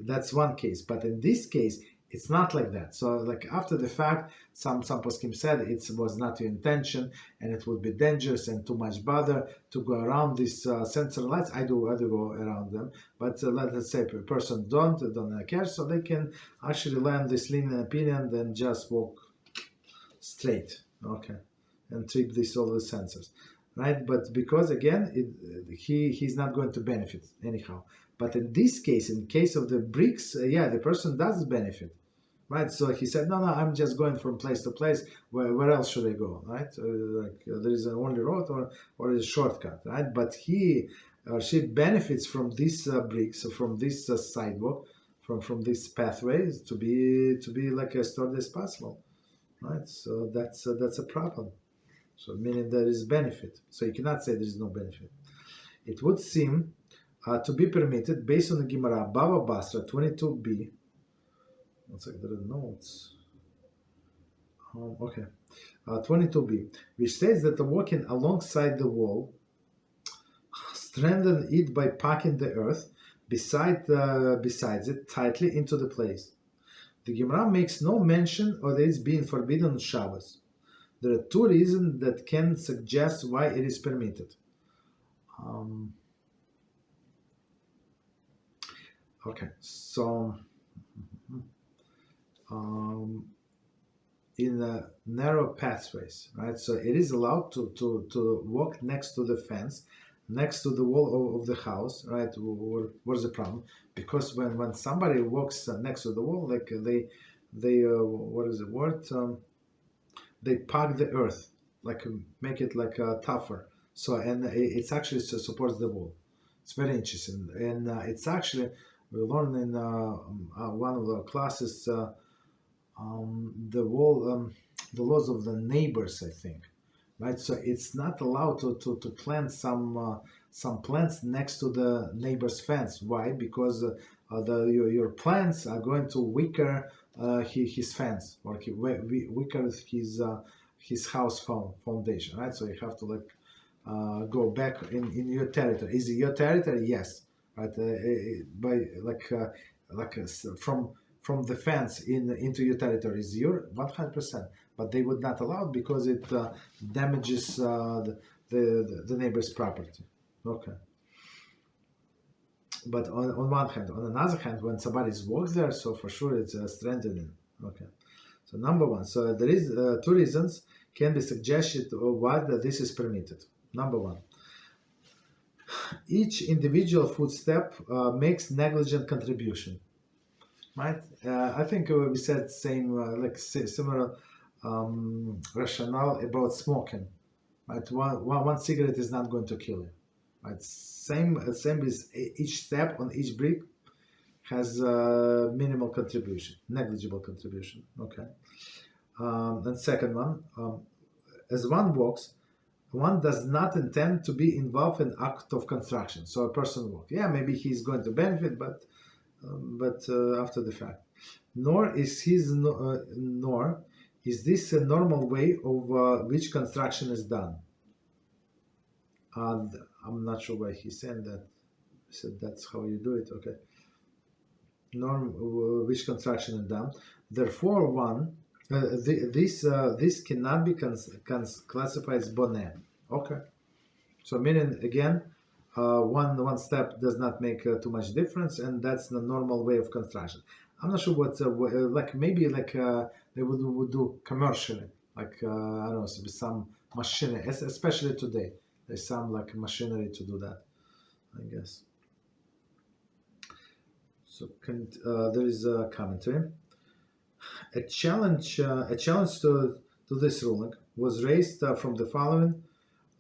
that's one case. But in this case, it's not like that. So like after the fact, some poskim said it was not your intention and it would be dangerous and too much bother to go around these sensor lights. I do go around them, but let's say a person don't care, so they can actually learn this lenient opinion, then just walk straight, okay, and trip all the sensors, right? But because again, he's not going to benefit anyhow. But in this case, in case of the bricks, the person does benefit, right? So he said, no, I'm just going from place to place. Where else should I go, right? There is an only road or a shortcut, right? But he or she benefits from these bricks, from this sidewalk, from these pathways to be like as stored as possible, right? So that's a problem. So meaning there is benefit. So you cannot say there is no benefit. It would seem to be permitted based on the Gemara Baba Basra 22b. Looks like there are notes. Okay, 22b, which states that the walking alongside the wall strengthen it by packing the earth besides it tightly into the place. The Gemara makes no mention of its being forbidden on Shabbos. There are two reasons that can suggest why it is permitted. Okay, so in narrow pathways, right? So it is allowed to walk next to the fence, next to the wall of the house, right? What's the problem? Because when somebody walks next to the wall, like they what is the word? They pack the earth, like make it like tougher. So and it's actually supports the wall. It's very interesting, and it's actually we learned in one of the classes the laws of the neighbors, I think, right? So it's not allowed to plant some plants next to the neighbor's fence. Why? Because your plants are going to weaken his fence, or weaken his house foundation, right? So you have to like go back in your territory. Is it your territory? Yes, right. From the fence into your territory is your 100%, but they would not allow it because it damages the neighbor's property. Okay. But on one hand, on another hand, when somebody's walks there, so for sure it's strengthening. Okay. So number one, so there is two reasons can be suggested of why this is permitted. Number one, each individual footstep makes negligent contribution. Right? I think we said same similar rationale about smoking. Right? One cigarette is not going to kill you. Right? Same with each step on each brick has minimal contribution, negligible contribution. Okay. And second one, as one walks, one does not intend to be involved in act of construction. So a person walks. Yeah, maybe he's going to benefit, but after the fact. Nor is this a normal way of which construction is done. And I'm not sure why he's saying that. He said that's how you do it. Okay. Norm which construction is done. Therefore, this cannot be classified as boneh. Okay. So meaning again, one step does not make too much difference, and that's the normal way of construction. I'm not sure what maybe they would do commercially, I don't know, with some machinery, especially today. There's some machinery to do that, I guess. So there is a commentary. A challenge to this ruling was raised from the following.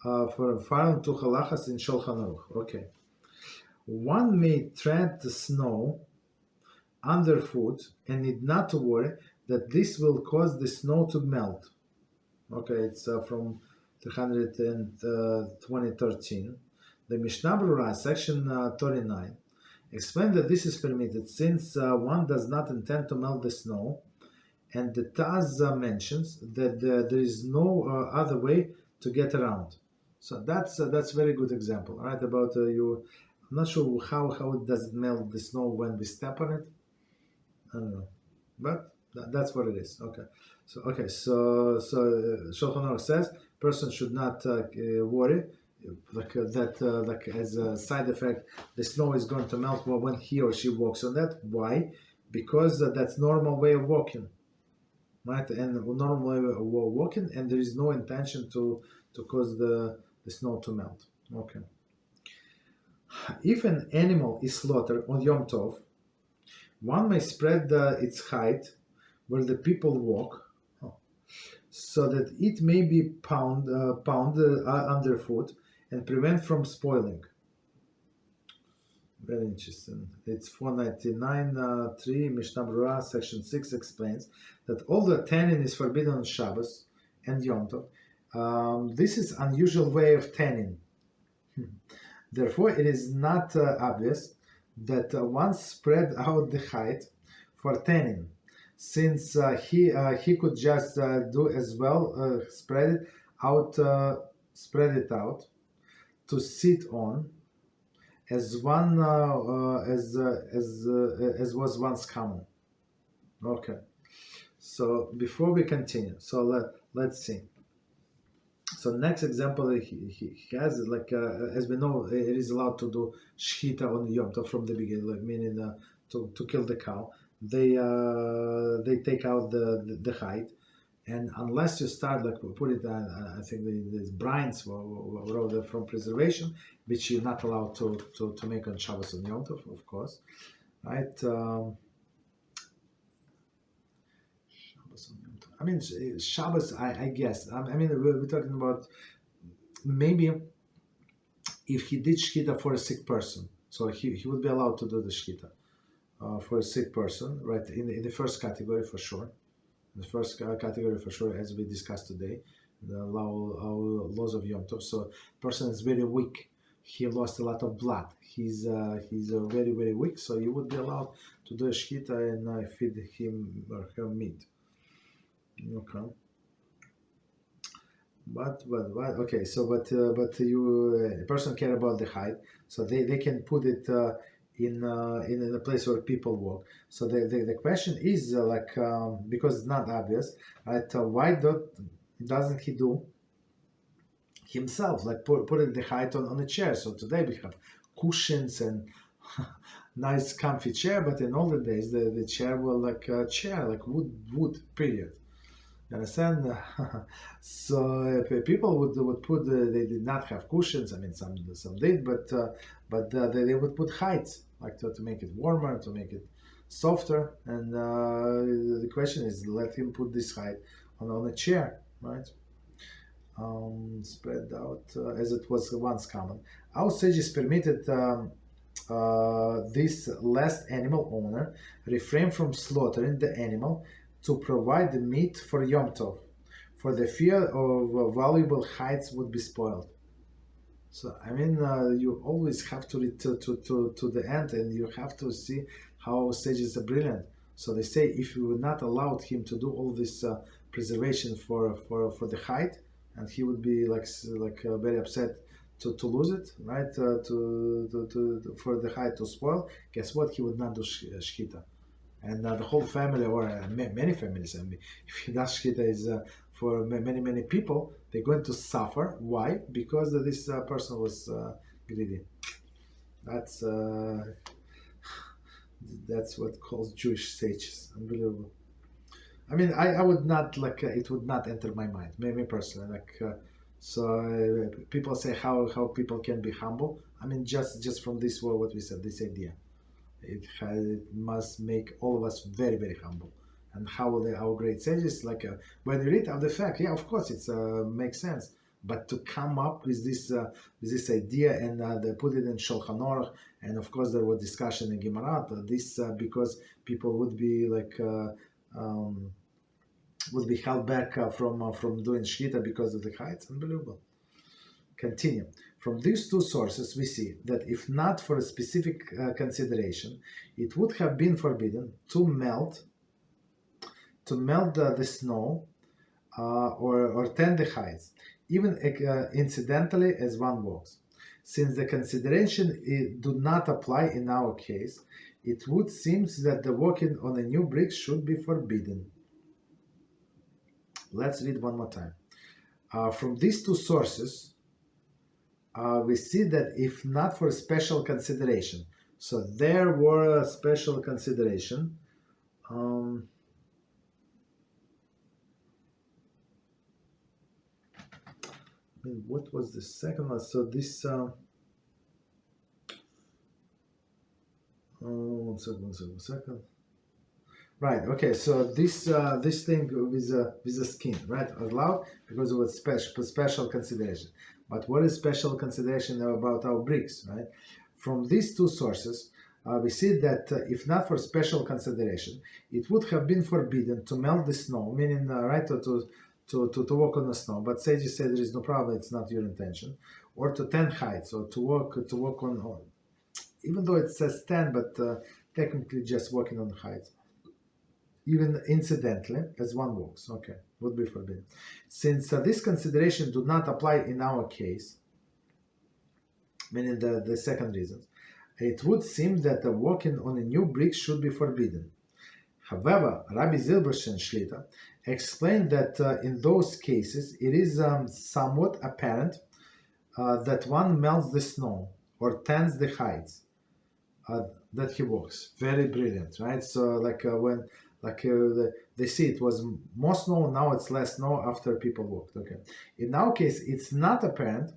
For following to Halachos in Shulchan Aruch. Okay. One may tread the snow underfoot and need not to worry that this will cause the snow to melt. Okay, it's from 2013. The Mishnah Berurah, section 39, explained that this is permitted since one does not intend to melt the snow, and the Taz mentions that there is no other way to get around. So that's very good example, right? About you. I'm not sure how it does melt the snow when we step on it. I don't know, but that's what it is. Okay, so Shulchan Aruch says person should not worry like as a side effect the snow is going to melt when he or she walks on that. Why? Because that's normal way of walking, right? And normal way of walking, and there is no intention to cause the snow to melt. Okay. If an animal is slaughtered on Yom Tov, one may spread its hide where the people walk, so that it may be pounded underfoot and prevent from spoiling. Very interesting. It's 499.3 Mishnah Berurah, section 6 explains that although tanning is forbidden on Shabbos and Yom Tov, this is unusual way of tanning. Therefore, it is not obvious that one spread out the hide for tanning, since he could just do as well spread it out to sit on, as one as was once common. Okay, so before we continue, so let's see. So next example he has, like as we know, it is allowed to do shchita on Yom Tov from the beginning, like meaning to kill the cow. They take out the hide, and unless you start like put it, I think the brines were from preservation, which you're not allowed to make on Shabbos and Yom Tov, of course, right? I mean, Shabbos, I guess. I mean, we're talking about maybe if he did shchita for a sick person, so he would be allowed to do the shchita for a sick person, right? In the first category for sure. The first category for sure, as we discussed today, the laws of Yom Tov. So, person is very weak. He lost a lot of blood. He's very, very weak. So you would be allowed to do a shchita and feed him or her meat. Okay. But okay. So but you person care about the hide, so they can put it in a place where people walk. So the question is because it's not obvious, right? Why doesn't he do himself, like putting the hide on a chair? So today we have cushions and nice comfy chair, but in older days the chair was like a chair, like wood period. You understand? So people would put they did not have cushions. I mean, some did, but they would put hides like to make it warmer, to make it softer. And the question is, let him put this hide on a chair, right? Spread out as it was once common. Our sages permitted this last animal owner refrain from slaughtering the animal to provide the meat for Yom Tov, for the fear of valuable hides would be spoiled. So I mean, you always have to read to the end, and you have to see how sages are brilliant. So they say if you would not allowed him to do all this preservation for the hide, and he would be like very upset to lose it, right? To for the hide to spoil. Guess what? He would not do shchita. And the whole family, or many families, I mean, if that shchita is for many people, they're going to suffer. Why? Because this person was greedy. That's what calls Jewish sages. Unbelievable. I mean, I would not it would not enter my mind, me personally. People say how people can be humble. I mean, just from this word, what we said, this idea. It must make all of us very, very humble. And how our great sages, when you read of the fact, yeah, of course, it makes sense. But to come up with this idea and they put it in Shulchan Aruch, and of course there was discussion in Gemara. This because people would be would be held back from doing shkita because of the heights. Unbelievable. Continue. From these two sources, we see that if not for a specific consideration, it would have been forbidden to melt the snow or tend the heights, even incidentally as one walks. Since the consideration do not apply in our case, it would seem that the walking on a new brick should be forbidden. Let's read one more time. From these two sources, we see that if not for special consideration, so there were a special consideration. What was the second one? So this one second. Right. Okay. So this thing with the skin, right, allowed because it was special consideration. But what is special consideration about our bricks, right? From these two sources, we see that if not for special consideration, it would have been forbidden to melt the snow, meaning right to walk on the snow. But sages say there is no problem; it's not your intention, or to tend heights, or to walk on, even though it says tend, but technically just walking on heights. Even incidentally, as one walks, okay, would be forbidden. Since this consideration do not apply in our case, meaning the second reason, it would seem that the walking on a new brick should be forbidden. However, Rabbi Zilberstein Shlita explained that in those cases, it is somewhat apparent that one melts the snow or tends the heights that he walks. Very brilliant, right? So they see it was more snow, now it's less snow after people walked. Okay. In our case, it's not apparent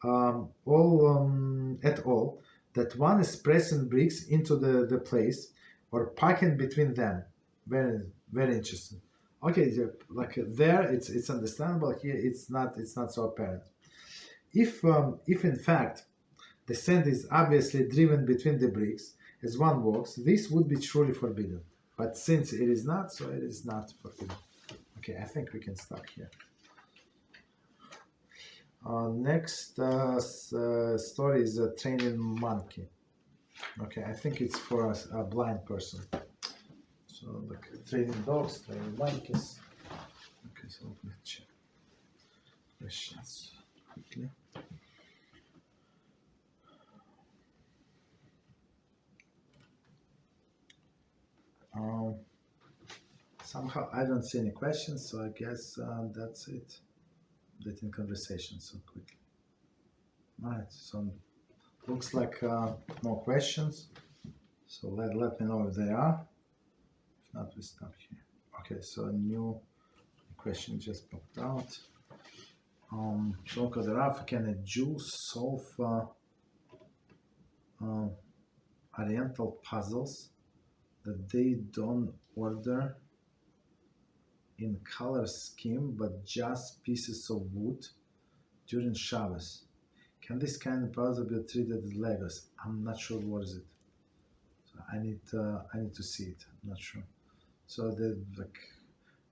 at all that one is pressing bricks into the place or packing between them. Very, very interesting. Okay, like there it's understandable. Here it's not so apparent. If in fact the sand is obviously driven between the bricks as one walks, this would be truly forbidden. But since it is not, so it is not forbidden. Okay, I think we can stop here. Next story is a training monkey. Okay, I think it's for a blind person. So like training dogs, training monkeys. Okay, so let me check questions quickly. Somehow I don't see any questions, so I guess that's it. Dating conversation so quickly. Alright, so looks like no questions. So let me know if there are. If not, we stop here. Okay, so a new question just popped out. Can a Jew solve Oriental puzzles that they don't order in color scheme but just pieces of wood during Shabbos? Can this kind of puzzle be treated as Legos? I'm not sure what is it. So I need to see it. I'm not sure. So the like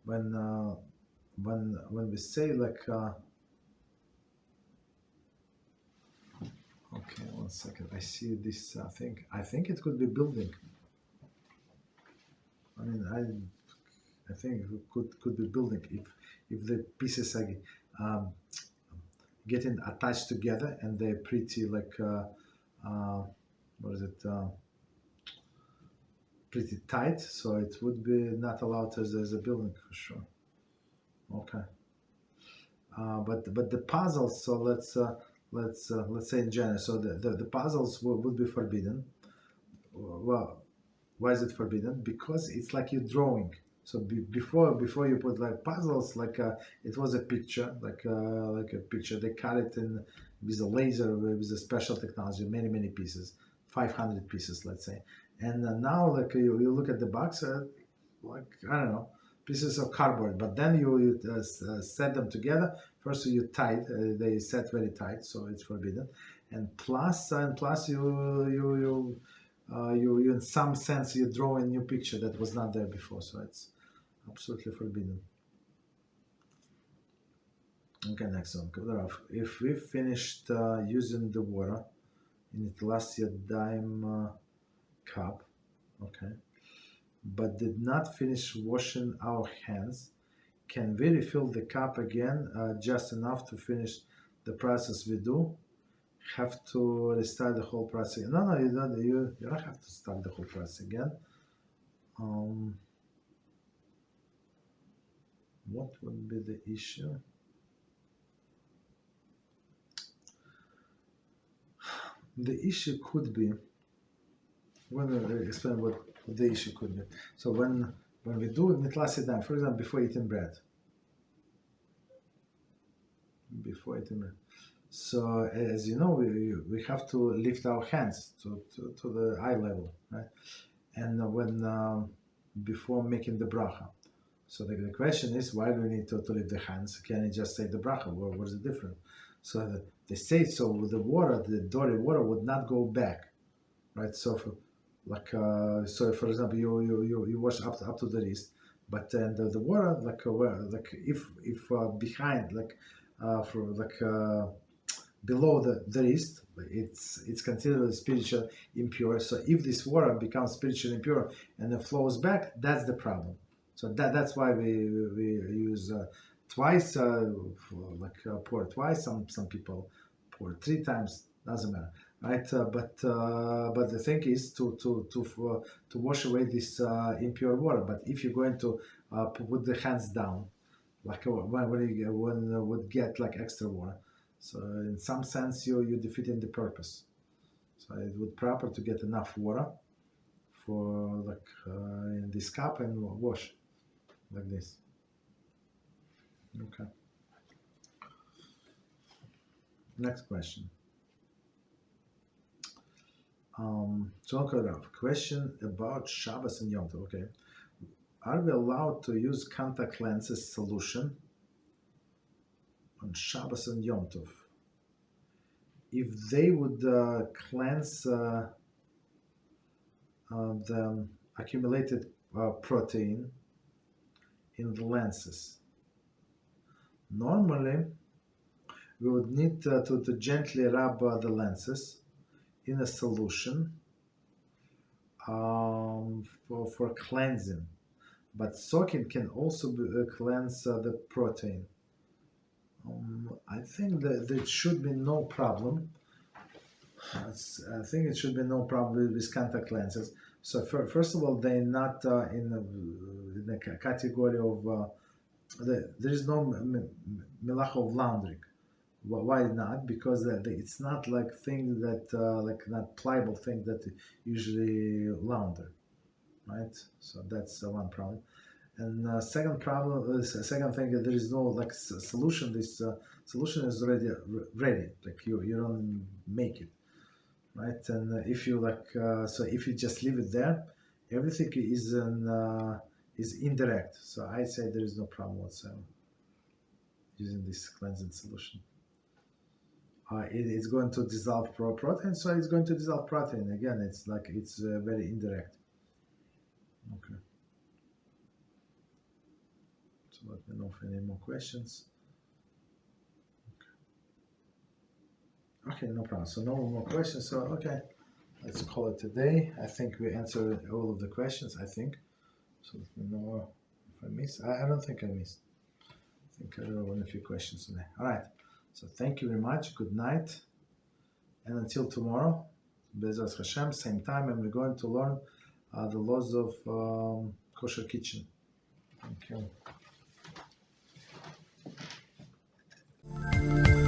when we say like okay, one second. I see this thing. I think it could be building. I mean, I think it could be building if the pieces are getting attached together and they're pretty like pretty tight, so it would be not allowed as a building for sure. Okay. But the puzzles. So let's say in general. So the puzzles would be forbidden. Well, why is it forbidden? Because it's like you're drawing. So before you put like puzzles, like it was a picture, like a picture. They cut it in with a laser, with a special technology, many pieces, 500 pieces, let's say. And now like you look at the box, like I don't know, pieces of cardboard. But then you set them together. First you tight, they set very tight, so it's forbidden. And plus you in some sense you draw a new picture that was not there before, so it's absolutely forbidden. Okay, next one. If we finished using the water in the last yadayim cup, okay, but did not finish washing our hands, can we refill the cup again just enough to finish the process we do? Have to restart the whole process? No, you don't. You don't have to start the whole process again. What would be the issue? The issue could be, when I explain what the issue could be. So when we do netilas yadayim, for example, before eating bread. So as you know, we have to lift our hands to the eye level, right? And when before making the bracha. So the question is, why do we need to lift the hands? Can you just say the bracha? What is the difference? So they say so with the water, the dirty water would not go back, right? So so for example, you wash up to the wrist, but then the water if behind below the wrist, it's considered spiritual impure. So if this water becomes spiritually impure and it flows back, that's the problem. So that's why we use twice, pour twice. Some people pour 3 times. Doesn't matter, right? But the thing is to wash away this impure water. But if you're going to put the hands down, when would get extra water, so in some sense you're defeating the purpose. So it would proper to get enough water for in this cup and wash like this. Okay. Next question. Question about Shabbos and Yom Tov. Okay. Are we allowed to use contact lenses solution on Shabbos and Yom Tov if they would cleanse the accumulated protein in the lenses? Normally, we would need to gently rub the lenses in a solution for cleansing. But soaking can also cleanse the protein. I think that there should be no problem. I think it should be no problem with contact lenses. So first of all, they're not in the category of there is no Melachah of laundering. Why not? Because it's not thing that not pliable thing that usually launder, right? So that's one problem. And second thing, there is no solution. This solution is already ready. You don't make it, right? And if you so if you just leave it there, everything is indirect. So I say there is no problem whatsoever using this cleansing solution. It's going to dissolve protein, so it's going to dissolve protein again. It's it's very indirect. Okay. So let me know if any more questions. Okay, no problem. So no more questions. So okay, let's call it a day. I think we answered all of the questions. I think. So let me know if I missed. I don't think I missed. I think I wrote a few questions today. All right. So thank you very much. Good night. And until tomorrow, Beezrat Hashem, same time, and we're going to learn the laws of kosher kitchen. Thank you.